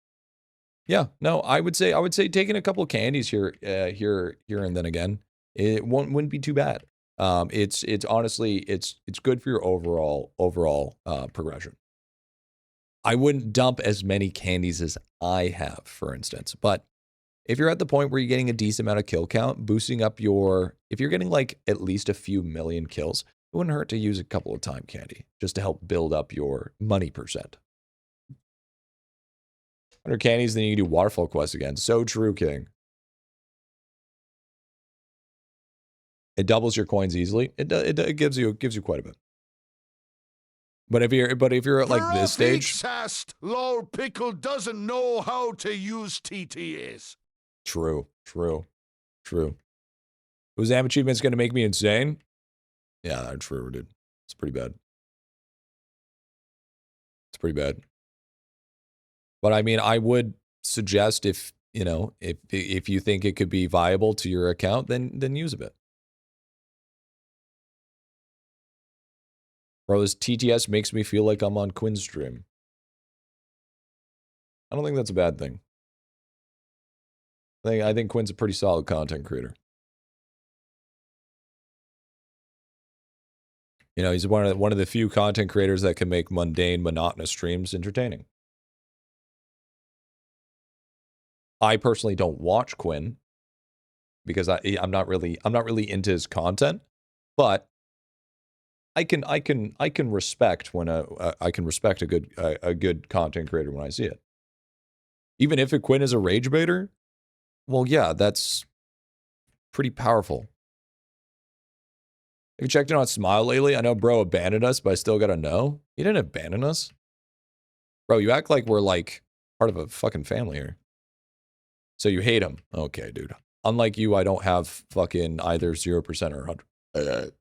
yeah, no, I would say taking a couple of candies here and then again, it wouldn't be too bad. It's honestly it's good for your overall progression. I wouldn't dump as many candies as I have, for instance, but if you're at the point where you're getting a decent amount of kill count, boosting up if you're getting like at least a few million kills, it wouldn't hurt to use a couple of time candy just to help build up your money percent. 100 candies, then you can do waterfall quests again. So true, King. It doubles your coins easily. It gives you quite a bit. But if you're at like this stage, Lol Pickle doesn't know how to use TTS. True. Was Am achievements going to make me insane? Yeah, true, dude. It's pretty bad. But I mean, I would suggest if you think it could be viable to your account, then use a bit. Bro, this TTS makes me feel like I'm on Quinn's stream. I don't think that's a bad thing. I think Quinn's a pretty solid content creator. You know, he's one of the few content creators that can make mundane, monotonous streams entertaining. I personally don't watch Quinn because I'm not really into his content, but I can respect when I can respect a good content creator when I see it. Even if a Quinn is a rage baiter, well, yeah, that's pretty powerful. Have you checked in on Smile lately? I know bro abandoned us, but I still gotta know. He didn't abandon us. Bro, you act like we're like part of a fucking family here. So you hate him. Okay, dude. Unlike you, I don't have fucking either 0% or 100.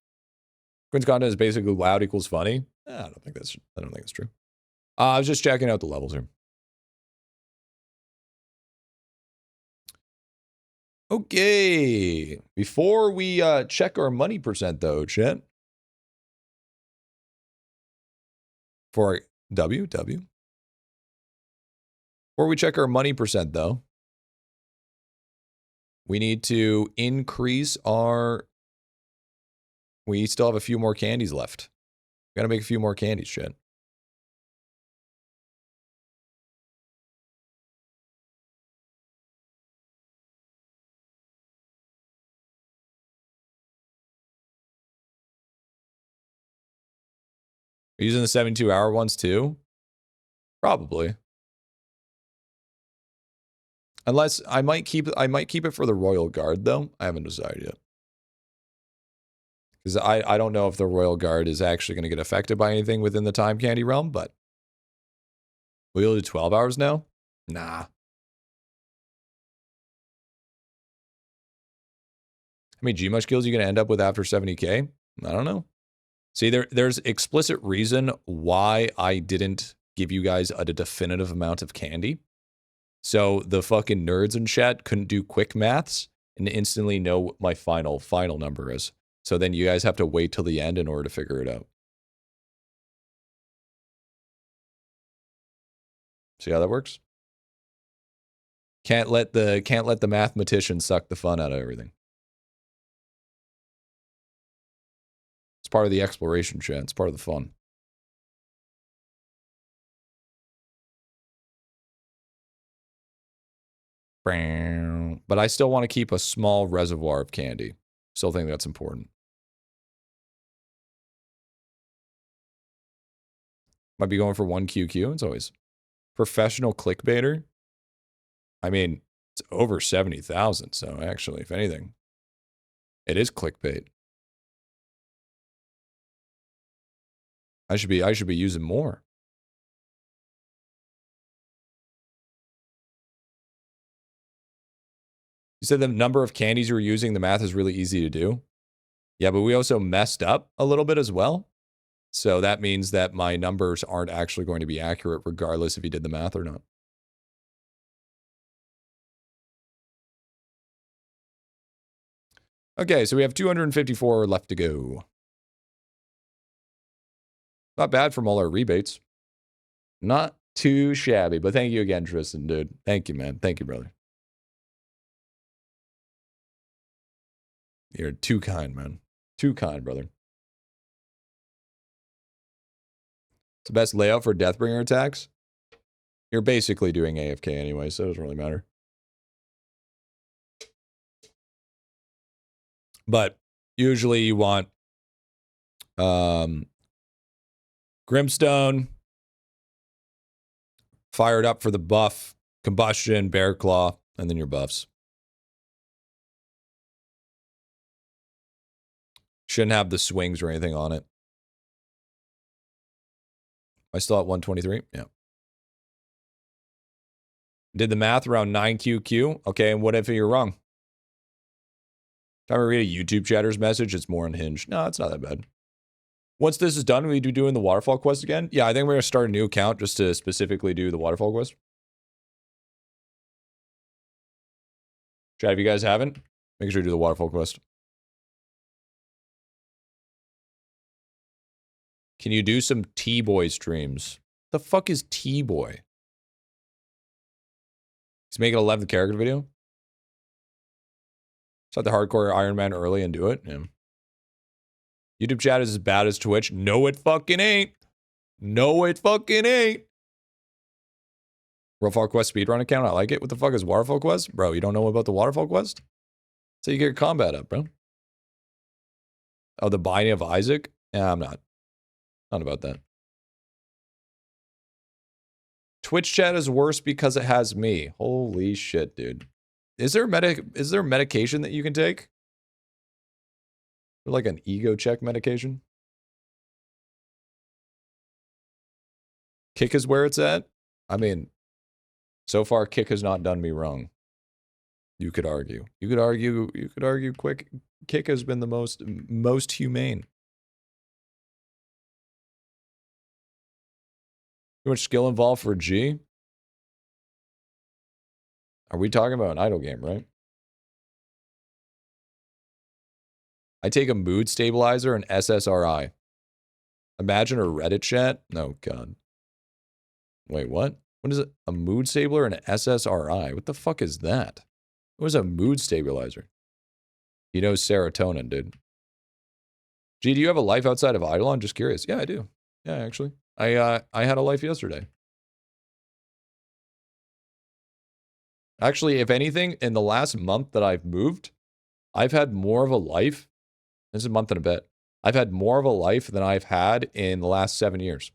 Quinn's content is basically loud equals funny. I don't think that's true. I was just checking out the levels here. Okay. Before we check our money percent though, chat. For W. Before we check our money percent though, we need to increase our... We still have a few more candies left. We gotta make a few more candies, chat. Are you using the 72-hour ones too? Probably. Unless I might keep it for the Royal Guard though. I haven't decided yet. Because I don't know if the Royal Guard is actually going to get affected by anything within the time candy realm, but we'll do 12 hours now? Nah. How many G-Much kills are you going to end up with after 70k? I don't know. See, there's explicit reason why I didn't give you guys a definitive amount of candy. So the fucking nerds in chat couldn't do quick maths and instantly know what my final number is. So then you guys have to wait till the end in order to figure it out. See how that works? Can't let the mathematician suck the fun out of everything. It's part of the exploration, chat. It's part of the fun. But I still want to keep a small reservoir of candy. Still think that's important. Might be going for 1 QQ. It's always professional clickbaiter. I mean, it's over 70,000. So actually, if anything, it is clickbait. I should be using more. You said the number of candies you were using, the math is really easy to do. Yeah, but we also messed up a little bit as well. So that means that my numbers aren't actually going to be accurate regardless if you did the math or not. Okay, so we have 254 left to go. Not bad from all our rebates. Not too shabby, but thank you again, Tristan, dude. Thank you, man. Thank you, brother. You're too kind, man. Too kind, brother. It's the best layout for Deathbringer attacks. You're basically doing AFK anyway, so it doesn't really matter. But usually you want Grimstone, fired up for the buff, Combustion, Bear Claw, and then your buffs. Shouldn't have the swings or anything on it. Am I still at 123? Yeah. Did the math around 9QQ. Okay, and what if you're wrong? Time to read a YouTube chatter's message, it's more unhinged. No, it's not that bad. Once this is done, will you be doing the waterfall quest again? Yeah, I think we're going to start a new account just to specifically do the waterfall quest. Chat, if you guys haven't, make sure you do the waterfall quest. Can you do some T-Boy streams? The fuck is T-Boy? He's making a 11th character video? Start the hardcore Iron Man early and do it? Yeah. YouTube chat is as bad as Twitch. No, it fucking ain't. No, it fucking ain't. Waterfall Quest speedrun account. I like it. What the fuck is Waterfall Quest? Bro, you don't know about the Waterfall Quest? So you get your combat up, bro. Oh, the Binding of Isaac? Yeah, I'm not. Not about that. Twitch chat is worse because it has me. Holy shit, dude. Is there medication that you can take? Or like an ego check medication? Kick is where it's at? I mean, so far Kick has not done me wrong. You could argue. You could argue Kick has been the most humane. Too much skill involved for G? Are we talking about an idle game, right? I take a mood stabilizer and SSRI. Imagine a Reddit chat? Oh, God. Wait, what? What is it? A mood stabilizer and an SSRI? What the fuck is that? What is a mood stabilizer? You know serotonin, dude. Gee, do you have a life outside of IdleOn? Just curious. Yeah, I do. Yeah, actually. I had a life yesterday. Actually, if anything, in the last month that I've moved, I've had more of a life. This is a month and a bit. I've had more of a life than I've had in the last 7 years.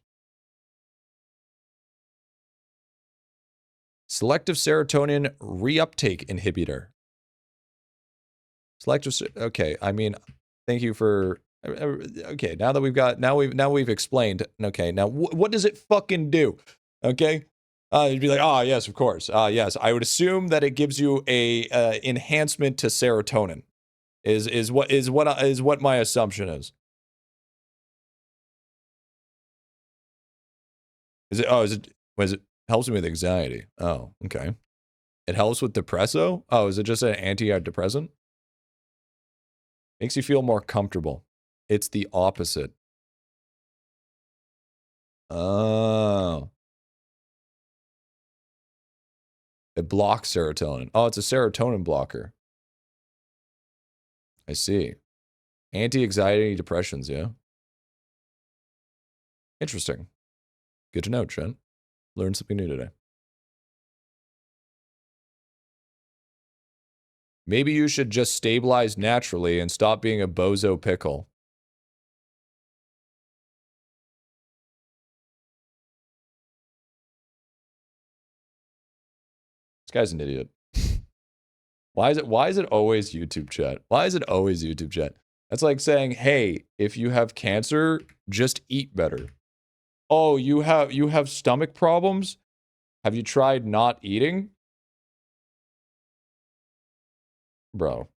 Selective serotonin reuptake inhibitor. Okay, I mean, thank you for. Okay, now that we've explained. Okay, now what does it fucking do? Okay, you'd be like, oh yes, of course. Yes, I would assume that it gives you a enhancement to serotonin. Is what my assumption is. Is it helps me with anxiety? Oh, okay. It helps with depresso? Oh, is it just an antidepressant? Makes you feel more comfortable. It's the opposite. Oh. It blocks serotonin. Oh, it's a serotonin blocker. I see. Anti-anxiety depressions, yeah. Interesting. Good to know, Trent. Learned something new today. Maybe you should just stabilize naturally and stop being a bozo pickle. This guy's an idiot. Why is it always YouTube chat? Why is it always YouTube chat? That's like saying, hey, if you have cancer, just eat better. Oh, you have stomach problems? Have you tried not eating? Bro.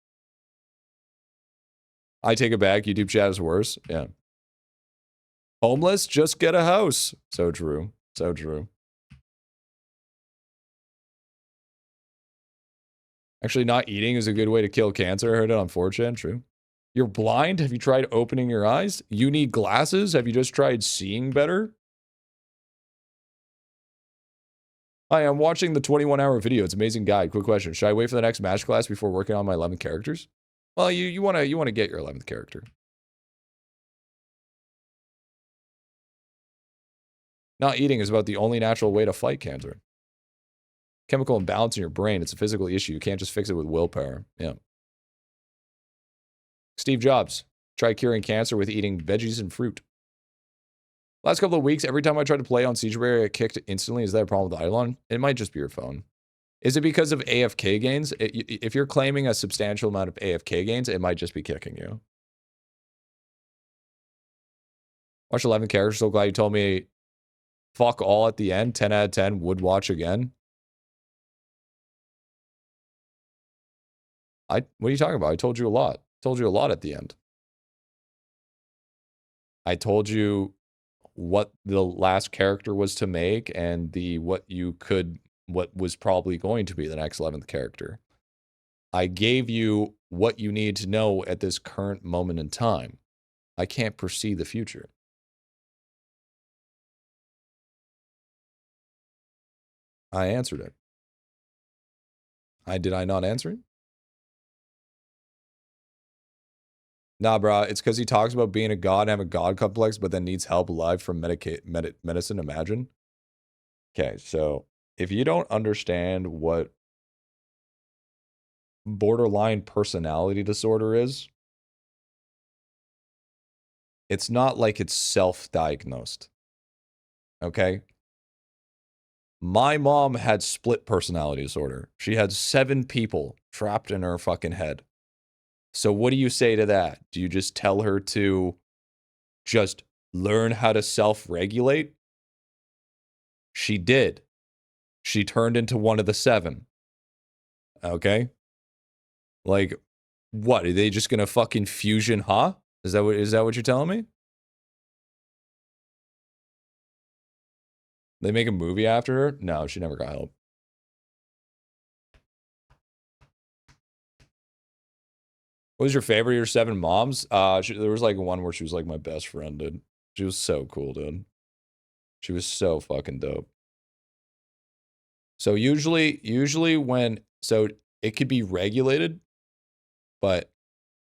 I take it back. YouTube chat is worse. Yeah. Homeless, just get a house. So true. So true. Actually, not eating is a good way to kill cancer. I heard it on 4chan. True. You're blind? Have you tried opening your eyes? You need glasses? Have you just tried seeing better? Hi, I'm watching the 21-hour video. It's an amazing guide. Quick question. Should I wait for the next match class before working on my 11 characters? Well, you want to get your 11th character. Not eating is about the only natural way to fight cancer. Chemical imbalance in your brain. It's a physical issue. You can't just fix it with willpower. Yeah. Steve Jobs. Try curing cancer with eating veggies and fruit. Last couple of weeks, every time I try to play on Siege Barrier, I get kicked instantly. Is that a problem with idelon? It might just be your phone. Is it because of AFK gains? If you're claiming a substantial amount of AFK gains, it might just be kicking you. Watch 11 characters. So glad you told me fuck all at the end. 10 out of 10. Would watch again. What are you talking about? I told you a lot. Told you a lot at the end. I told you what the last character was to make and what was probably going to be the next 11th character. I gave you what you need to know at this current moment in time. I can't foresee the future. I answered it. Did I not answer it? Nah, bro, it's because he talks about being a god and have a god complex, but then needs help live from medicine, imagine. Okay, so if you don't understand what borderline personality disorder is, it's not like it's self-diagnosed. Okay? My mom had split personality disorder. She had 7 people trapped in her fucking head. So what do you say to that? Do you just tell her to just learn how to self-regulate? She did. She turned into one of the 7. Okay? Like, what? Are they just gonna fucking fusion, huh? Is that what you're telling me? They make a movie after her? No, she never got help. What was your favorite of your 7 moms? There was like one where she was like my best friend, dude. She was so cool, dude. She was so fucking dope. So usually so it could be regulated, but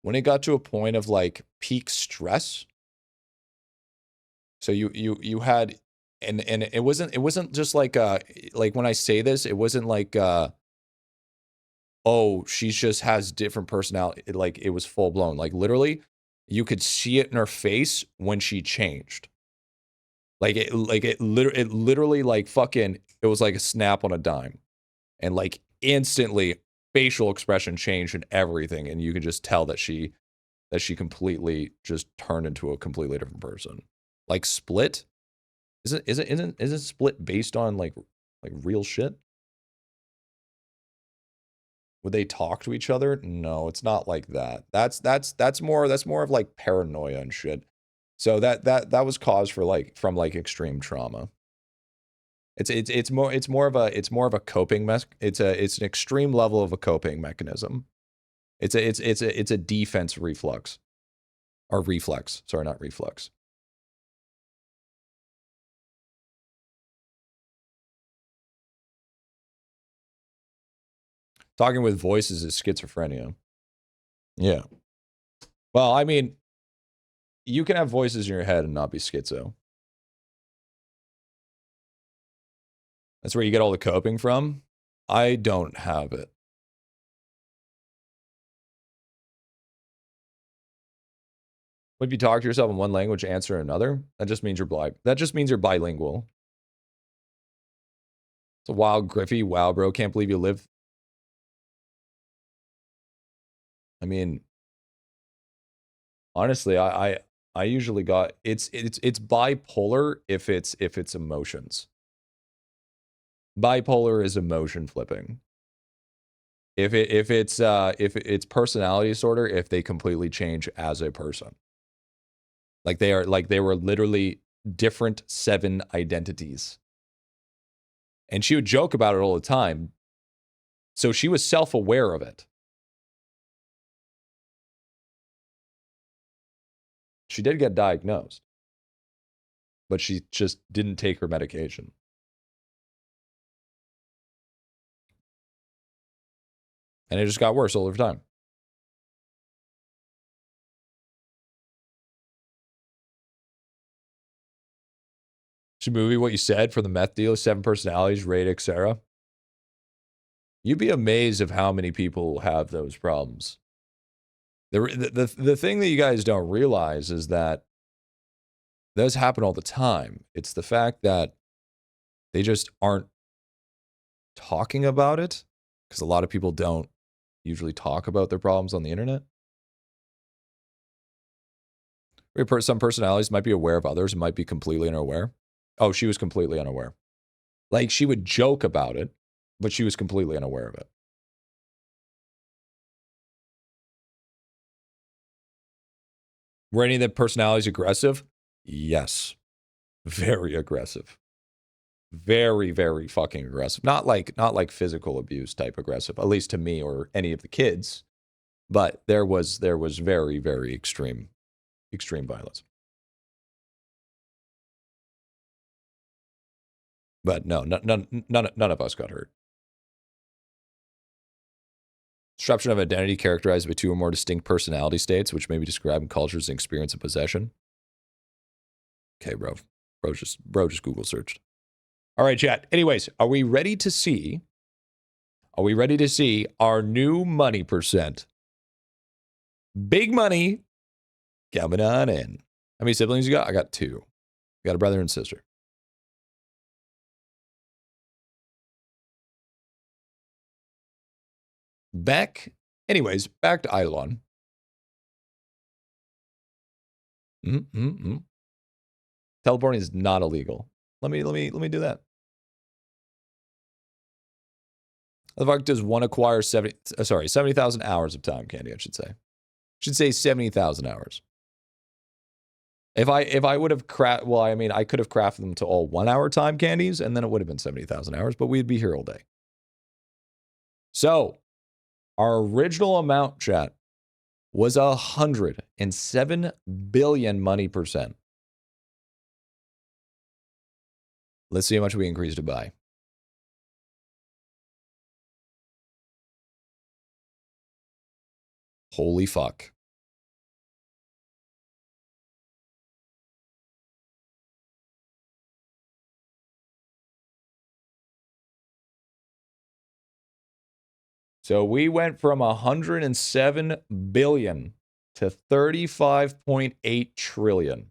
when it got to a point of like peak stress, so you had and it wasn't just like when I say this, it wasn't like oh, she just has different personality. Like it was full blown. Like literally, you could see it in her face when she changed. It literally like fucking, it was like a snap on a dime. And like instantly facial expression changed and everything. And you could just tell that she completely just turned into a completely different person. Like Split? Isn't Split based on like real shit? Would they talk to each other? No, it's not like that. That's more of like paranoia and shit. So that was caused from extreme trauma. It's more of a coping it's an extreme level of a coping mechanism. It's a defense reflex. Or reflex. Sorry, not reflex. Talking with voices is schizophrenia. Yeah. Well, I mean, you can have voices in your head and not be schizo. That's where you get all the coping from. I don't have it. If you talk to yourself in one language, answer another, that just means you're bilingual. It's a wild Griffy. Wow, bro. Can't believe you live. I mean, honestly, I usually got it's bipolar if it's emotions. Bipolar is emotion flipping. If it's personality disorder, if they completely change as a person. Like they were literally different 7 identities. And she would joke about it all the time. So she was self-aware of it. She did get diagnosed, but she just didn't take her medication. And it just got worse all over time. Should movie what you said for the meth dealer, 7 personalities, raid, etc. You'd be amazed of how many people have those problems. The thing that you guys don't realize is that those happen all the time. It's the fact that they just aren't talking about it, because a lot of people don't usually talk about their problems on the internet. Some personalities might be aware of others, might be completely unaware. Oh, she was completely unaware. Like, she would joke about it, but she was completely unaware of it. Were any of the personalities aggressive? Yes. Very aggressive. Very, very fucking aggressive. Not like physical abuse type aggressive, at least to me or any of the kids. But there was very, very extreme violence. But no, none of us got hurt. Disruption of identity characterized by 2 or more distinct personality states, which may be described in cultures and experience of possession. Okay, bro. Bro just Google searched. All right, chat. Anyways, are we ready to see our new money percent? Big money coming on in. How many siblings you got? I got 2. I got a brother and sister. Anyways, back to IdleOn. Teleporting is not illegal. Let me do that. The fuck does one acquire 70,000 hours of time candy, I should say. Should say 70,000 hours. If I would have I could have crafted them to all 1 hour time candies, and then it would have been 70,000 hours, but we'd be here all day. So, our original amount, chat, was 107 billion money percent. Let's see how much we increased it by. Holy fuck. So we went from 107 billion to 35.8 trillion.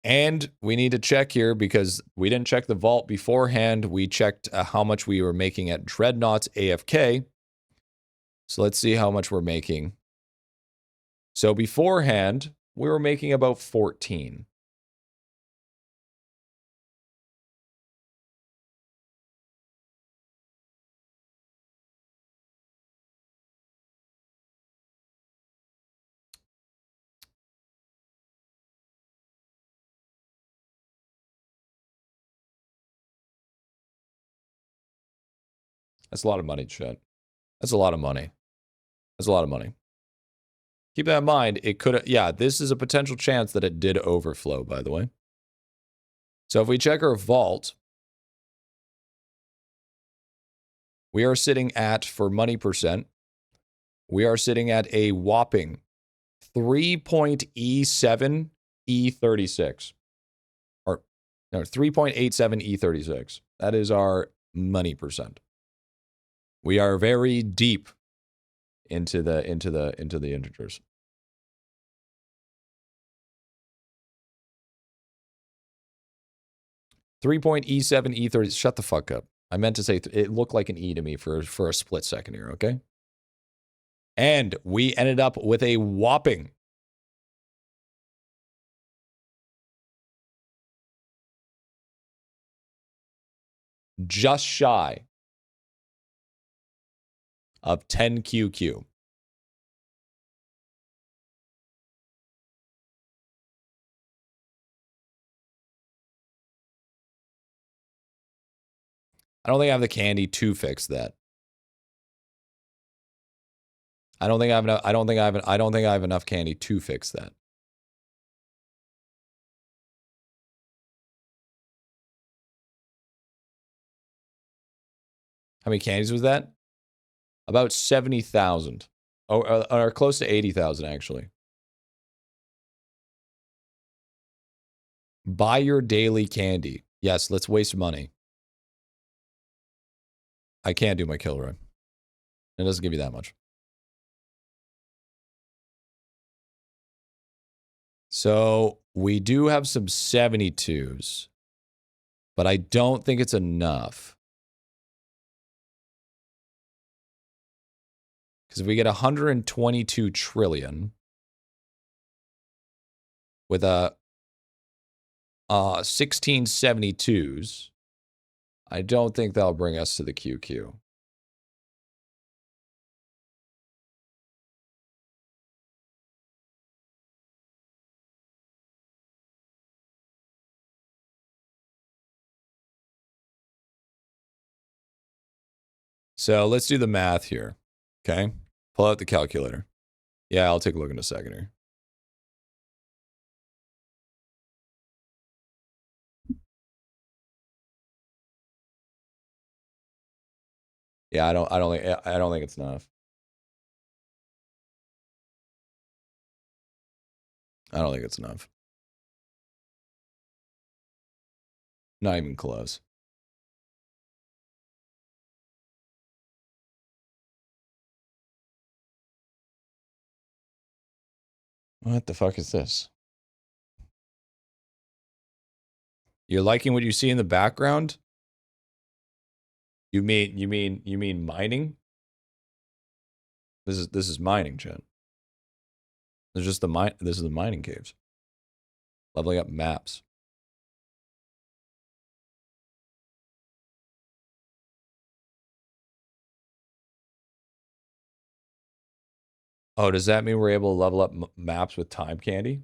And we need to check here because we didn't check the vault beforehand. We checked how much we were making at Dreadnought's AFK. So let's see how much we're making. So beforehand, we were making about 14. That's a lot of money, chat. That's a lot of money. That's a lot of money. Keep that in mind. It could, yeah, this is a potential chance that it did overflow, by the way. So if we check our vault, we are sitting at, for money percent, we are sitting at a whopping 3.E7 E36. Or, no, 3.87 E36. That is our money percent. We are very deep into the integers. .E7 E30. Shut the fuck up. I meant to say it looked like an E to me for a split second here, okay? And we ended up with a whopping just shy of 10 QQ. I don't think I have the candy to fix that. I don't think I have enough candy to fix that. How many candies was that? About 70,000. Or close to 80,000 actually. Buy your daily candy. Yes, let's waste money. I can't do my kill run. It doesn't give you that much. So we do have some 72s, but I don't think it's enough. Because if we get 122 trillion with a 1672s, I don't think that'll bring us to the QQ. So let's do the math here. Okay. Pull out the calculator. Yeah, I'll take a look in a second here. Yeah, I don't think it's enough. I don't think it's enough. Not even close. What the fuck is this? You're liking what you see in the background? You mean mining? This is mining, Jen. This is the mining caves. Leveling up maps. Oh, does that mean we're able to level up maps with time candy?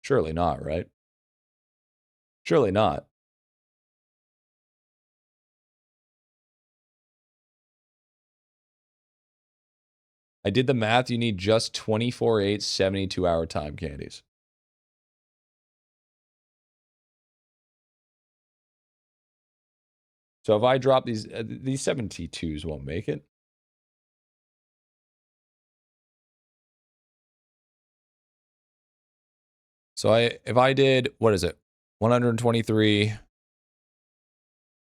Surely not, right? Surely not. I did the math. You need just 24/8 72-hour time candies. So if I drop these 72s won't make it. So if I did, what is it? 123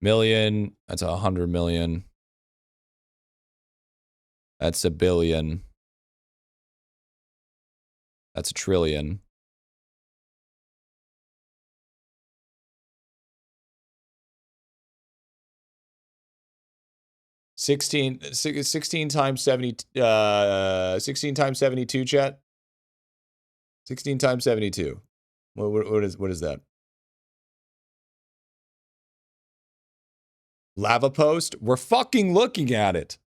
million, that's 100 million. That's a billion. That's a trillion. Sixteen times 70, 16 times 72, chat. 16 times 72. What is that? Lava post? We're fucking looking at it.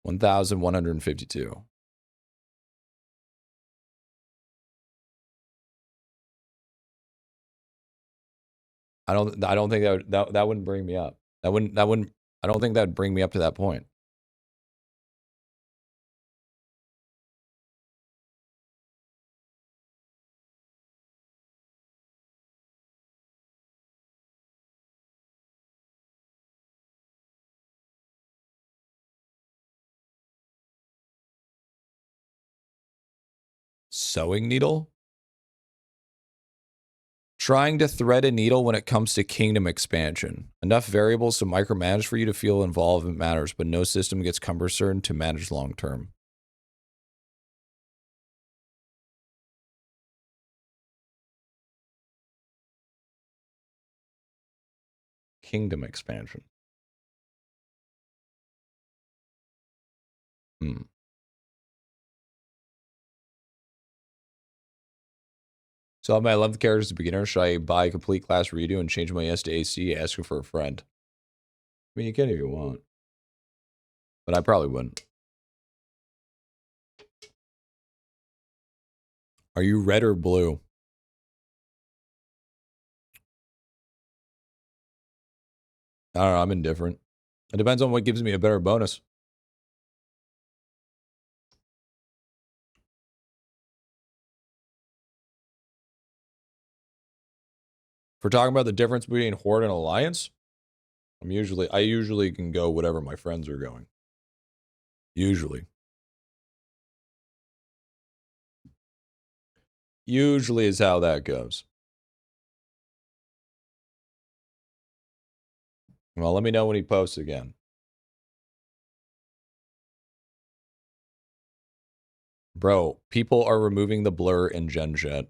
1,152. I don't think that wouldn't bring me up. I don't think that would bring me up to that point. Sewing needle? Trying to thread a needle when it comes to kingdom expansion. Enough variables to micromanage for you to feel involved in matters, but no system gets cumbersome to manage long term. Kingdom expansion. So I have my 11th character as a beginner. Should I buy a complete class redo and change my S to AC, asking for a friend? I mean, you can if you want. But I probably wouldn't. Are you red or blue? I don't know. I'm indifferent. It depends on what gives me a better bonus. If we're talking about the difference between Horde and Alliance, I usually can go whatever my friends are going. Usually is how that goes. Well, let me know when he posts again. Bro, people are removing the blur in Gen Chat.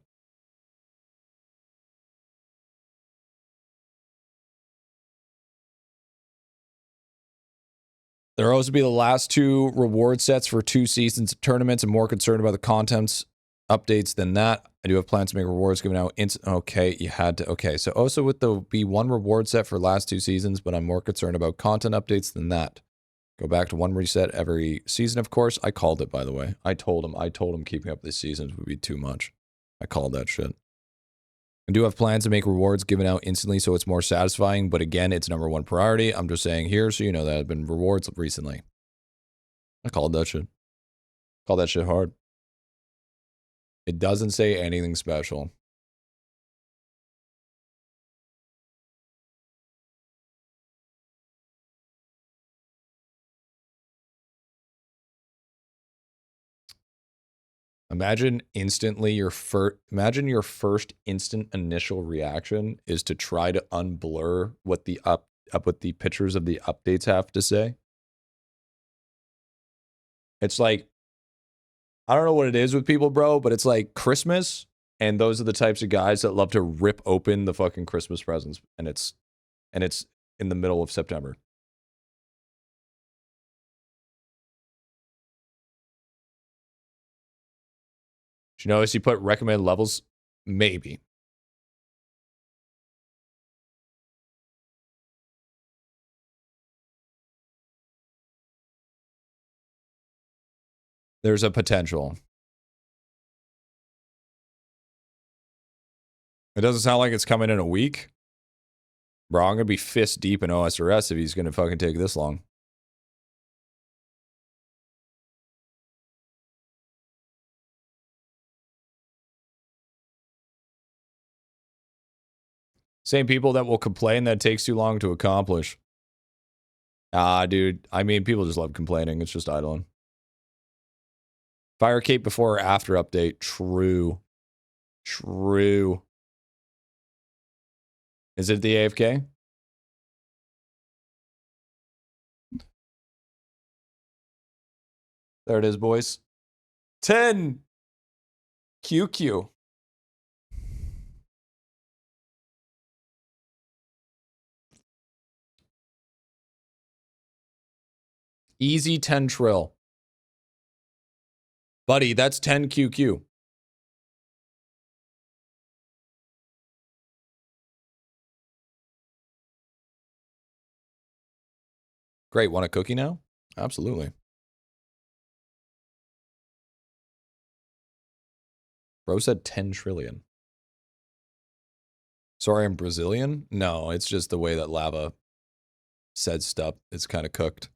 There are also be the last 2 reward sets for 2 seasons of tournaments. I'm more concerned about the contents updates than that. I do have plans to make rewards given out okay, you had to. Okay, so also with the be 1 reward set for last 2 seasons, but I'm more concerned about content updates than that. Go back to 1 reset every season, of course. I called it, by the way. I told him keeping up these seasons would be too much. I called that shit. I do have plans to make rewards given out instantly so it's more satisfying, but again, it's #1 priority. I'm just saying here so you know that I've been rewards recently. I called that shit. Called that shit hard. It doesn't say anything special. Imagine your first instant initial reaction is to try to unblur what the what the pictures of the updates have to say. It's like, I don't know what it is with people, bro, but it's like Christmas, and those are the types of guys that love to rip open the fucking Christmas presents, and it's in the middle of September. Did you notice he put recommended levels? Maybe. There's a potential. It doesn't sound like it's coming in a week. Bro, I'm going to be fist deep in OSRS if he's going to fucking take this long. Same people that will complain that it takes too long to accomplish. Dude. I mean, people just love complaining. It's just IdleOn. Fire cape before or after update. True. True. Is it the AFK? There it is, boys. 10 QQ. Easy 10 trill. Buddy, that's 10 QQ. Great. Want a cookie now? Absolutely. Bro said 10 trillion. Sorry, I'm Brazilian? No, it's just the way that Lava said stuff. It's kind of cooked.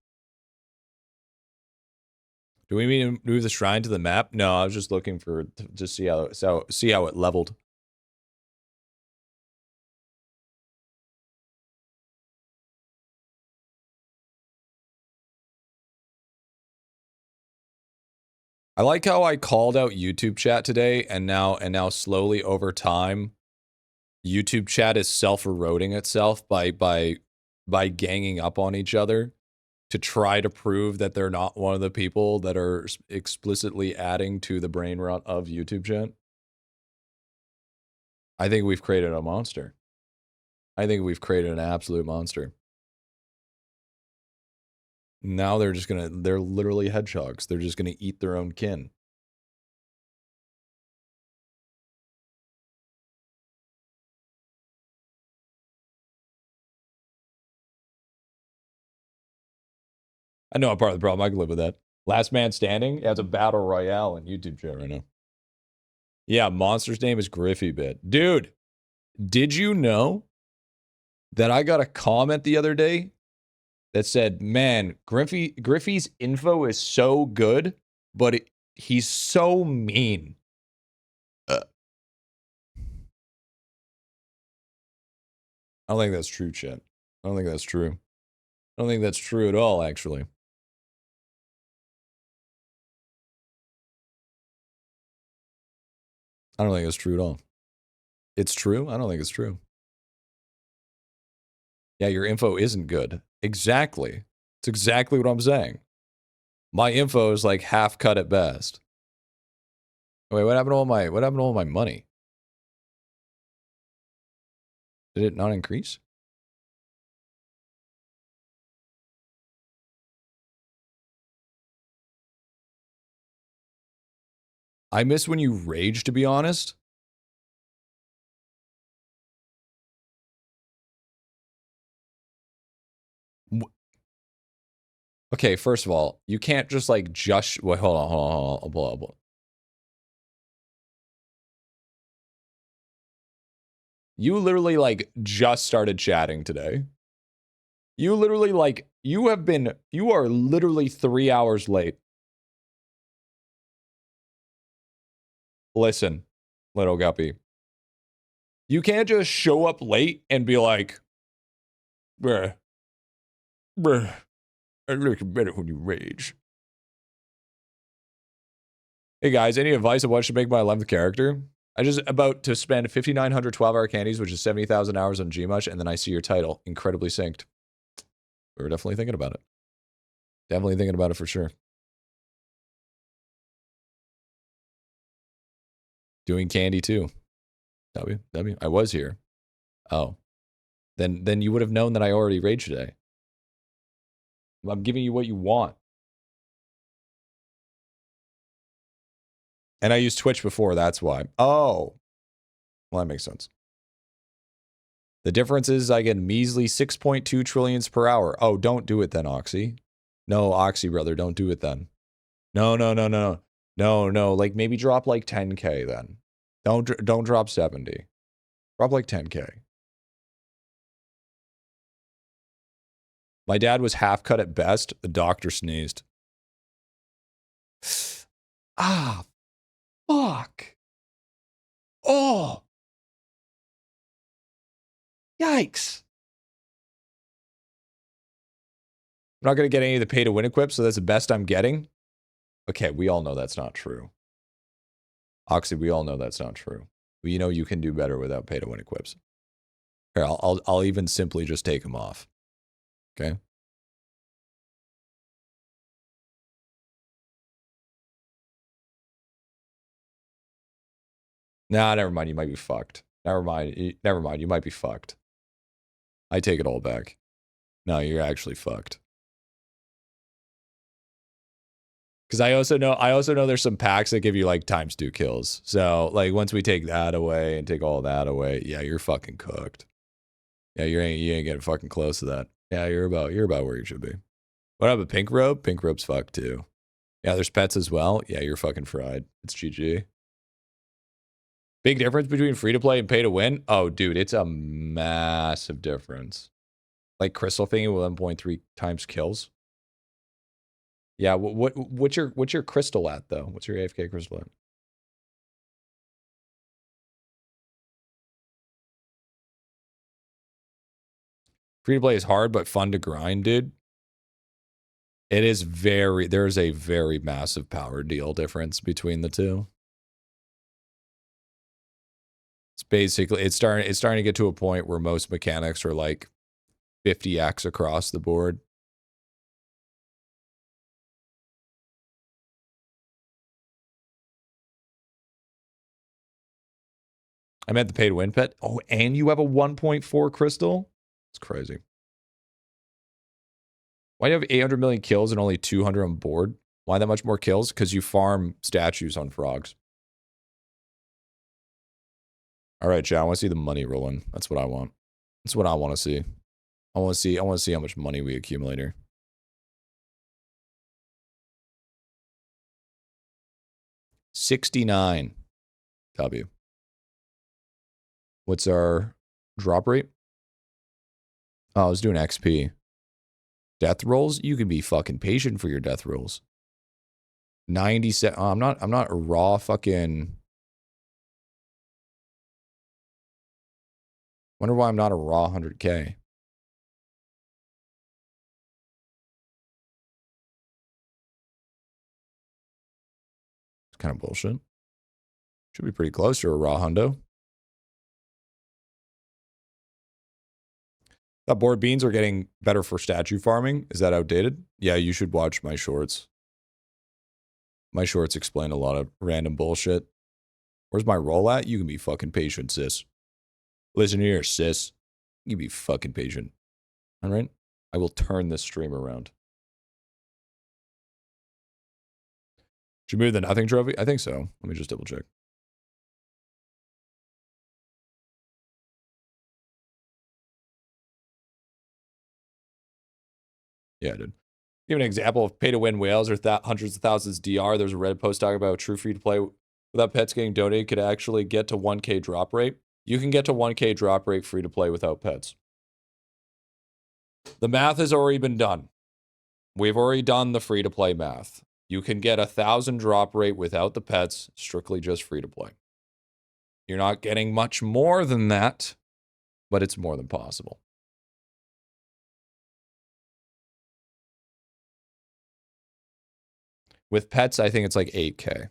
Do we mean to move the shrine to the map? No, I was just looking for to see how it leveled. I like how I called out YouTube chat today, and now slowly over time, YouTube chat is self-eroding itself by ganging up on each other to try to prove that they're not one of the people that are explicitly adding to the brain rot of YouTube chat. I think we've created a monster. I think we've created an absolute monster. Now they're literally hedgehogs. They're just gonna eat their own kin. I know I'm part of the problem. I can live with that. Last man standing? Yeah, it's a battle royale in YouTube chat right now. Yeah, monster's name is GriffyBit. Dude, did you know that I got a comment the other day that said, man, Griffy's info is so good, but he's so mean. I don't think that's true, chat. I don't think that's true. I don't think that's true at all, actually. I don't think it's true at all. It's true? I don't think it's true. Yeah, your info isn't good. Exactly. It's exactly what I'm saying. My info is like half cut at best. Wait, what happened to all my money? Did it not increase? I miss when you rage, to be honest. Okay, first of all, you can't just like wait, hold on, hold on. You literally like just started chatting today. You literally like you are literally 3 hours late. Listen, little guppy. You can't just show up late and be like, bruh, I look better when you rage. Hey guys, any advice on what should make my 11th character? I just about to spend 5,900 12-hour candies, which is 70,000 hours on Gmush, and then I see your title, incredibly synced. We were definitely thinking about it. Definitely thinking about it for sure. Doing candy too. W. I was here. Oh. Then you would have known that I already raged today. I'm giving you what you want. And I used Twitch before, that's why. Oh. Well, that makes sense. The difference is I get measly 6.2 trillions per hour. Oh, don't do it then, Oxy. No, Oxy, brother, don't do it then. No. No, like maybe drop like 10K then. Don't drop 70. Drop like 10K. My dad was half cut at best. The doctor sneezed. Ah, fuck. Oh. Yikes. I'm not going to get any of the pay to win equips, so that's the best I'm getting. Okay, we all know that's not true. Oxy, we all know that's not true. You know you can do better without pay to win equips. Here, I'll even simply just take them off. Okay? Nah, never mind. You might be fucked. Never mind. You might be fucked. I take it all back. No, you're actually fucked. Because I also know there's some packs that give you like ×2 kills. So like once we take that away and take all that away, yeah, you're fucking cooked. Yeah, you ain't getting fucking close to that. Yeah, you're about where you should be. What about Pink Robe? Pink Robe's fucked too. Yeah, there's pets as well. Yeah, you're fucking fried. It's GG. Big difference between free to play and pay to win? Oh, dude, it's a massive difference. Like Crystal thingy with 1.3 times kills. Yeah, what's your crystal at though? What's your AFK crystal at? Free to play is hard but fun to grind, dude. It is there's a very massive power deal difference between the two. It's basically it's starting to get to a point where most mechanics are like 50x across the board. I meant the pay to win pet. Oh, and you have a 1.4 crystal? It's crazy. Why do you have 800 million kills and only 200 on board? Why that much more kills? Because you farm statues on frogs. All right, chat. I want to see the money rolling. That's what I want. That's what I want to see. I want to see how much money we accumulate here. 69. W. What's our drop rate? Oh, I was doing XP. Death rolls? You can be fucking patient for your death rolls. 97. Oh, I'm not a raw fucking. Wonder why I'm not a raw 100K. It's kind of bullshit. Should be pretty close to a raw hundo. Thought board beans are getting better for statue farming. Is that outdated? Yeah, you should watch my shorts. My shorts explain a lot of random bullshit. Where's my roll at? You can be fucking patient, sis. Listen here, sis. You can be fucking patient. All right? I will turn this stream around. Should we move the nothing trophy? I think so. Let me just double check. Yeah, dude. Give an example of pay to win whales or hundreds of thousands DR. There's a Reddit post talking about true free to play without pets getting donated could actually get to 1K drop rate. You can get to 1K drop rate free to play without pets. The math has already been done. We've already done the free to play math. You can get 1,000 drop rate without the pets, strictly just free to play. You're not getting much more than that, but it's more than possible. With pets, I think it's like 8K.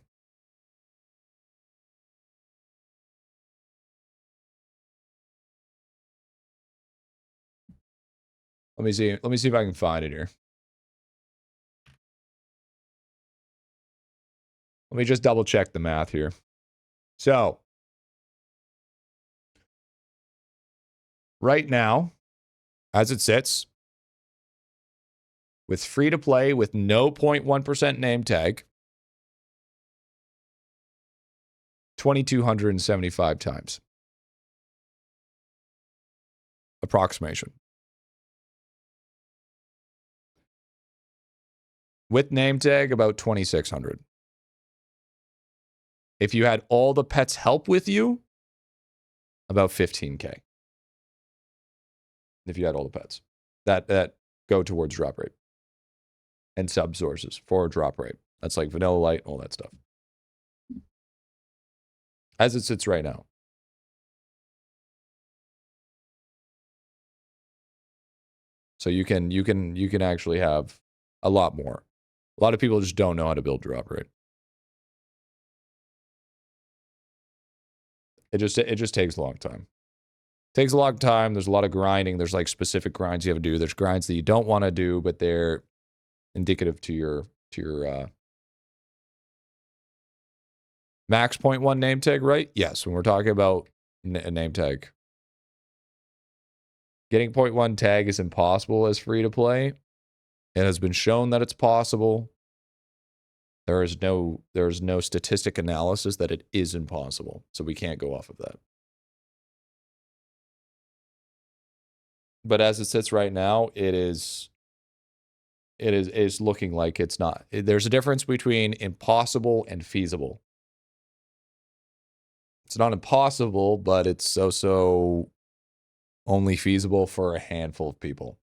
Let me see. Let me see if I can find it here. Let me just double check the math here. So, right now, as it sits, with free to play with no 0.1% name tag, 2,275 times. Approximation. With name tag, about 2,600. If you had all the pets help with you, about 15K. If you had all the pets that go towards drop rate and sub sources for drop rate. That's like Vanilla Light, all that stuff. As it sits right now. So you can actually have a lot more. A lot of people just don't know how to build drop rate. It just takes a long time. It takes a long time. There's a lot of grinding. There's like specific grinds you have to do. There's grinds that you don't want to do, but they're indicative to your max 0.1 name tag, right? Yes, when we're talking about a name tag. Getting 0.1 tag is impossible as free to play. It has been shown that it's possible. There is no statistic analysis that it is impossible. So we can't go off of that. But as it sits right now, it is looking like it's not. There's a difference between impossible and feasible. It's not impossible, but it's also only feasible for a handful of people.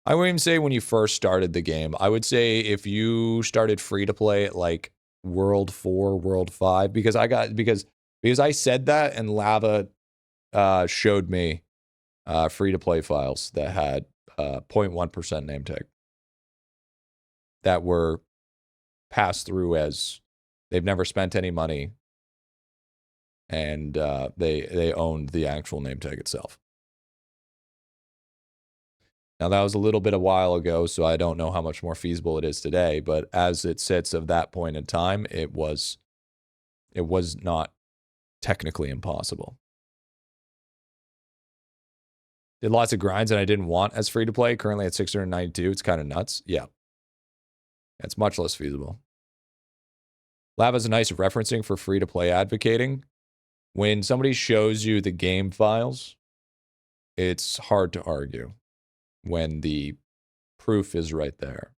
I wouldn't even say when you first started the game. I would say if you started free to play at like World 4, World 5, because I said that and Lava showed me free to play files that had 0.1% name tag that were passed through as they've never spent any money and they owned the actual name tag itself. Now, that was a little bit a while ago, so I don't know how much more feasible it is today, but as it sits of that point in time, it was not technically impossible. Did lots of grinds and I didn't want as free to play. Currently at 692, it's kind of nuts. Yeah. It's much less feasible. Lab has a nice referencing for free to play advocating. When somebody shows you the game files, it's hard to argue when the proof is right there.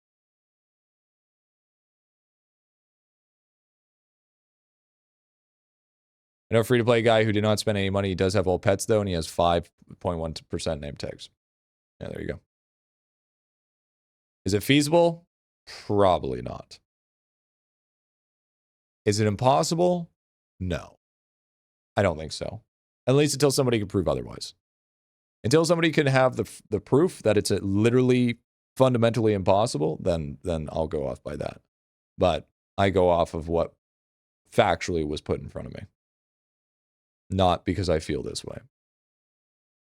I know a free-to-play guy who did not spend any money. He does have all pets, though, and he has 5.1% name tags. Yeah, there you go. Is it feasible? Probably not. Is it impossible? No. I don't think so. At least until somebody can prove otherwise. Until somebody can have the proof that it's literally fundamentally impossible, then I'll go off by that. But I go off of what factually was put in front of me. Not because I feel this way.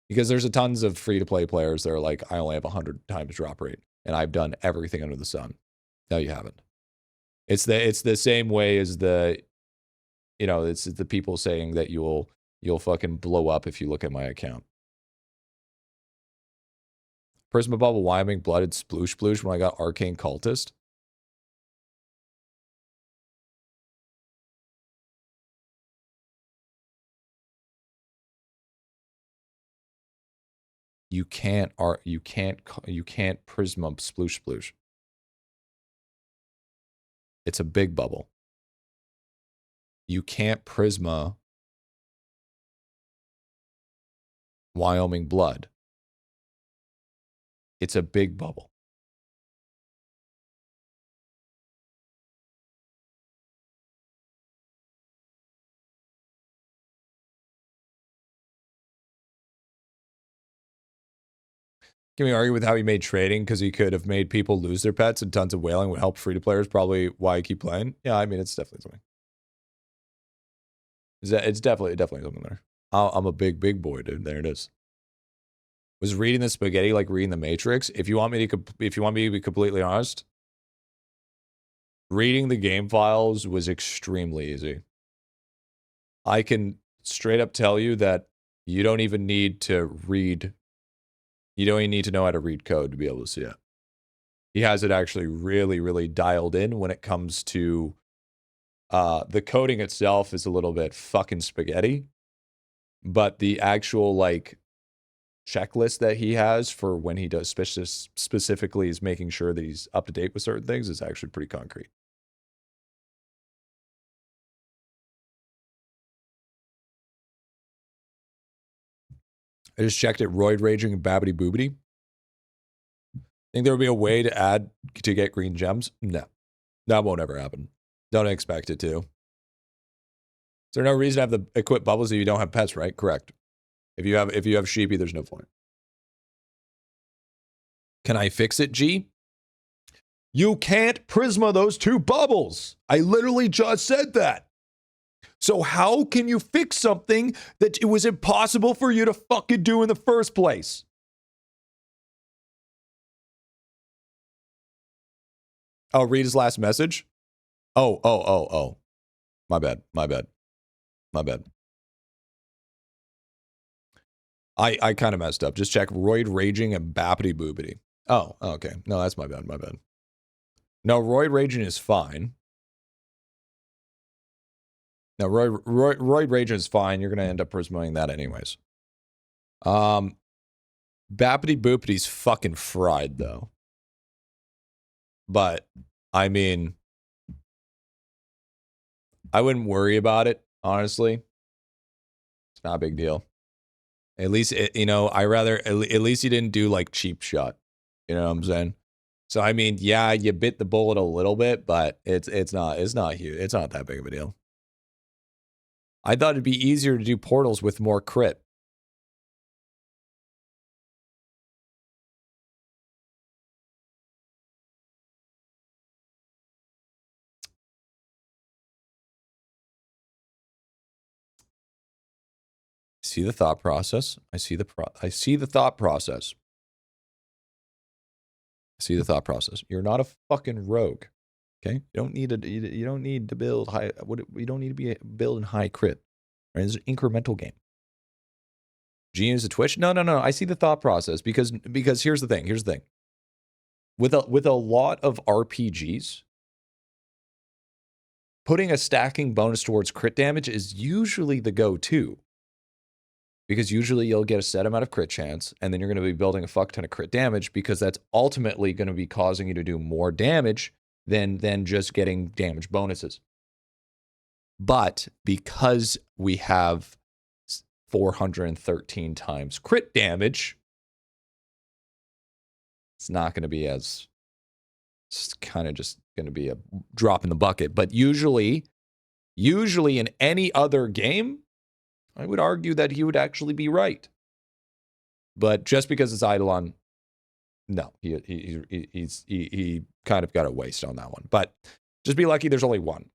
Because there's a tons of free-to-play players that are like, I only have 100 times drop rate, and I've done everything under the sun. No, you haven't. It's the same way as it's the people saying that you'll fucking blow up if you look at my account. Prisma Bubble Wyoming blooded sploosh sploosh when I got Arcane Cultist. You can't Prisma sploosh sploosh. It's a big bubble. You can't Prisma Wyoming blood. It's a big bubble. Can we argue with how he made trading? Because he could have made people lose their pets and tons of whaling would help free-to players. Probably why I keep playing. Yeah, I mean, it's definitely something. It's definitely something there. I'm a big boy, dude. There it is. Was reading the spaghetti like reading the Matrix? If you want me to be completely honest, reading the game files was extremely easy. I can straight up tell you that you don't even need to read. You don't even need to know how to read code to be able to see it. He has it actually really, really dialed in when it comes to the coding itself is a little bit fucking spaghetti, but the actual like checklist that he has for when he does specifically is making sure that he's up to date with certain things is actually pretty concrete. I just checked it. Roid raging and babbity boobity. Think there would be a way to get green gems? No, that won't ever happen. Don't expect it to. Is there no reason to have the equip bubbles if you don't have pets, right? Correct. If you have sheepy, there's no point. Can I fix it, G? You can't Prisma those two bubbles. I literally just said that. So how can you fix something that it was impossible for you to fucking do in the first place? Oh, read his last message? Oh. My bad. I kind of messed up. Just check Roid Raging and Bappity Boopity. Oh, okay. No, that's my bad. No, Roid Raging is fine. No, Roid Raging is fine. You're going to end up prismaing that anyways. Bappity Boopity's fucking fried, though. But, I mean, I wouldn't worry about it, honestly. It's not a big deal. At least, at least you didn't do, like, cheap shot. You know what I'm saying? So, I mean, yeah, you bit the bullet a little bit, but it's not huge. It's not that big of a deal. I thought it'd be easier to do portals with more crit. See the thought process. I see the thought process. See the thought process. You're not a fucking rogue. Okay? You don't need to build high. You don't need to be building high crit. Right? It's an incremental game. Genius of Twitch? No. I see the thought process because here's the thing. With a lot of RPGs, putting a stacking bonus towards crit damage is usually the go-to. Because usually you'll get a set amount of crit chance, and then you're going to be building a fuck ton of crit damage because that's ultimately going to be causing you to do more damage than just getting damage bonuses. But because we have 413 times crit damage, it's not going to be as, it's kind of just going to be a drop in the bucket. But usually in any other game, I would argue that he would actually be right. But just because it's IdleOn, no, he kind of got a waste on that one. But just be lucky there's only one.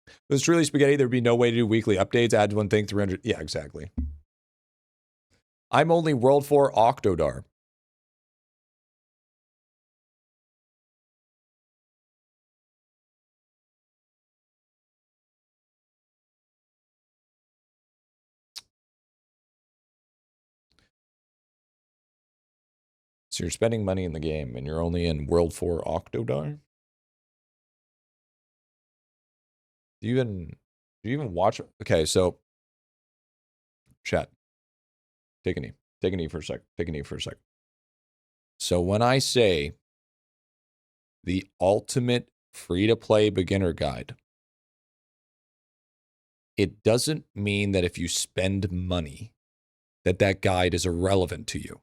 If it was truly spaghetti, there'd be no way to do weekly updates, add one thing, 300. Yeah, exactly. I'm only World 4 Octodar. So you're spending money in the game and you're only in World 4 Octodar? Do you even watch? Okay, so chat. Take a knee. Take a knee for a sec. Take a knee for a sec. So when I say the ultimate free-to-play beginner guide, it doesn't mean that if you spend money, that guide is irrelevant to you.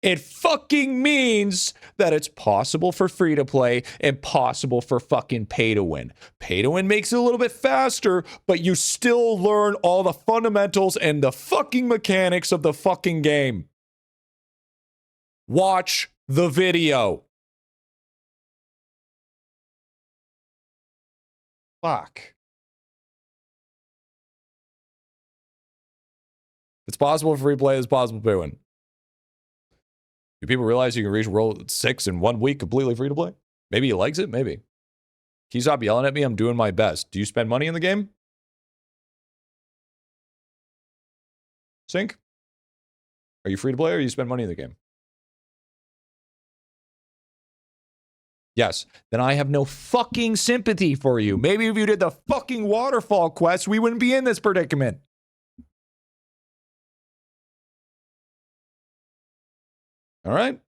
It fucking means that it's possible for free to play and possible for fucking pay to win. Pay to win makes it a little bit faster, but you still learn all the fundamentals and the fucking mechanics of the fucking game. Watch the video. Fuck. It's possible for free play, it's possible for pay to win. Do people realize you can reach World 6 in 1 week completely free to play? Maybe he likes it, maybe. Can you stop yelling at me? I'm doing my best. Do you spend money in the game? Sync? Are you free to play or you spend money in the game? Yes. Then I have no fucking sympathy for you. Maybe if you did the fucking waterfall quest, we wouldn't be in this predicament. All right?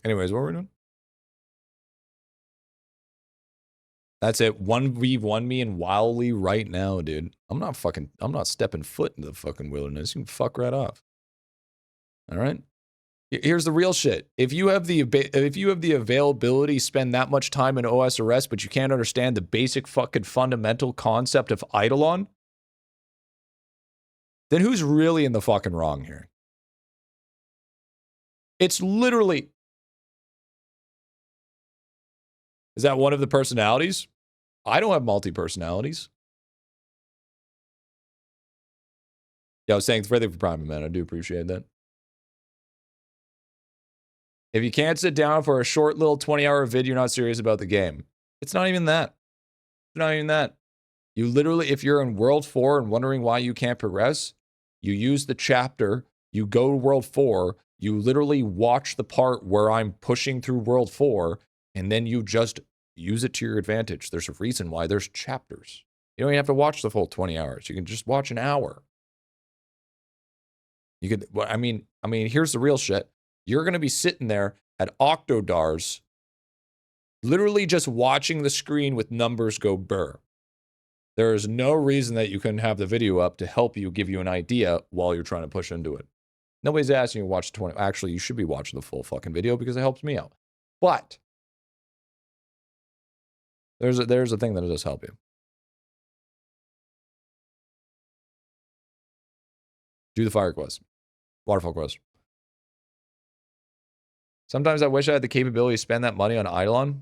Anyways, what were we doing? That's it. 1v1 me in Wildly right now, dude. I'm not stepping foot into the fucking wilderness. You can fuck right off. All right? Here's the real shit. If you have the availability, spend that much time in OSRS, but you can't understand the basic fucking fundamental concept of IdleOn, then who's really in the fucking wrong here? It's literally... Is that one of the personalities? I don't have multi-personalities. Yeah, I was saying it's for Prime, man. I do appreciate that. If you can't sit down for a short little 20-hour vid, you're not serious about the game. It's not even that. It's not even that. You literally, if you're in World 4 and wondering why you can't progress, you use the chapter, you go to World 4, you literally watch the part where I'm pushing through World 4, and then you just use it to your advantage. There's a reason why there's chapters. You don't even have to watch the full 20 hours. You can just watch an hour. You could, I mean, here's the real shit. You're going to be sitting there at Octodars, literally just watching the screen with numbers go burr. There is no reason that you couldn't have the video up to help you, give you an idea while you're trying to push into it. Nobody's asking you to watch 20. Actually, you should be watching the full fucking video because it helps me out. But there's a thing that does help you. Do the fire quest. Waterfall quest. Sometimes I wish I had the capability to spend that money on IdleOn.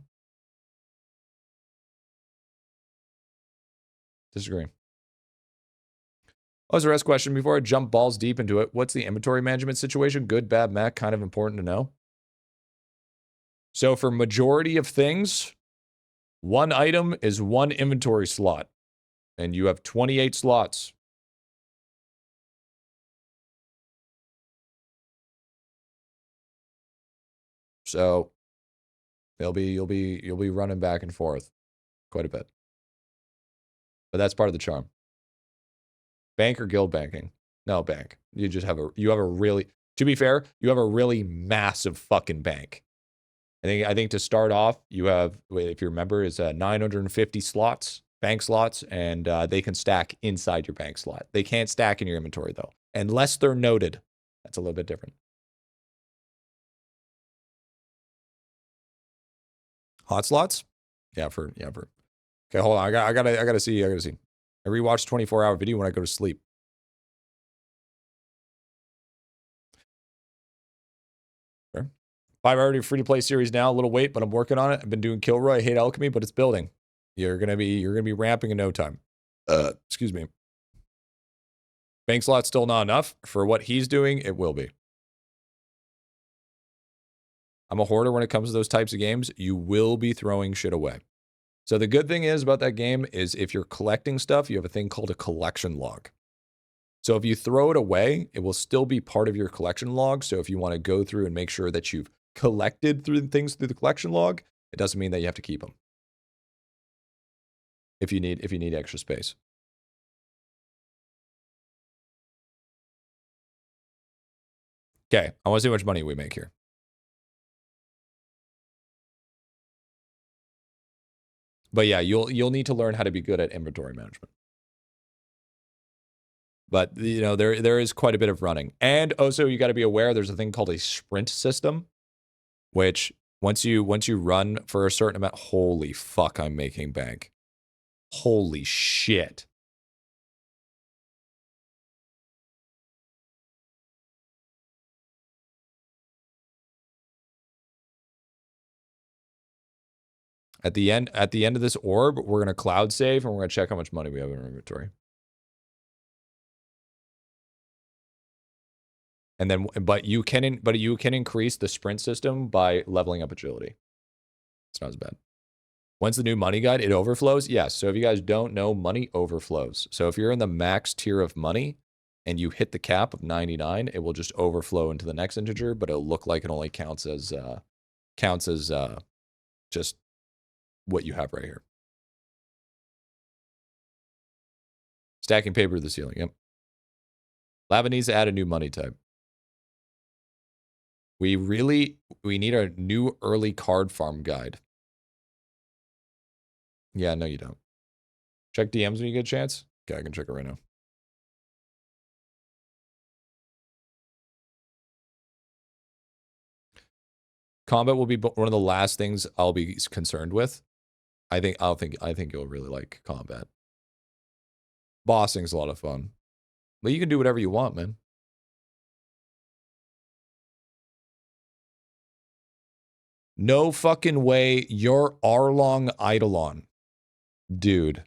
Disagree. Oh, as a rest question, before I jump balls deep into it, what's the inventory management situation? Good, bad, meh, kind of important to know. So for majority of things, one item is one inventory slot, and you have 28 slots. So you'll be running back and forth quite a bit. But that's part of the charm. Bank or guild banking? No, bank. You just have a really, to be fair, you have a really massive fucking bank. I think to start off, you have, if you remember, is 950 slots, bank slots, and they can stack inside your bank slot. They can't stack in your inventory though, unless they're noted. That's a little bit different. Hot slots? Yeah, for. Okay, hold on. I gotta see. I rewatch 24-hour video when I go to sleep. Sure. 5 already free-to-play series now. A little wait, but I'm working on it. I've been doing Kilroy. I hate alchemy, but it's building. You're gonna be ramping in no time. Excuse me. Bank slot's still not enough. For what he's doing, it will be. I'm a hoarder when it comes to those types of games. You will be throwing shit away. So the good thing is about that game is if you're collecting stuff, you have a thing called a collection log. So if you throw it away, it will still be part of your collection log. So if you want to go through and make sure that you've collected through things through the collection log, it doesn't mean that you have to keep them. If you need extra space. Okay, I want to see how much money we make here. But yeah, you'll need to learn how to be good at inventory management. But you know, there is quite a bit of running. And also you got to be aware there's a thing called a sprint system, which once you run for a certain amount, holy fuck, I'm making bank. Holy shit. At the end of this orb, we're going to cloud save and we're going to check how much money we have in our inventory. And then, but you can increase the sprint system by leveling up agility. It's not as bad. When's the new money guide? It overflows? Yes. So if you guys don't know, money overflows. So if you're in the max tier of money and you hit the cap of 99, it will just overflow into the next integer, but it'll look like it only counts as just what you have right here. Stacking paper to the ceiling. Yep. Lava needs to add a new money type. We need a new early card farm guide. Yeah, no, you don't. Check DMs when you get a chance. Okay, I can check it right now. Combat will be one of the last things I'll be concerned with. I think you'll really like combat. Bossing's a lot of fun. But you can do whatever you want, man. No fucking way you're Arlong IdleOn. Dude.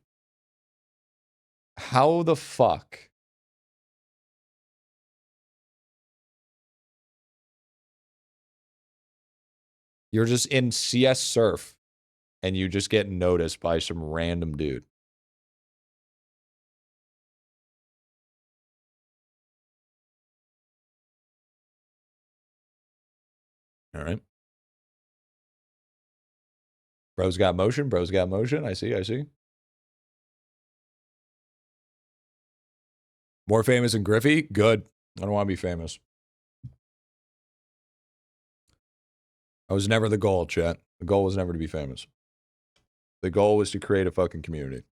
How the fuck? You're just in CS Surf and you just get noticed by some random dude. All right. Bro's got motion. I see. More famous than Griffy? Good. I don't want to be famous. I was never the goal, chat. The goal was never to be famous. The goal was to create a fucking community.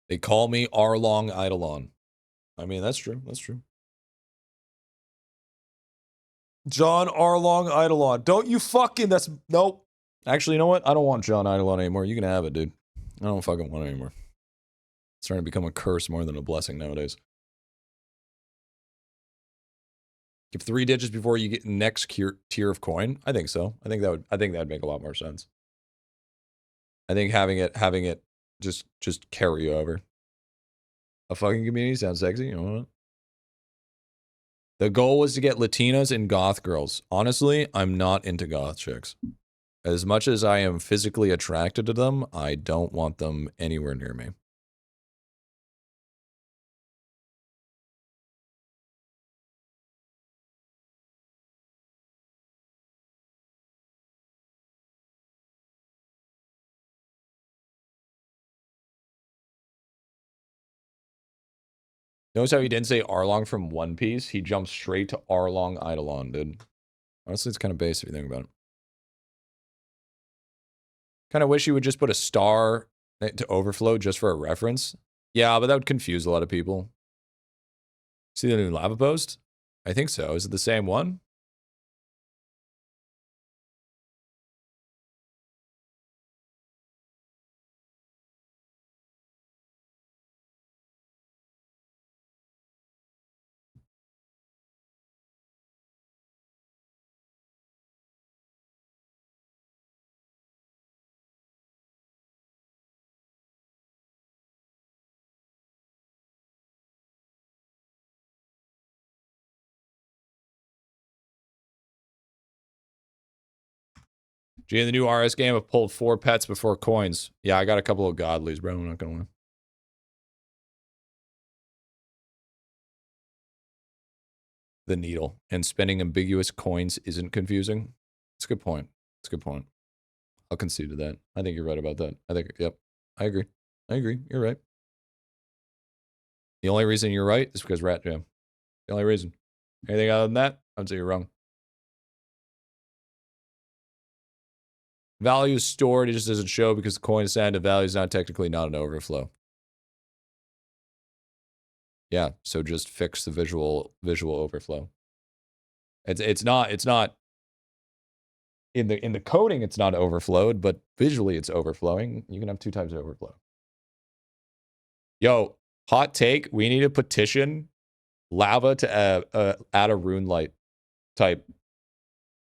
They call me Arlong IdleOn. I mean, that's true. That's true. John Arlong IdleOn. Don't you fucking, that's, nope. Actually, you know what? I don't want John IdleOn anymore. You can have it, dude. I don't fucking want it anymore. It's starting to become a curse more than a blessing nowadays. Give 3 digits before you get next tier of coin. I think so. I think that would make a lot more sense. I think having it just carry over. A fucking community sounds sexy. You know what? The goal was to get Latinas and goth girls. Honestly, I'm not into goth chicks. As much as I am physically attracted to them, I don't want them anywhere near me. Notice how he didn't say Arlong from One Piece? He jumped straight to Arlong IdleOn, dude. Honestly, it's kind of base if you think about it. Kind of wish he would just put a star to overflow just for a reference. Yeah, but that would confuse a lot of people. See the new lava post? I think so. Is it the same one? Gee, in the new RS game, I've pulled 4 pets before coins. Yeah, I got a couple of godlies, bro. I'm not gonna lie. The needle and spending ambiguous coins isn't confusing. It's a good point. It's a good point. I'll concede to that. I think you're right about that. I think, yep. I agree. I agree. You're right. The only reason you're right is because Rat Jam. The only reason. Anything other than that, I'd say you're wrong. Value is stored, it just doesn't show because the coin assigned to value is not technically not an overflow. Yeah, so just fix the visual overflow. It's not in the coding it's not overflowed, but visually it's overflowing. You can have 2 types of overflow. Yo, hot take, we need to petition Lava to add a rune light type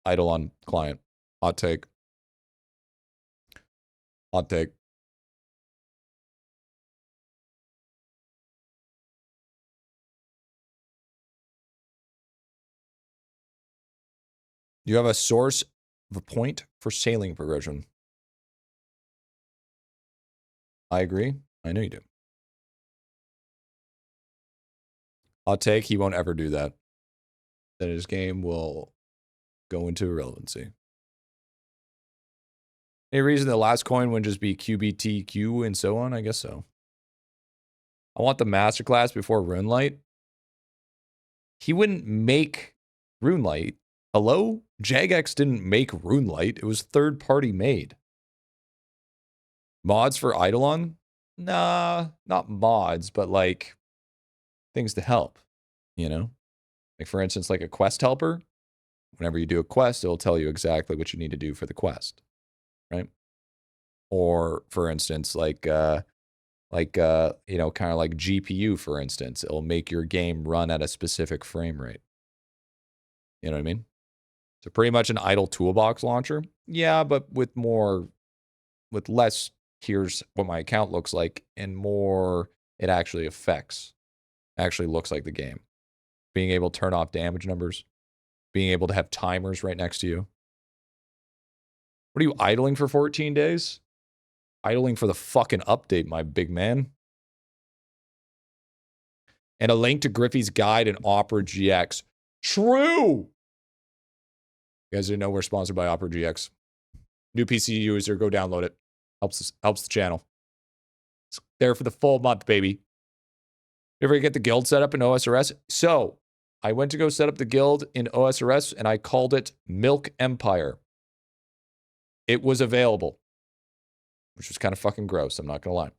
IdleOn client. Hot take. Hot take. You have a source of a point for sailing progression. I agree. I know you do. Hot take, he won't ever do that. Then his game will go into irrelevancy. Any reason the last coin wouldn't just be QBTQ and so on? I guess so. I want the masterclass before Runelight. He wouldn't make Runelight. Hello? Jagex didn't make Runelight. It was third-party made. Mods for IdleOn? Nah, not mods, but like things to help, you know? Like for instance, like a quest helper. Whenever you do a quest, it'll tell you exactly what you need to do for the quest, right? Or for instance, like you know, kind of like GPU, for instance, it'll make your game run at a specific frame rate. You know what I mean? So pretty much an idle toolbox launcher. Yeah, but with less, here's what my account looks like, and more it actually affects, actually looks like the game. Being able to turn off damage numbers, being able to have timers right next to you. What are you idling for 14 days? Idling for the fucking update, my big man. And a link to Griffy's guide and Opera GX. True! You guys didn't know we're sponsored by Opera GX. New PC user, go download it. Helps the channel. It's there for the full month, baby. You ever get the guild set up in OSRS? So, I went to go set up the guild in OSRS, and I called it Milk Empire. It was available, which was kind of fucking gross, I'm not going to lie.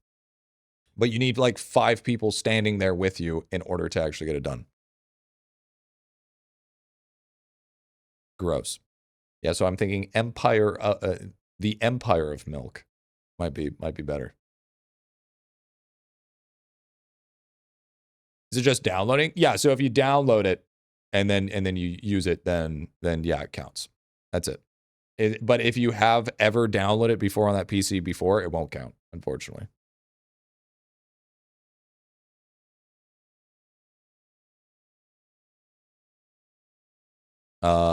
But you need like 5 people standing there with you in order to actually get it done. Gross. Yeah, so I'm thinking Empire, the Empire of Milk might be better. Is it just downloading? Yeah, so if you download it, and then you use it, then yeah, it counts. That's it. But if you have ever downloaded it before on that PC before, it won't count, unfortunately.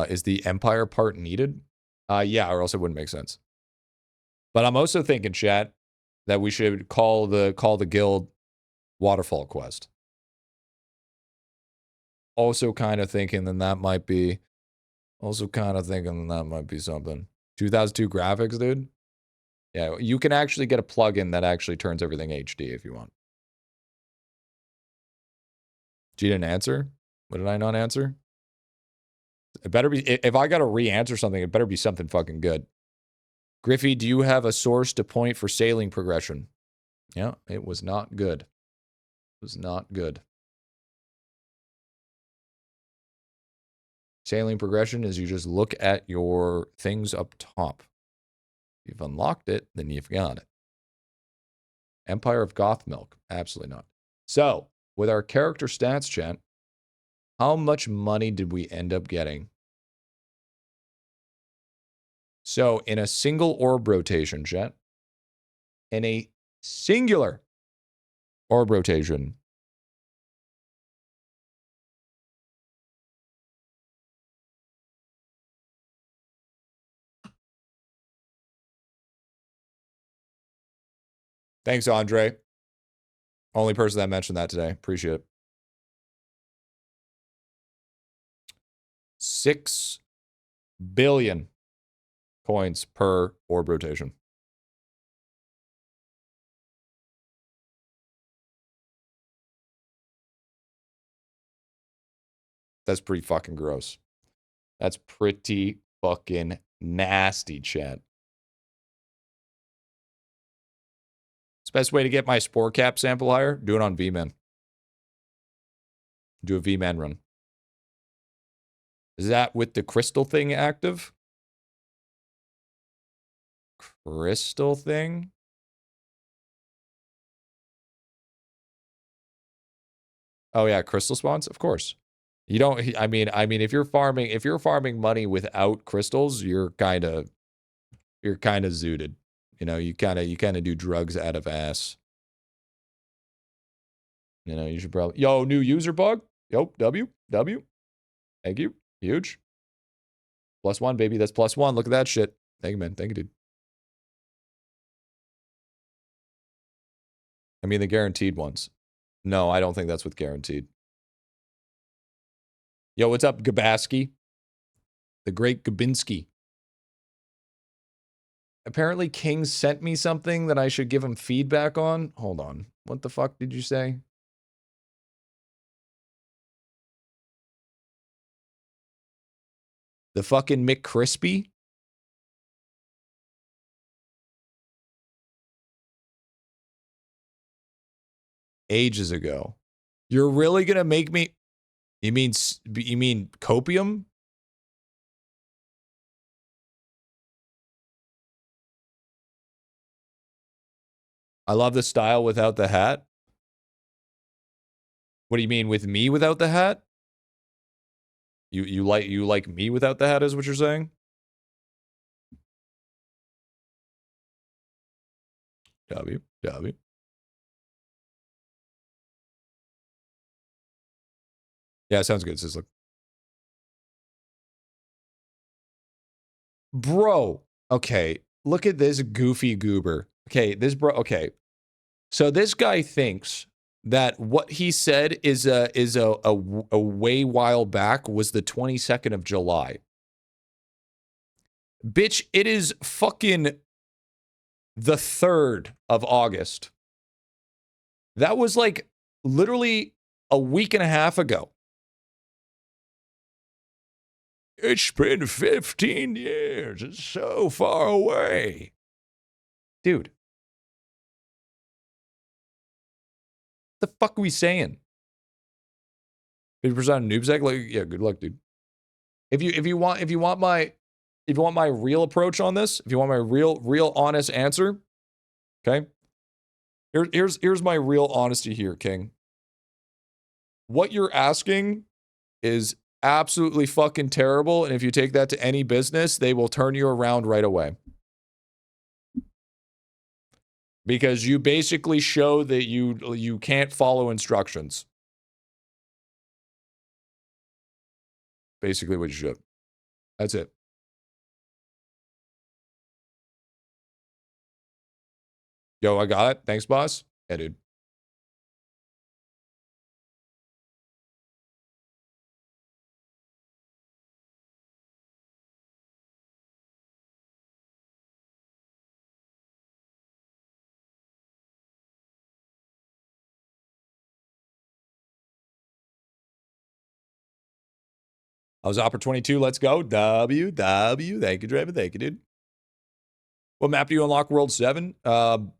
Is the Empire part needed? Yeah, or else it wouldn't make sense. But I'm also thinking, chat, that we should call the guild Waterfall Quest. Also kind of thinking that might be something. 2002 graphics, dude. Yeah, you can actually get a plugin that actually turns everything HD if you want. You didn't answer? What did I not answer? It better be, if I gotta re-answer something, it better be something fucking good. Griffy, do you have a source to point for sailing progression? Yeah, it was not good. It was not good. Sailing progression is you just look at your things up top. If you've unlocked it, then you've got it. Empire of Goth Milk. Absolutely not. So, with our character stats, chat, how much money did we end up getting? So, in a single orb rotation, chat, in a singular orb rotation, thanks, Andre. Only person that mentioned that today. Appreciate it. 6 billion coins per orb rotation. That's pretty fucking gross. That's pretty fucking nasty, chat. It's the best way to get my spore cap sample higher. Do it on VMan. Do a VMan run. Is that with the crystal thing active? Crystal thing? Oh yeah, crystal spawns? Of course. You don't, I mean, if you're farming money without crystals, you're kind of zooted. You know, you kind of do drugs out of ass. You know, you should probably, yo, new user bug. Yo, W. Thank you. Huge. +1, baby. That's +1. Look at that shit. Thank you, man. Thank you, dude. I mean, the guaranteed ones. No, I don't think that's with guaranteed. Yo, what's up, Gabaski? The great Gabinski. Apparently, King sent me something that I should give him feedback on. Hold on. What the fuck did you say? The fucking McCrispy? Ages ago. You're really gonna make me... You mean copium? I love the style without the hat. What do you mean with me without the hat? You like me without the hat is what you're saying? W. Yeah, sounds good. Says look. Bro, okay. Look at this goofy goober. Okay, this bro, okay. So this guy thinks that what he said is a way while back was the 22nd of July. Bitch, it is fucking the 3rd of August. That was like literally a week and a half ago. It's been 15 years. It's so far away. Dude. What the fuck are we saying? 50% noob sec? Like, yeah, good luck, dude. If you want my real approach on this, if you want my real honest answer, okay? Here's my real honesty here, King. What you're asking is absolutely fucking terrible. And if you take that to any business, they will turn you around right away. Because you basically show that you can't follow instructions. Basically what you should. That's it. Yo, I got it. Thanks, boss. Yeah, dude. I was Opera 22. Let's go. Thank you, Draven. Thank you, dude. What map do you unlock World 7? Button.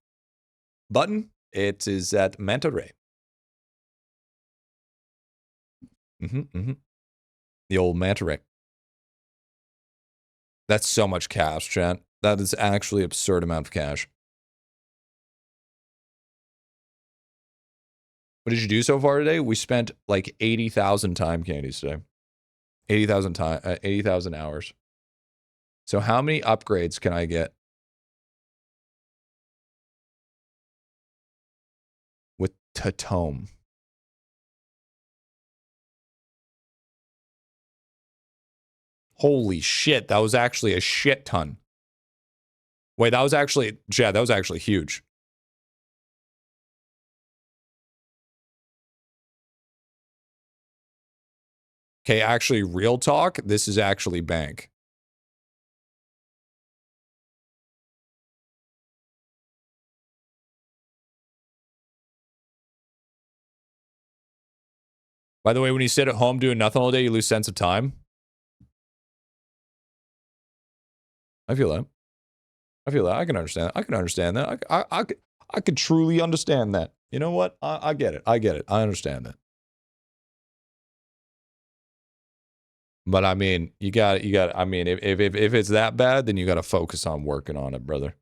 It is at Manta Ray. The old Manta Ray. That's so much cash, chat. That is actually an absurd amount of cash. What did you do so far today? We spent like 80,000 time candies today. 80,000 hours. So how many upgrades can I get with Tatome? Holy shit, that was actually a shit ton. Wait, that was actually, yeah, that was actually huge. Okay, actually, real talk, this is actually bank. By the way, when you sit at home doing nothing all day, you lose sense of time. I feel that. I feel that. I can understand that. I can understand that. I could truly understand that. You know what? I get it. I get it. I understand that. But I mean, you got. I mean, if it's that bad, then you got to focus on working on it, brother.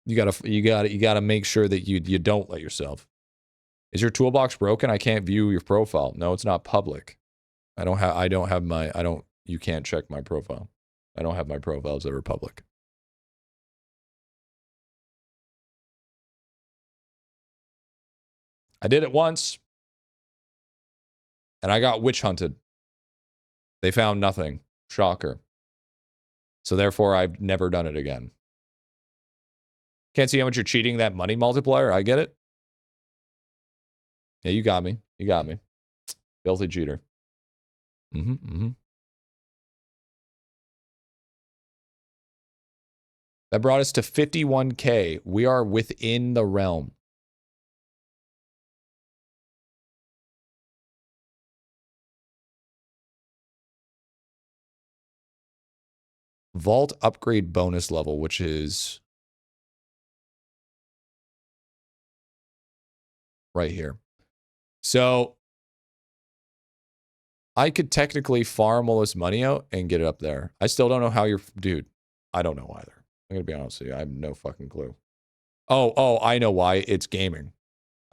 You gotta make sure that you don't let yourself. Is your toolbox broken? I can't view your profile. No, it's not public. You can't check my profile. I don't have my profiles that are public. I did it once. And I got witch hunted. They found nothing. Shocker. So therefore, I've never done it again. Can't see how much you're cheating that money multiplier. I get it. Yeah, you got me. You got me. Filthy cheater. That brought us to 51K. We are within the realm. Vault upgrade bonus level, which is right here. So I could technically farm all this money out and get it up there. I still don't know how you're, dude. I don't know either. I'm gonna be honest with you. I have no fucking clue. Oh, I know why. It's gaming.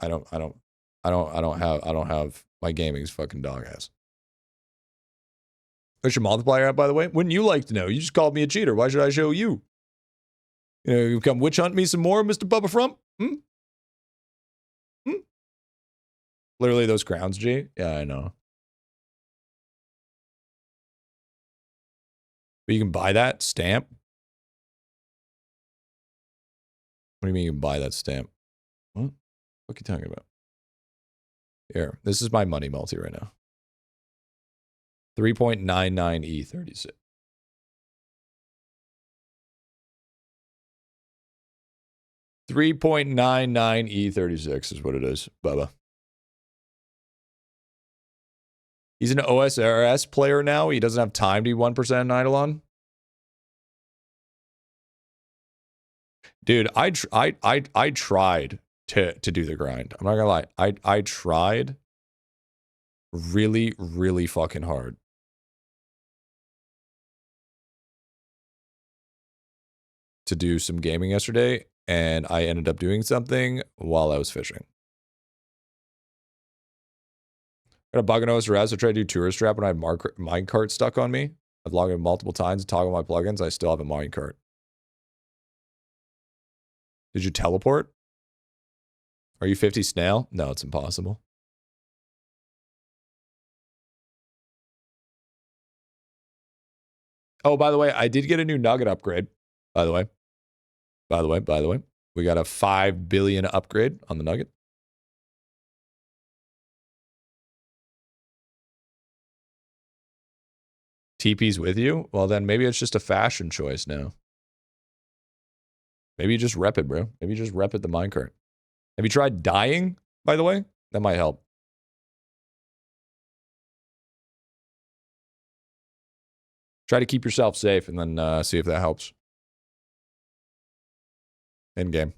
I don't have my gaming's fucking dog ass. What's your multiplier at, by the way? Wouldn't you like to know? You just called me a cheater. Why should I show you? You know, you come witch hunt me some more, Mr. Bubba Frump? Literally those crowns, G? Yeah, I know. But you can buy that stamp? What do you mean you can buy that stamp? What are you talking about? Here, this is my money multi right now. 3.99 E36. 3.99 E36 is what it is, Bubba. He's an OSRS player now. He doesn't have time to be 1% in IdleOn. Dude, I tried to do the grind. I'm not gonna lie. I tried really, really fucking hard. To do some gaming yesterday, and I ended up doing something while I was fishing. Got a bug in OSRS. I tried to do tourist trap when I had minecart stuck on me. I've logged in multiple times to toggle my plugins. I still have a minecart. Did you teleport? Are you 50 snail? No, it's impossible. Oh, by the way, I did get a new nugget upgrade. By the way. We got a 5 billion upgrade on the nugget. TP's with you? Well, then maybe it's just a fashion choice now. Maybe you just rep it, bro. Maybe you just rep it the minecart. Have you tried dying, by the way? That might help. Try to keep yourself safe and then see if that helps. In game.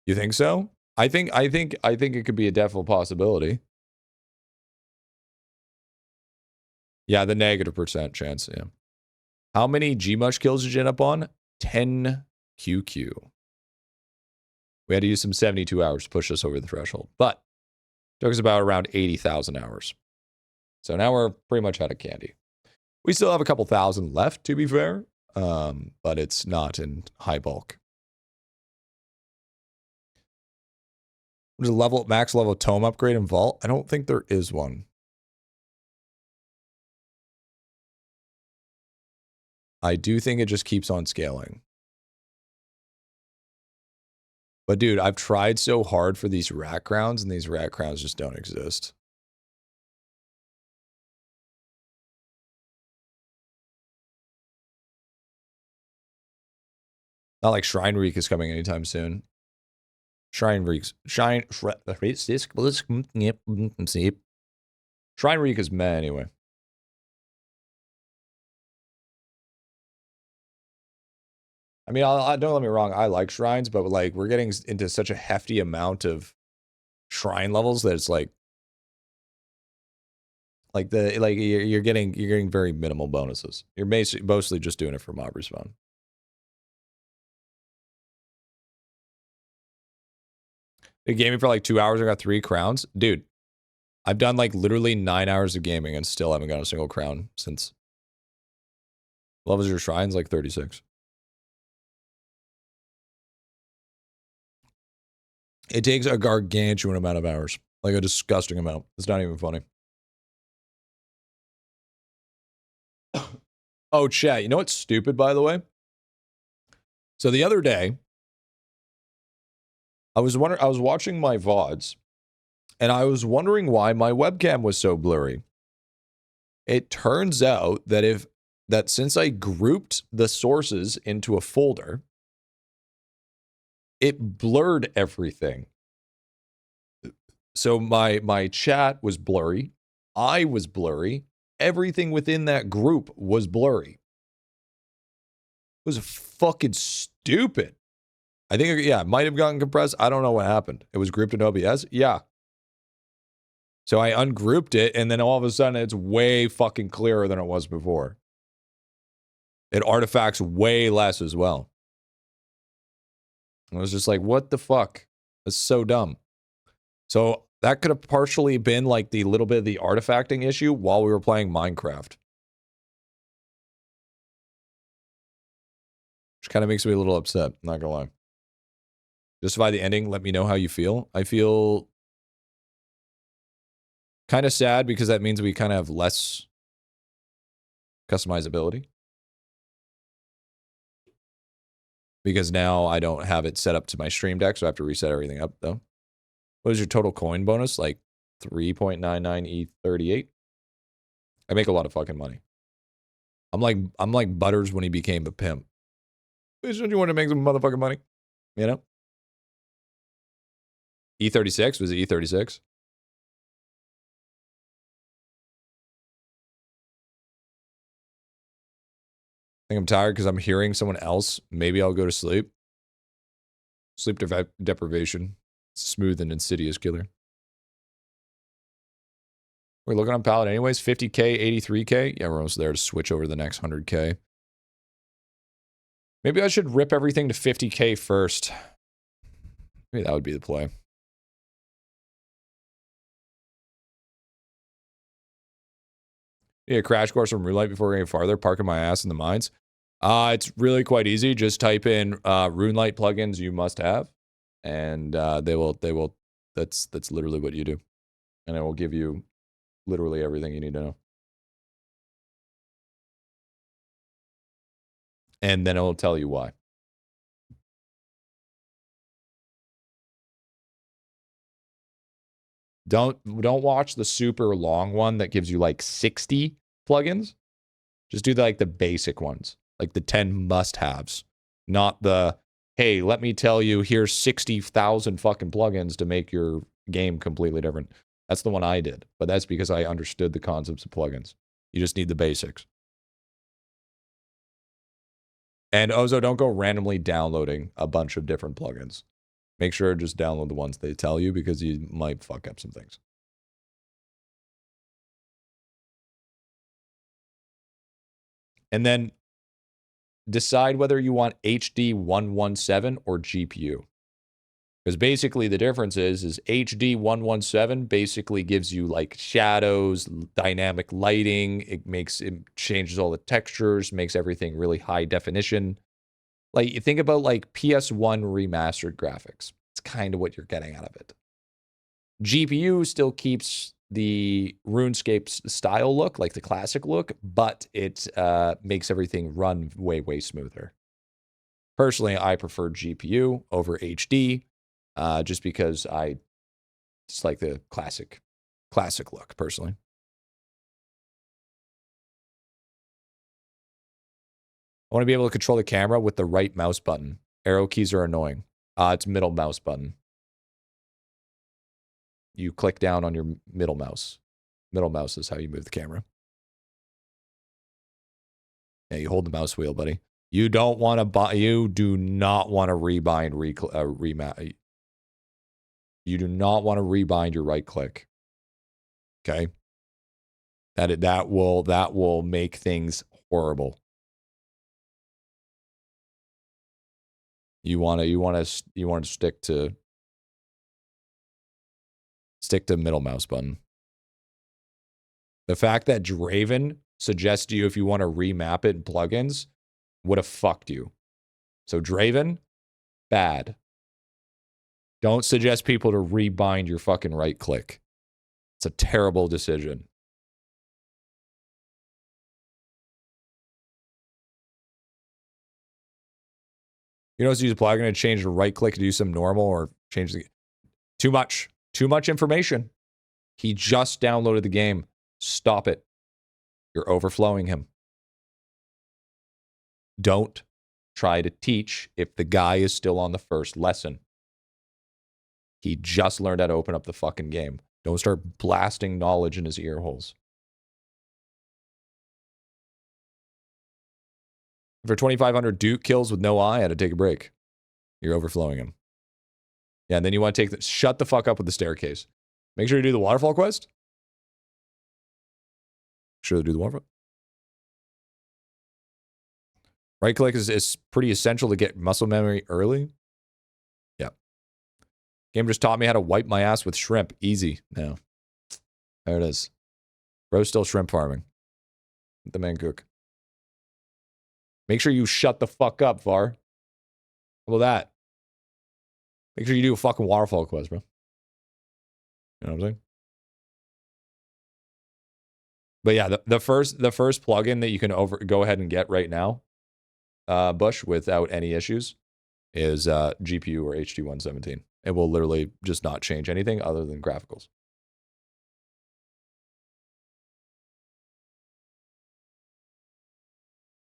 You think so? I think it could be a definite possibility. Yeah, the -% chance, yeah. How many Gmush kills did you end up on? 10 QQ. We had to use some 72 hours to push us over the threshold. But it took us about around 80,000 hours. So now we're pretty much out of candy. We still have a couple thousand left, to be fair. But it's not in high bulk. There's a max level tome upgrade in Vault. I don't think there is one. I do think it just keeps on scaling. But dude, I've tried so hard for these rat crowns, and these rat crowns just don't exist. Not like Shrine Reek is coming anytime soon. Shrine Reek is meh anyway. I mean, don't let me wrong. I like shrines, but like we're getting into such a hefty amount of shrine levels that it's like you're getting very minimal bonuses. You're mostly just doing it for mob respawn. Been gaming for like 2 hours. I got 3 crowns, dude. I've done like literally 9 hours of gaming and still haven't got a single crown since. Levels your shrines like 36. It takes a gargantuan amount of hours. Like a disgusting amount. It's not even funny. Oh, chat. You know what's stupid, by the way? So the other day, I was watching my Vods, and I was wondering why my webcam was so blurry. It turns out that since I grouped the sources into a folder, it blurred everything. So my chat was blurry. I was blurry. Everything within that group was blurry. It was fucking stupid. I think, yeah, it might have gotten compressed. I don't know what happened. It was grouped in OBS? Yeah. So I ungrouped it, and then all of a sudden it's way fucking clearer than it was before. It artifacts way less as well. I was just like, what the fuck? That's so dumb. So that could have partially been like the little bit of the artifacting issue while we were playing Minecraft. Which kind of makes me a little upset, not gonna lie. Justify the ending, let me know how you feel. I feel kind of sad because that means we kind of have less customizability. Because now I don't have it set up to my stream deck, so I have to reset everything up, though. What is your total coin bonus? Like 3.99 E38? I make a lot of fucking money. I'm like Butters when he became a pimp. Don't you want to make some motherfucking money? You know? E36? Was it E36? I think I'm tired because I'm hearing someone else. Maybe I'll go to sleep. Sleep deprivation. Smooth and insidious killer. We're looking on pallet anyways. 50K, 83K. Yeah, we're almost there to switch over to the next 100K. Maybe I should rip everything to 50K first. Maybe that would be the play. Yeah, crash course from Runelight before going farther. Parking my ass in the mines. It's really quite easy. Just type in Runelight plugins you must have, and they will. That's literally what you do, and it will give you literally everything you need to know. And then it will tell you why. Don't watch the super long one that gives you like 60 plugins. Just do like the basic ones, like the 10 must-haves, not the, hey, let me tell you, here's 60,000 fucking plugins to make your game completely different. That's the one I did, but that's because I understood the concepts of plugins. You just need the basics. And Ozo, don't go randomly downloading a bunch of different plugins. Make sure to just download the ones they tell you because you might fuck up some things. And then decide whether you want HD 117 or GPU. Because basically the difference is HD 117 basically gives you like shadows, dynamic lighting. It changes all the textures, makes everything really high definition. Like you think about like PS1 remastered graphics. It's kind of what you're getting out of it. GPU still keeps the RuneScape style look, like the classic look, but it makes everything run way, way smoother. Personally, I prefer GPU over HD, just because I just like the classic look, personally. I want to be able to control the camera with the right mouse button. Arrow keys are annoying. It's middle mouse button. You click down on your middle mouse. Middle mouse is how you move the camera. Yeah, you hold the mouse wheel, buddy. You don't want to buy. You do not want to rebind. You do not want to rebind your right click. Okay. That will make things horrible. You want to stick to middle mouse button. The fact that Draven suggests to you if you want to remap it in plugins would have fucked you. So Draven, bad. Don't suggest people to rebind your fucking right click. It's a terrible decision. You know, use a plugin to change the right click to do some normal or change the... Too much information. He just downloaded the game. Stop it. You're overflowing him. Don't try to teach if the guy is still on the first lesson. He just learned how to open up the fucking game. Don't start blasting knowledge in his ear holes. For 2,500 Duke kills with no eye, I had to take a break. You're overflowing him. Yeah, and then you want to shut the fuck up with the staircase. Make sure you do the waterfall quest. Sure to do the waterfall. Right click is pretty essential to get muscle memory early. Yeah. Game just taught me how to wipe my ass with shrimp. Easy. No. There it is. Bro's still shrimp farming. Let the man cook. Make sure you shut the fuck up, Var. How about that? Make sure you do a fucking waterfall quest, bro. You know what I'm saying? But yeah, the first plugin that you can go ahead and get right now, Bush, without any issues, is GPU or HD 117. It will literally just not change anything other than graphicals.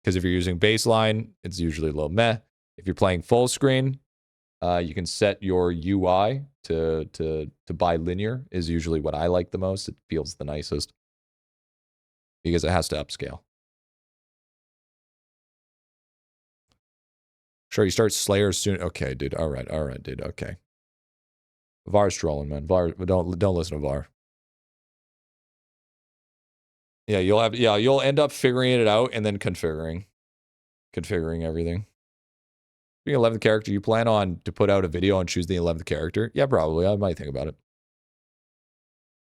Because if you're using baseline, it's usually a little meh. If you're playing full screen, you can set your UI to bilinear is usually what I like the most. It feels the nicest because it has to upscale. Sure, you start Slayer soon. Okay, dude. All right, dude. Okay. Var's trolling, man. Var, don't listen to Var. Yeah, you'll end up figuring it out and then configuring everything. Being 11th character, you plan on to put out a video on choosing the 11th character? Yeah, probably. I might think about it.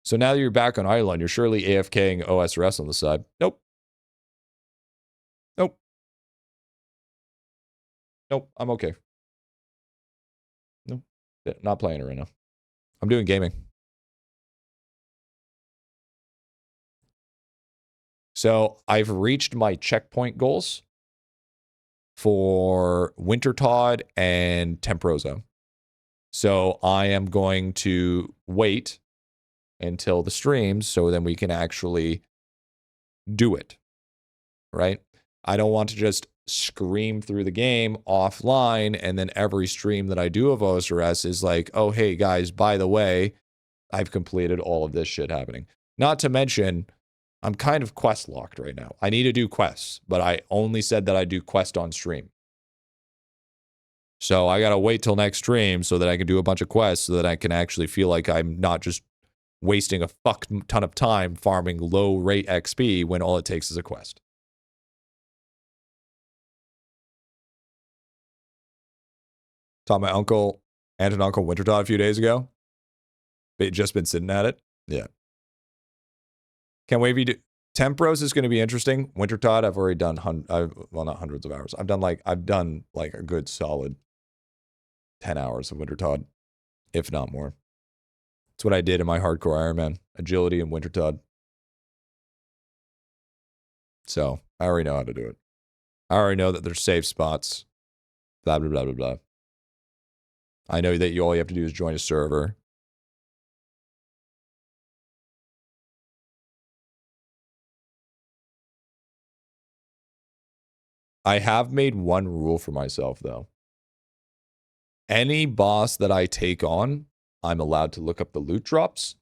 So now that you're back on IdleOn, you're surely AFKing OSRS on the side. Nope. Nope. Nope. I'm okay. Nope. Not playing it right now. I'm doing gaming. So I've reached my checkpoint goals for Wintertodd and Temprosa. So I am going to wait until the streams so then we can actually do it, right? I don't want to just scream through the game offline and then every stream that I do of OSRS is like, oh, hey, guys, by the way, I've completed all of this shit happening. Not to mention, I'm kind of quest locked right now. I need to do quests, but I only said that I do quest on stream. So I got to wait till next stream so that I can do a bunch of quests so that I can actually feel like I'm not just wasting a fuck ton of time farming low rate XP when all it takes is a quest. Taught my uncle, aunt and uncle Wintertodd a few days ago. They'd just been sitting at it. Yeah. Can't wait for you to... Tempros is going to be interesting. Wintertodd, I've already done, well, not hundreds of hours. I've done like a good solid 10 hours of Wintertodd, if not more. That's what I did in my hardcore Ironman. Agility and Wintertodd. So I already know how to do it. I already know that there's safe spots. Blah, blah, blah, blah, blah. I know that all you have to do is join a server. I have made one rule for myself, though. Any boss that I take on, I'm allowed to look up the loot drops.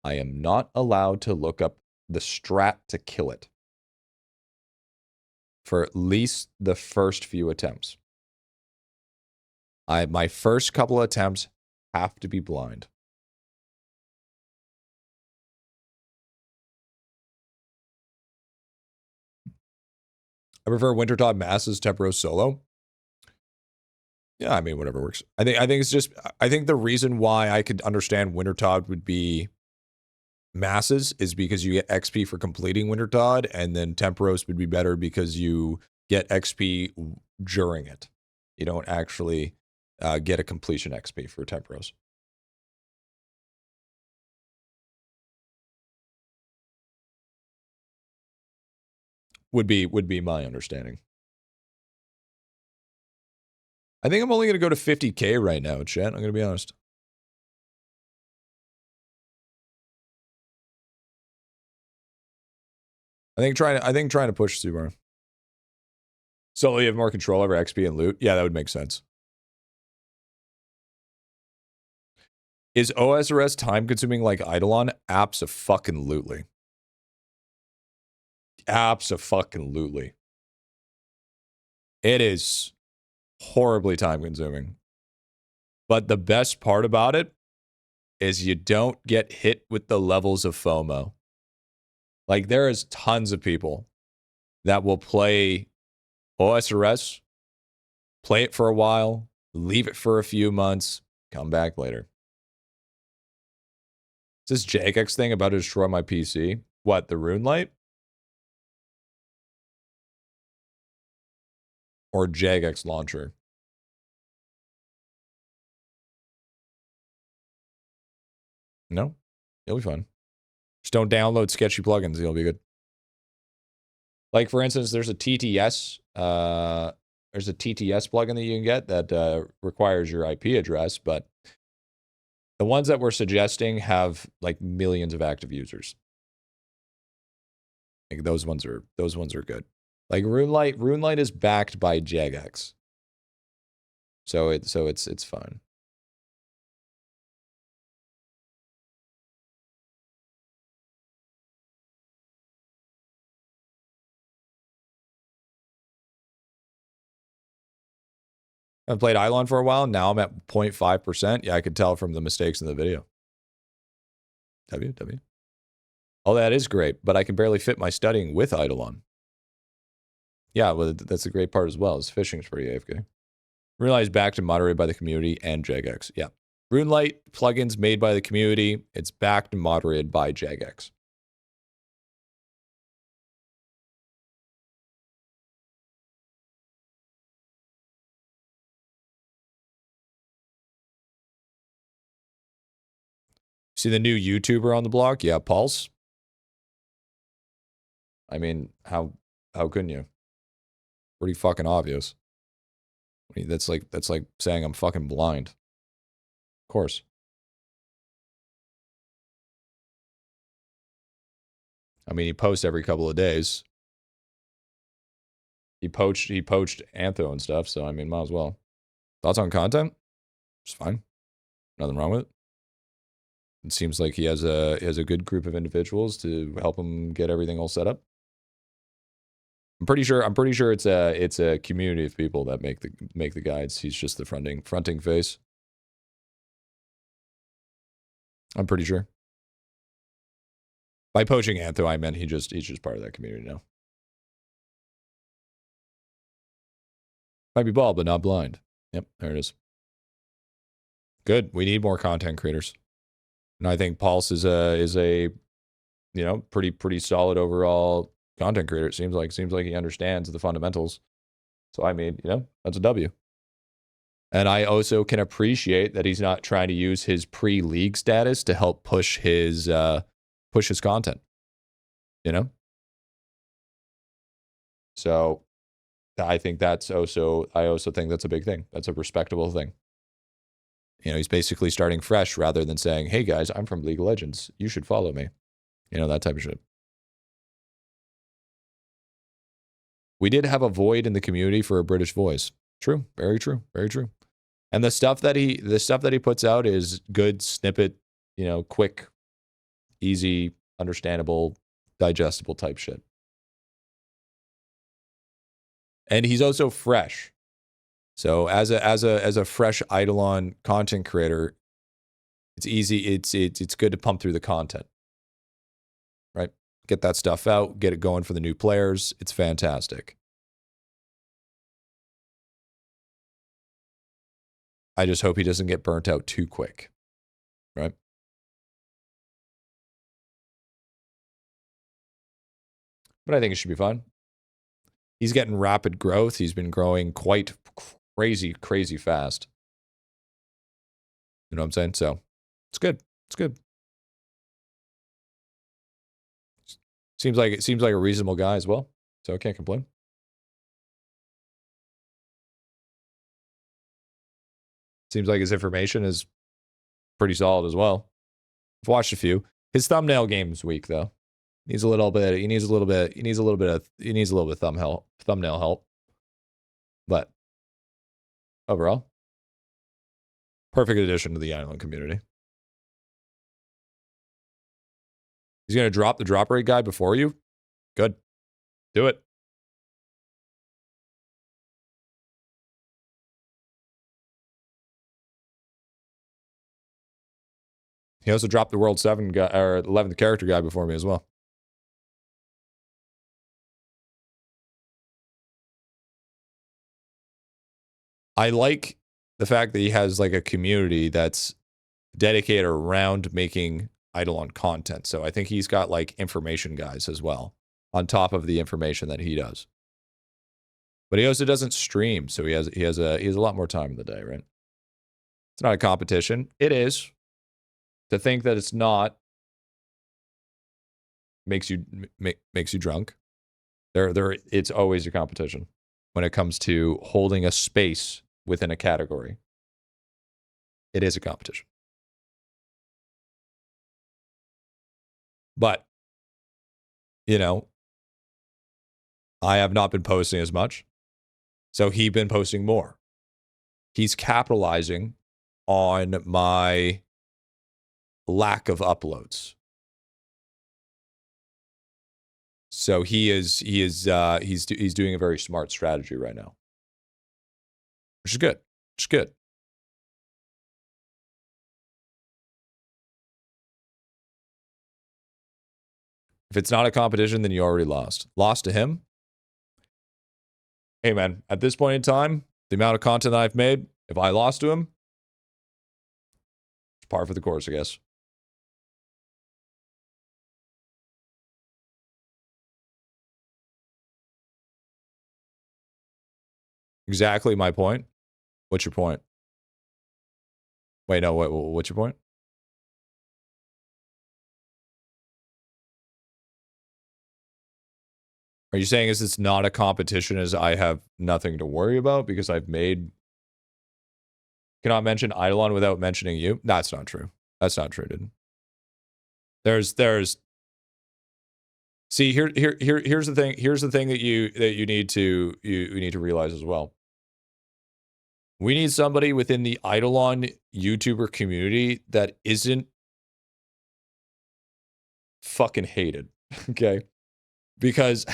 I am not allowed to look up the strat to kill it for at least the first few attempts. My first couple of attempts have to be blind. I prefer Wintertodd Masses Tempero Solo. Yeah, I mean, whatever works. I think it's just, I think the reason why I could understand Wintertodd would be Masses is because you get XP for completing Wintertodd, and then Temperos would be better because you get XP during it. You don't actually get a completion XP for Temperos. Would be my understanding. I think I'm only going to go to 50K right now, chat. I'm going to be honest. I think trying to push Subaru. So you have more control over XP and loot. Yeah, that would make sense. Is OSRS time consuming like IdleOn? Abso-fucking-lutely. Abso-fucking-lutely. It is horribly time consuming. But the best part about it is you don't get hit with the levels of FOMO. Like, there is tons of people that will play OSRS, play it for a while, leave it for a few months, come back later. Is this Jagex thing about to destroy my PC? What, the Rune Light? Or Jagex launcher? No, it'll be fine. Just don't download sketchy plugins. It'll be good. Like, for instance, there's a TTS. There's a TTS plugin that you can get that requires your IP address, but the ones that we're suggesting have like millions of active users. Like, those ones are good. Like Rune Light is backed by Jagex, so it's fine. I've played IdleOn for a while. Now I'm at 0.5%. Yeah, I could tell from the mistakes in the video. W. Oh, that is great, but I can barely fit my studying with IdleOn. Yeah, well, that's a great part as well. Is fishing's pretty AFK. RuneLight is backed and moderated by the community and Jagex. Yeah. RuneLight plugins made by the community. It's backed and moderated by Jagex. See the new YouTuber on the block? Yeah, Pulse. I mean, how couldn't you? Pretty fucking obvious. I mean, that's like saying I'm fucking blind. Of course. I mean, he posts every couple of days. He poached Antho and stuff, so I mean, might as well. Thoughts on content? It's fine. Nothing wrong with it. It seems like he has a good group of individuals to help him get everything all set up. I'm pretty sure it's a community of people that make the guides. He's just the fronting face. I'm pretty sure. By poaching Antho, I meant he's just part of that community now. Might be bald, but not blind. Yep, there it is. Good. We need more content creators. And I think Pulse is a you know, pretty solid overall content creator. It seems like he understands the fundamentals. So I mean, you know, that's a W. And I also can appreciate that he's not trying to use his pre-league status to help push his content. You know? So I think I also think that's a big thing. That's a respectable thing. You know, he's basically starting fresh rather than saying, hey guys, I'm from League of Legends. You should follow me. You know, that type of shit. We did have a void in the community for a British voice. True. Very true. Very true. And the stuff that he puts out is good snippet, you know, quick, easy, understandable, digestible type shit. And he's also fresh. So as a fresh IdleOn content creator, it's easy. It's good to pump through the content, right? Get that stuff out, get it going for the new players. It's fantastic. I just hope he doesn't get burnt out too quick, right? But I think it should be fun. He's getting rapid growth. He's been growing quite crazy fast. You know what I'm saying? So it's good. It's good. Seems like a reasonable guy as well. So I can't complain. Seems like his information is pretty solid as well. I've watched a few. His thumbnail game is weak though. He needs a little bit of thumbnail help. But overall, perfect addition to the IdleOn community. He's going to drop the drop rate guy before you? Good. Do it. He also dropped the World 7 guy, or 11th character guy before me as well. I like the fact that he has like a community that's dedicated around making IdleOn content. So I think he's got like information guys as well on top of the information that he does. But he also doesn't stream, so he has a lot more time in the day, right? It's not a competition. It is. To think that it's not makes you drunk. It's always a competition when it comes to holding a space within a category. It is a competition. But, you know, I have not been posting as much. So he's been posting more. He's capitalizing on my lack of uploads. So he's doing a very smart strategy right now. Which is good. Which is good. If it's not a competition, then you already lost. Lost to him? Hey, man, at this point in time, The amount of content that I've made, if I lost to him, it's par for the course, I guess. Exactly my point. What's your point? Wait, no, what's your point? Are you saying is it's not a competition as I have nothing to worry about because I've made... Cannot mention IdleOn without mentioning you? That's not true. That's not true, dude. There's... See, here's the thing. Here's the thing that you need to realize as well. We need somebody within the IdleOn YouTuber community that isn't fucking hated, okay? Because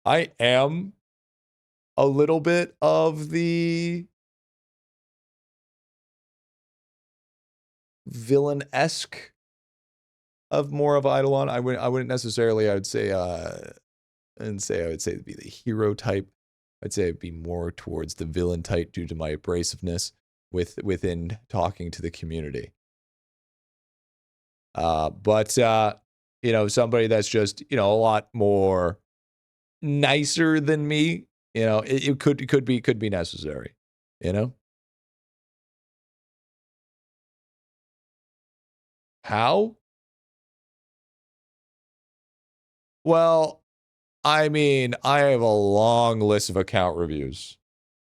I am a little bit of the villain-esque of more of IdleOn. I wouldn't necessarily, I would say it'd be the hero type. I'd say it'd be more towards the villain type due to my abrasiveness within talking to the community. But you know, somebody that's just, you know, a lot more nicer than me, you know, it could be necessary, you know? How? Well, I mean, I have a long list of account reviews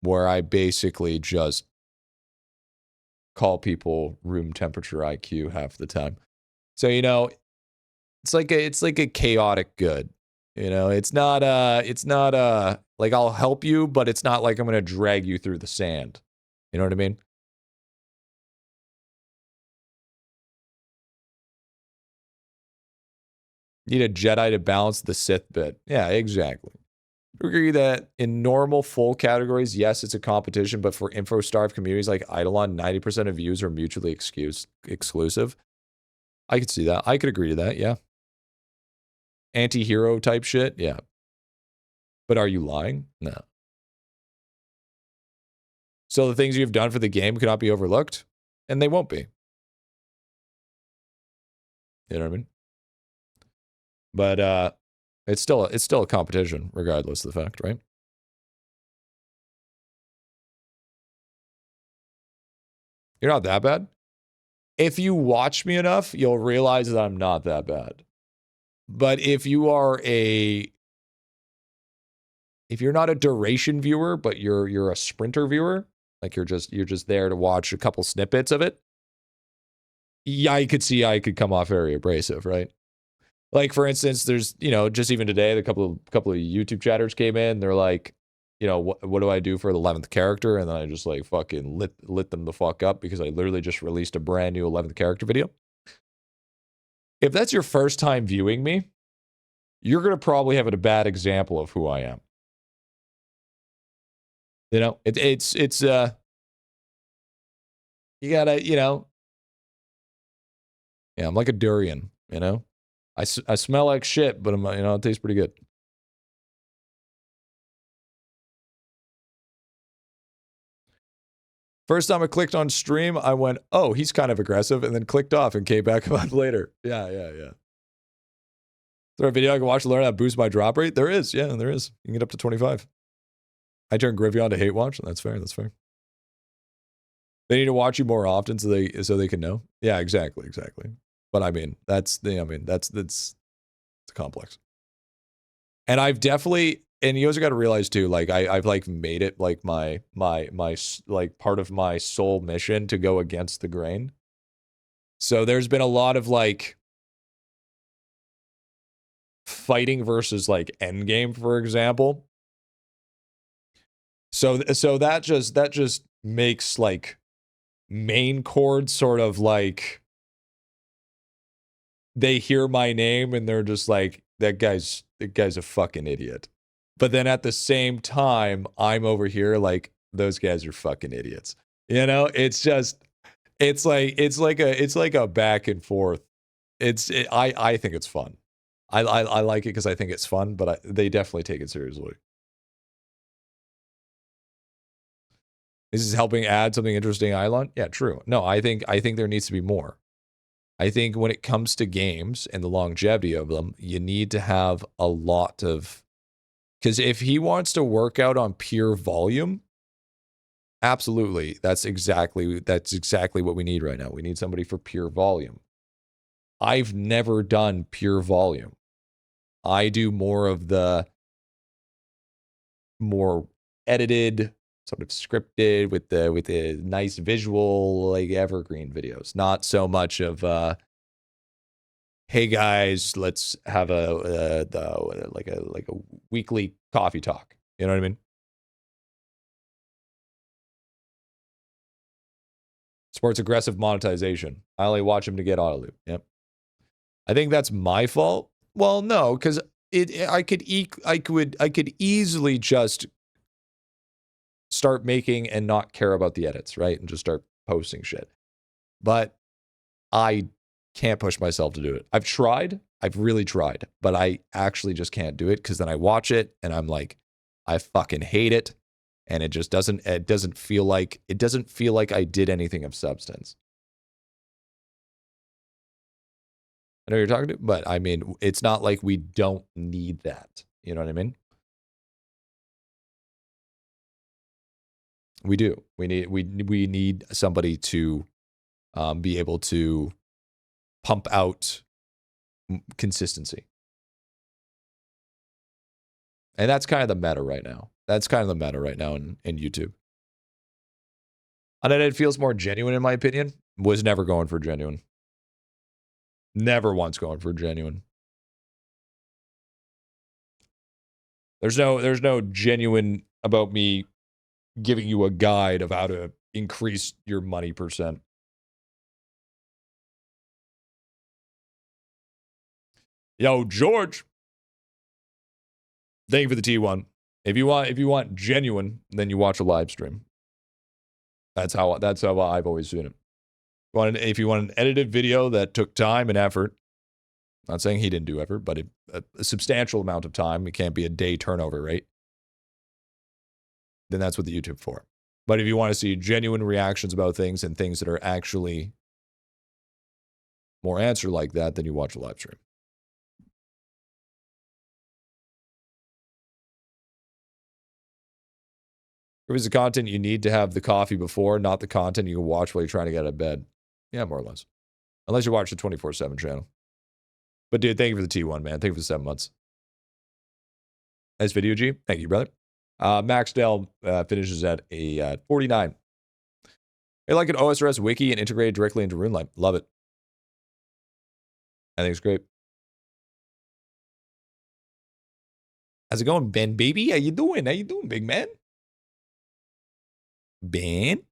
where I basically just call people room temperature IQ half the time. So, you know, it's like a chaotic good. You know, it's not like I'll help you, but it's not like I'm going to drag you through the sand. You know what I mean? You need a Jedi to balance the Sith bit. Yeah, exactly. I agree that in normal full categories, yes, it's a competition, but for info-starved communities like IdleOn, 90% of views are mutually exclusive. I could see that. I could agree to that, yeah. Anti-hero type shit, yeah. But are you lying? No. So the things you've done for the game cannot be overlooked, and they won't be. You know what I mean? But it's still a competition, regardless of the fact, right? You're not that bad. If you watch me enough, you'll realize that I'm not that bad. But if you're not a duration viewer, but you're a sprinter viewer, like you're just there to watch a couple snippets of it, yeah, I could see I could come off very abrasive, right? Like for instance, there's, you know, just even today, the couple of YouTube chatters came in. They're like, you know, what do I do for the 11th character? And then I just like fucking lit them the fuck up because I literally just released a brand new 11th character video. If that's your first time viewing me, you're going to probably have a bad example of who I am. You know, it's you gotta, you know, yeah, I'm like a durian, you know, I smell like shit, but I'm, you know, it tastes pretty good. First time I clicked on stream, I went, oh, he's kind of aggressive, and then clicked off and came back about later. Yeah. Is there a video I can watch to learn how to boost my drop rate? There is, yeah, there is. You can get up to 25. I turn Griffy on to hate watch. That's fair. They need to watch you more often so they can know. Yeah, exactly. But I mean, that's it's complex. And I've definitely, and you also got to realize too, like I've like made it like my like part of my soul mission to go against the grain. So there's been a lot of like fighting versus like endgame, for example. So that just makes like main chord sort of like they hear my name and they're just like, that guy's a fucking idiot. But then at the same time, I'm over here like, those guys are fucking idiots. You know, it's like a back and forth. I think it's fun. I like it because I think it's fun, but they definitely take it seriously. This is helping add something interesting, idelon. Yeah, true. No, I think there needs to be more. I think when it comes to games and the longevity of them, you need to have a lot of, because if he wants to work out on pure volume, absolutely, that's exactly what we need right now. We need somebody for pure volume. I've never done pure volume. I do more of the more edited, sort of scripted with the nice visual, like evergreen videos. Not so much of hey guys, let's have a weekly coffee talk. You know what I mean? Sports aggressive monetization. I only watch him to get auto loot. Yep. I think that's my fault. Well, no, because I could easily just start making and not care about the edits, right? And just start posting shit. But I can't push myself to do it. I've tried. I've really tried, but I actually just can't do it because then I watch it and I'm like, I fucking hate it. And it just doesn't feel like I did anything of substance. I know you're talking to, but I mean, it's not like we don't need that. You know what I mean? We do. We need somebody to be able to pump out consistency. And that's kind of the meta right now. That's kind of the meta right now in YouTube. Unedited feels more genuine, in my opinion. Was never going for genuine. Never once going for genuine. There's no genuine about me giving you a guide of how to increase your money percent. Yo, George. Thank you for the T1. If you want genuine, then you watch a live stream. That's how I've always seen it. If you want an edited video that took time and effort, not saying he didn't do effort, but a substantial amount of time, it can't be a day turnover rate, then that's what the YouTube for. But if you want to see genuine reactions about things and things that are actually more answer like that, then you watch a live stream. If it's the content you need to have the coffee before, not the content you can watch while you're trying to get out of bed. Yeah, more or less. Unless you watch the 24/7 channel. But dude, thank you for the T1, man. Thank you for the 7 months. Nice video, G. Thank you, brother. Max Dell finishes at a 49. I like an OSRS wiki and integrated directly into RuneLite. Love it. I think it's great. How's it going, Ben, baby? How you doing? How you doing, big man? Ben?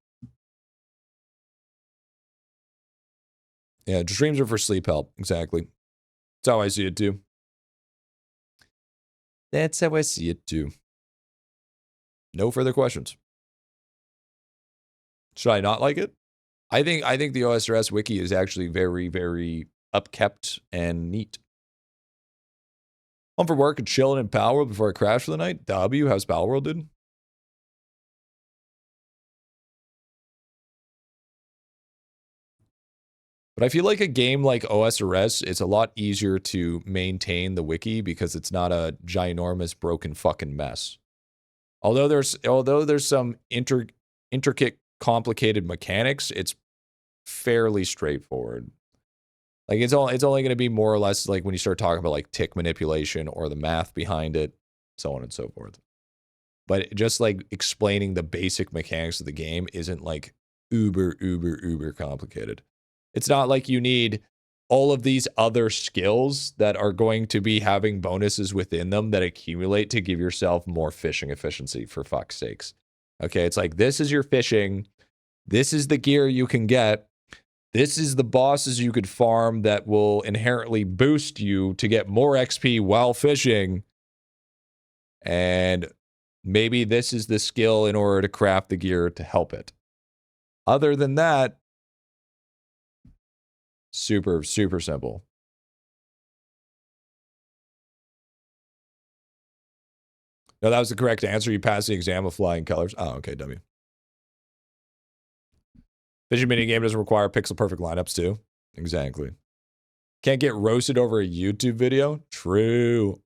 Yeah, streams are for sleep help. Exactly. That's how I see it, too. That's how I see it, too. No further questions. Should I not like it? I think the OSRS wiki is actually very, very upkept and neat. Home for work and chilling in Palworld before I crash for the night. W, how's Palworld, dude? But I feel like a game like OSRS, it's a lot easier to maintain the wiki because it's not a ginormous broken fucking mess. Although there's some intricate, complicated mechanics, it's fairly straightforward. Like it's only going to be more or less like when you start talking about like tick manipulation or the math behind it, so on and so forth. But just like explaining the basic mechanics of the game isn't like uber complicated. It's not like you need all of these other skills that are going to be having bonuses within them that accumulate to give yourself more fishing efficiency, for fuck's sakes. Okay, it's like, this is your fishing. This is the gear you can get. This is the bosses you could farm that will inherently boost you to get more XP while fishing. And maybe this is the skill in order to craft the gear to help it. Other than that, super simple. No, that was the correct answer. You passed the exam with flying colors. Oh, okay, W. Vision mini game doesn't require pixel perfect lineups too. Exactly. Can't get roasted over a YouTube video. True.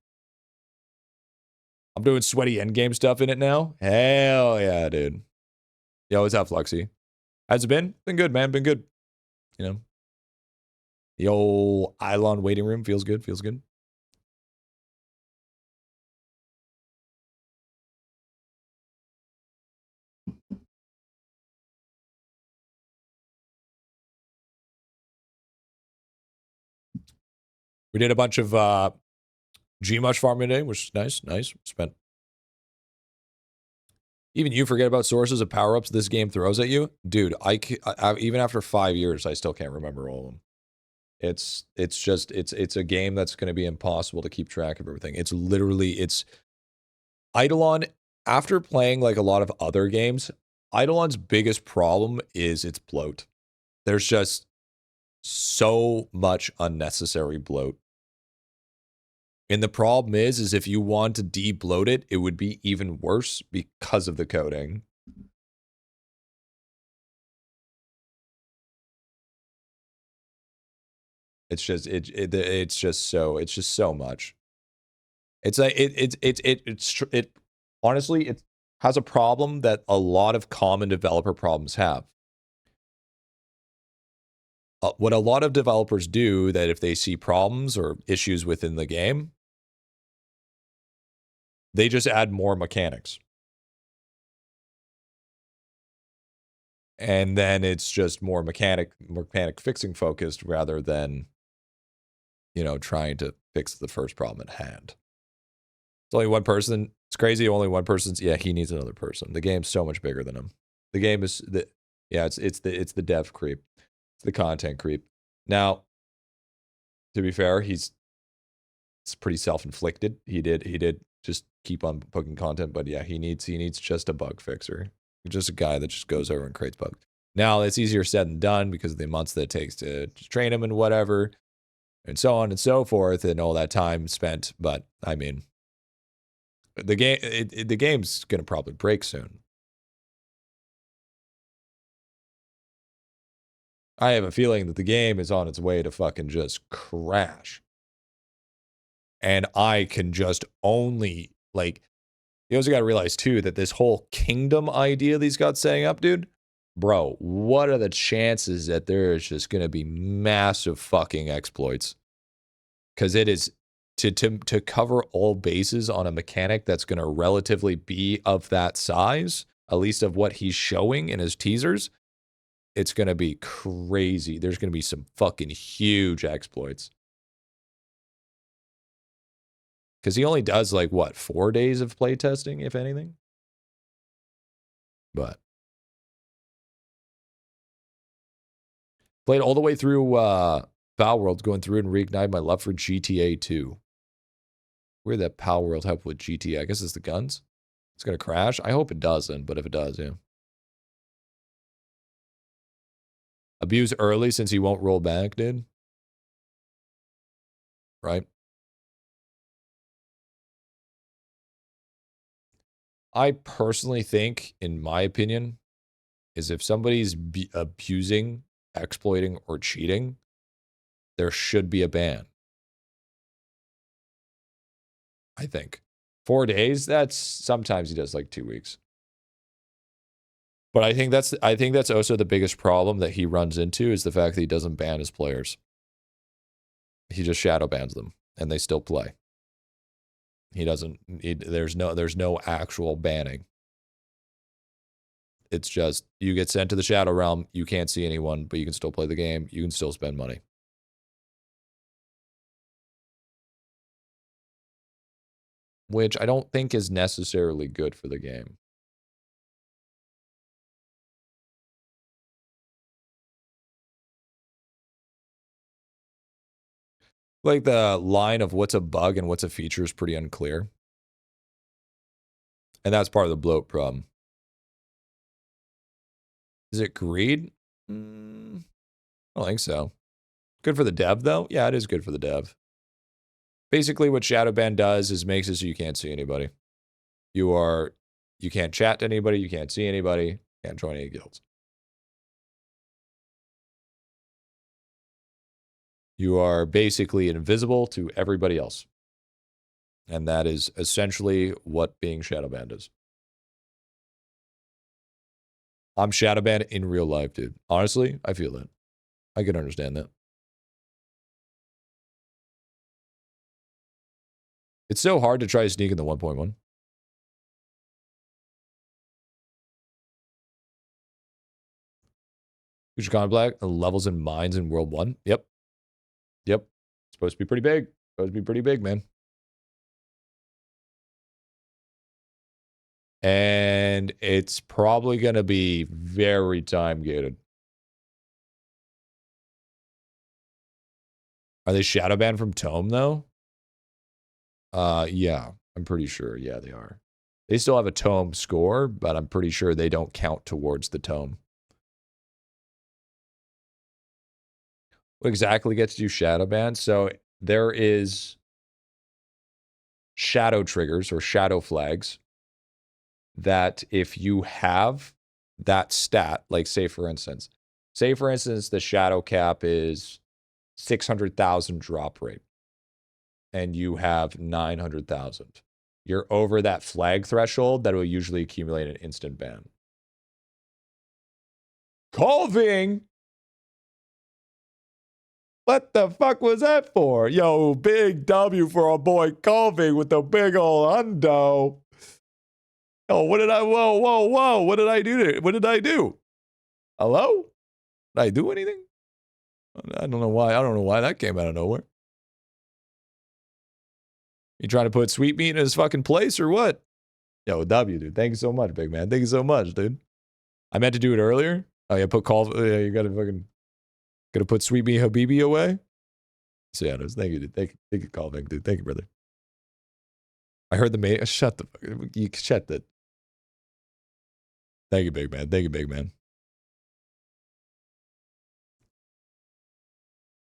I'm doing sweaty endgame stuff in it now. Hell yeah, dude. Yo, what's up, Fluxy? How's it been? Been good, man. Been good. You know. The old idelon waiting room feels good. Feels good. We did a bunch of Gmush farming today, which is nice. Nice. Spent. Even you forget about sources of power-ups this game throws at you? Dude, I even after 5 years, I still can't remember all of them. It's a game that's going to be impossible to keep track of everything. It's IdleOn, after playing like a lot of other games, IdleOn's biggest problem is its bloat. There's just so much unnecessary bloat. And the problem is if you want to de-bloat it, it would be even worse because of the coding. It's just so much. It's like it honestly, it has a problem that a lot of common developer problems have. What a lot of developers do, that if they see problems or issues within the game, they just add more mechanics. And then it's just more mechanic fixing focused rather than, you know, trying to fix the first problem at hand. It's only one person. It's crazy. Only one person's. Yeah, he needs another person. The game's so much bigger than him. The game is it's the dev creep. It's the content creep. Now, to be fair, it's pretty self-inflicted. He did just keep on poking content, but yeah, he needs just a bug fixer. Just a guy that just goes over and creates bugs. Now, it's easier said than done because of the months that it takes to train him and whatever, and so on and so forth, and all that time spent. But I mean, the game's gonna probably break soon. I have a feeling that the game is on its way to fucking just crash. And I can just only, like, you also got to realize, too, that this whole kingdom idea that he's got setting up, dude, bro, what are the chances that there is just going to be massive fucking exploits? Because it is, to cover all bases on a mechanic that's going to relatively be of that size, at least of what he's showing in his teasers, it's going to be crazy. There's going to be some fucking huge exploits. Because he only does, like, what, 4 days of playtesting, if anything? But played all the way through Pal World, going through and reignite my love for GTA 2. Where that Pal World help with GTA? I guess it's the guns. It's going to crash? I hope it doesn't, but if it does, yeah. Abuse early since he won't roll back, dude. Right? I personally think, in my opinion, is if somebody's abusing, exploiting, or cheating, there should be a ban. I think 4 days. That's sometimes he does like 2 weeks. But I think that's also the biggest problem that he runs into, is the fact that he doesn't ban his players. He just shadow bans them, and they still play. He doesn't. There's no actual banning. It's just you get sent to the shadow realm. You can't see anyone, but you can still play the game. You can still spend money. Which I don't think is necessarily good for the game. Like, the line of what's a bug and what's a feature is pretty unclear. And that's part of the bloat problem. Is it greed? I don't think so. Good for the dev, though? Yeah, it is good for the dev. Basically, what Shadowban does is makes it so you can't see anybody. You can't chat to anybody, you can't see anybody, can't join any guilds. You are basically invisible to everybody else. And that is essentially what being shadow banned is. I'm shadow banned in real life, dude. Honestly, I feel that. I can understand that. It's so hard to try to sneak in the 1.1. Future Con Black, levels and mines in World 1. Yep. Yep. Supposed to be pretty big. Supposed to be pretty big, man. And it's probably going to be very time gated. Are they shadow banned from Tome, though? Yeah, I'm pretty sure. Yeah, they are. They still have a Tome score, but I'm pretty sure they don't count towards the Tome. What exactly gets you shadow banned? So there is shadow triggers or shadow flags that if you have that stat, like say for instance, the shadow cap is 600,000 drop rate and you have 900,000. You're over that flag threshold that will usually accumulate an instant ban. Colving? What the fuck was that for? Yo, big W for our boy Colving with the big ol' hundo. Oh, what did I, whoa. What did I do? What did I do? Hello? Did I do anything? I don't know why. I don't know why that came out of nowhere. You trying to put Sweet Meat in his fucking place or what? Yo, W, dude. Thank you so much, big man. Thank you so much, dude. I meant to do it earlier. Oh, yeah, yeah, you gotta put Sweet Meat Habibi away. So, yeah, thank you, dude. Thank you, Colving, dude. Thank you, brother. I heard the mate. Shut the fuck. You shut the. Thank you, big man. Thank you, big man.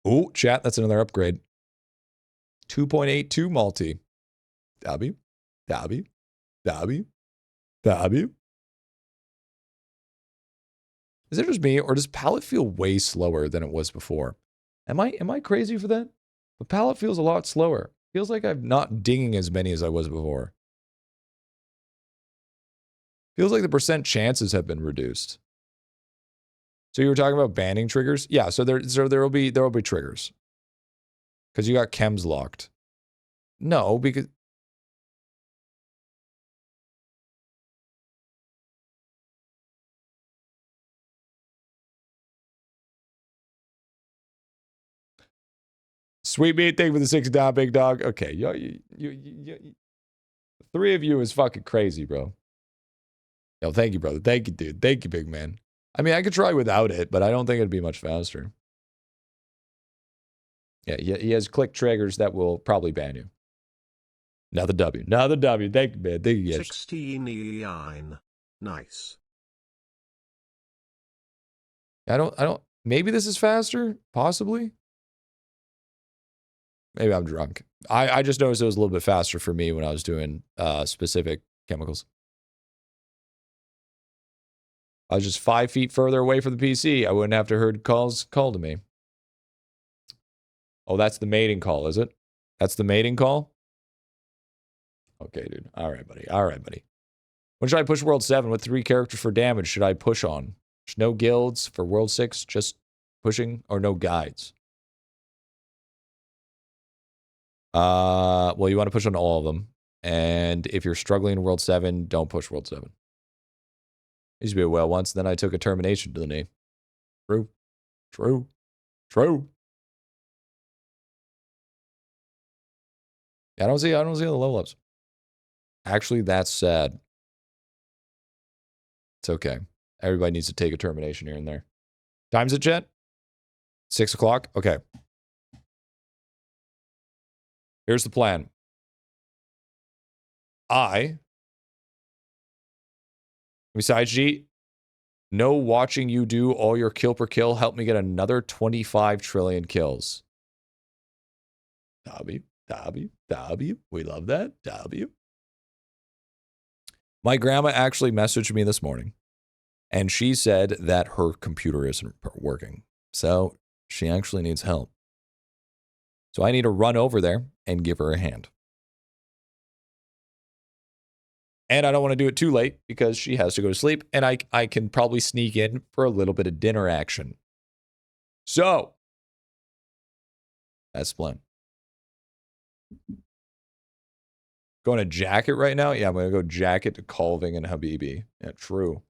Oh, chat. That's another upgrade. 2.82 multi. W. Is it just me, or does palette feel way slower than it was before? Am I crazy for that? The palette feels a lot slower. Feels like I'm not dinging as many as I was before. Feels like the percent chances have been reduced. So you were talking about banning triggers? Yeah, so there will be triggers. Because you got chems locked. No, because Sweet Meat, thank you for the $6, big dog. Okay, you, three of you is fucking crazy, bro. Yo, thank you, brother. Thank you, dude. Thank you, big man. I mean, I could try without it, but I don't think it'd be much faster. Yeah, he has click triggers that will probably ban you. Another W. Another W. Thank you, man. Thank you, guys. 16. Nice. I don't, maybe this is faster? Possibly? Maybe I'm drunk. I just noticed it was a little bit faster for me when I was doing specific chemicals. I was just 5 feet further away from the PC. I wouldn't have to heard calls call to me. Oh, that's the mating call, is it? That's the mating call? Okay, dude. All right, buddy. All right, buddy. When should I push World 7? What 3 characters for damage should I push on? There's no guilds for World 6, just pushing, or no guides? Well, you want to push on all of them. And if you're struggling in World 7, don't push World 7. I used to be a whale once, then I took a termination to the knee. True. True. True. I don't see the level ups. Actually, that's sad. It's okay. Everybody needs to take a termination here and there. Time's it, Jet? 6 o'clock? Okay. Here's the plan. Besides G, no watching you do all your kill per kill help me get another 25 trillion kills. W. We love that. W. My grandma actually messaged me this morning, and she said that her computer isn't working. So she actually needs help. So I need to run over there and give her a hand. And I don't want to do it too late because she has to go to sleep, and I can probably sneak in for a little bit of dinner action. So, that's the plan. Going to Jacket right now? Yeah, I'm going to go Jacket to Colving and Habibi. Yeah, true.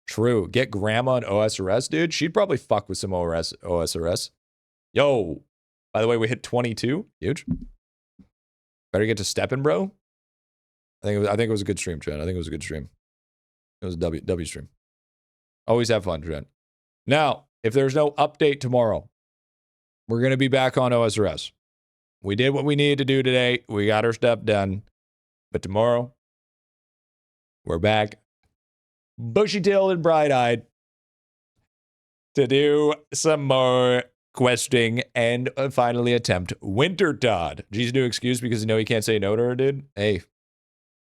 True. Get Grandma an OSRS, dude. She'd probably fuck with some OSRS. Yo. By the way, we hit 22. Huge. Better get to stepping, bro. I think it was a good stream, Trent. I think it was a good stream. It was a W stream. Always have fun, Trent. Now, if there's no update tomorrow, we're going to be back on OSRS. We did what we needed to do today. We got our stuff done. But tomorrow, we're back bushy-tailed and bright-eyed to do some more questing and finally attempt Winter Todd. G's new excuse because you know he can't say no to her, dude. Hey,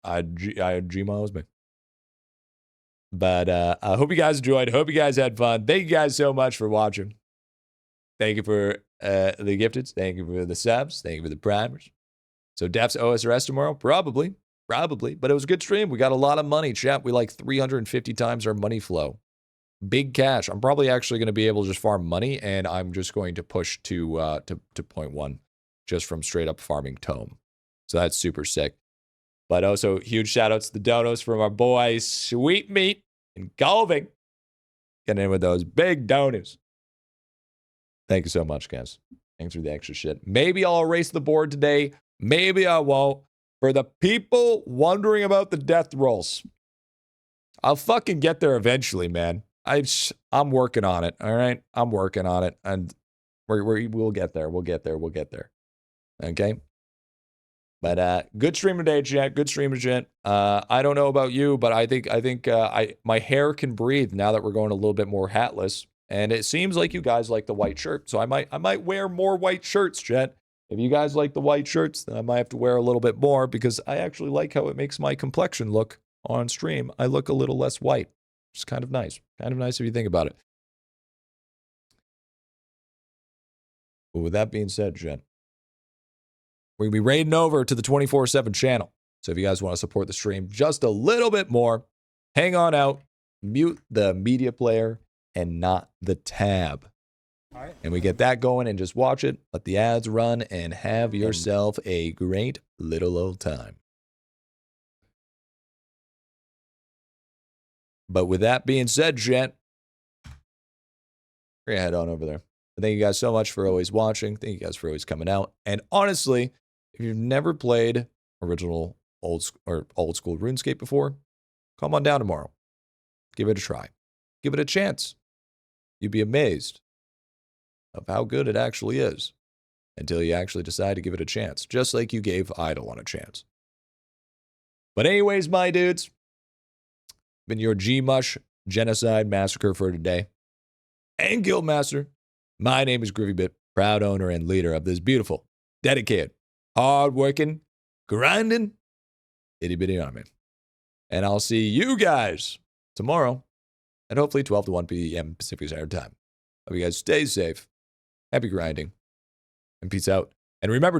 I G-miles me. But I hope you guys enjoyed. Hope you guys had fun. Thank you guys so much for watching. Thank you for the gifteds. Thank you for the subs. Thank you for the primers. So Def's OSRS tomorrow? Probably. But it was a good stream. We got a lot of money, chat. We like 350 times our money flow. Big cash. I'm probably actually going to be able to just farm money, and I'm just going to push to 0.1 just from straight up farming Tome. So that's super sick. But also, huge shout outs to the donos from our boy Sweet Meat and Galving. Getting in with those big donos. Thank you so much, guys. Thanks for the extra shit. Maybe I'll erase the board today. Maybe I won't. For the people wondering about the death rolls, I'll fucking get there eventually, man. I'm working on it, all right? I'm working on it, and we'll get there. We'll get there. Okay? But good stream today, chat. Good stream, chat. I don't know about you, but I think my hair can breathe now that we're going a little bit more hatless. And it seems like you guys like the white shirt, so I might wear more white shirts, chat. If you guys like the white shirts, then I might have to wear a little bit more because I actually like how it makes my complexion look on stream. I look a little less white. It's kind of nice. Kind of nice if you think about it. But with that being said, Jen, we're going to be raiding over to the 24/7 channel. So if you guys want to support the stream just a little bit more, hang on out, mute the media player and not the tab. All right. And we get that going and just watch it, let the ads run, and have yourself a great little old time. But with that being said, gent, we're going to head on over there. Thank you guys so much for always watching. Thank you guys for always coming out. And honestly, if you've never played original old school RuneScape before, come on down tomorrow. Give it a try. Give it a chance. You'd be amazed of how good it actually is until you actually decide to give it a chance, just like you gave IdleOn a chance. But anyways, my dudes, been your G-Mush Genocide Massacre for today. And Guildmaster, my name is GriffyBit, proud owner and leader of this beautiful, dedicated, hard-working, grinding, itty-bitty army. And I'll see you guys tomorrow at hopefully 12 to 1 p.m. Pacific Standard Time. Hope you guys stay safe. Happy grinding. And peace out. And remember,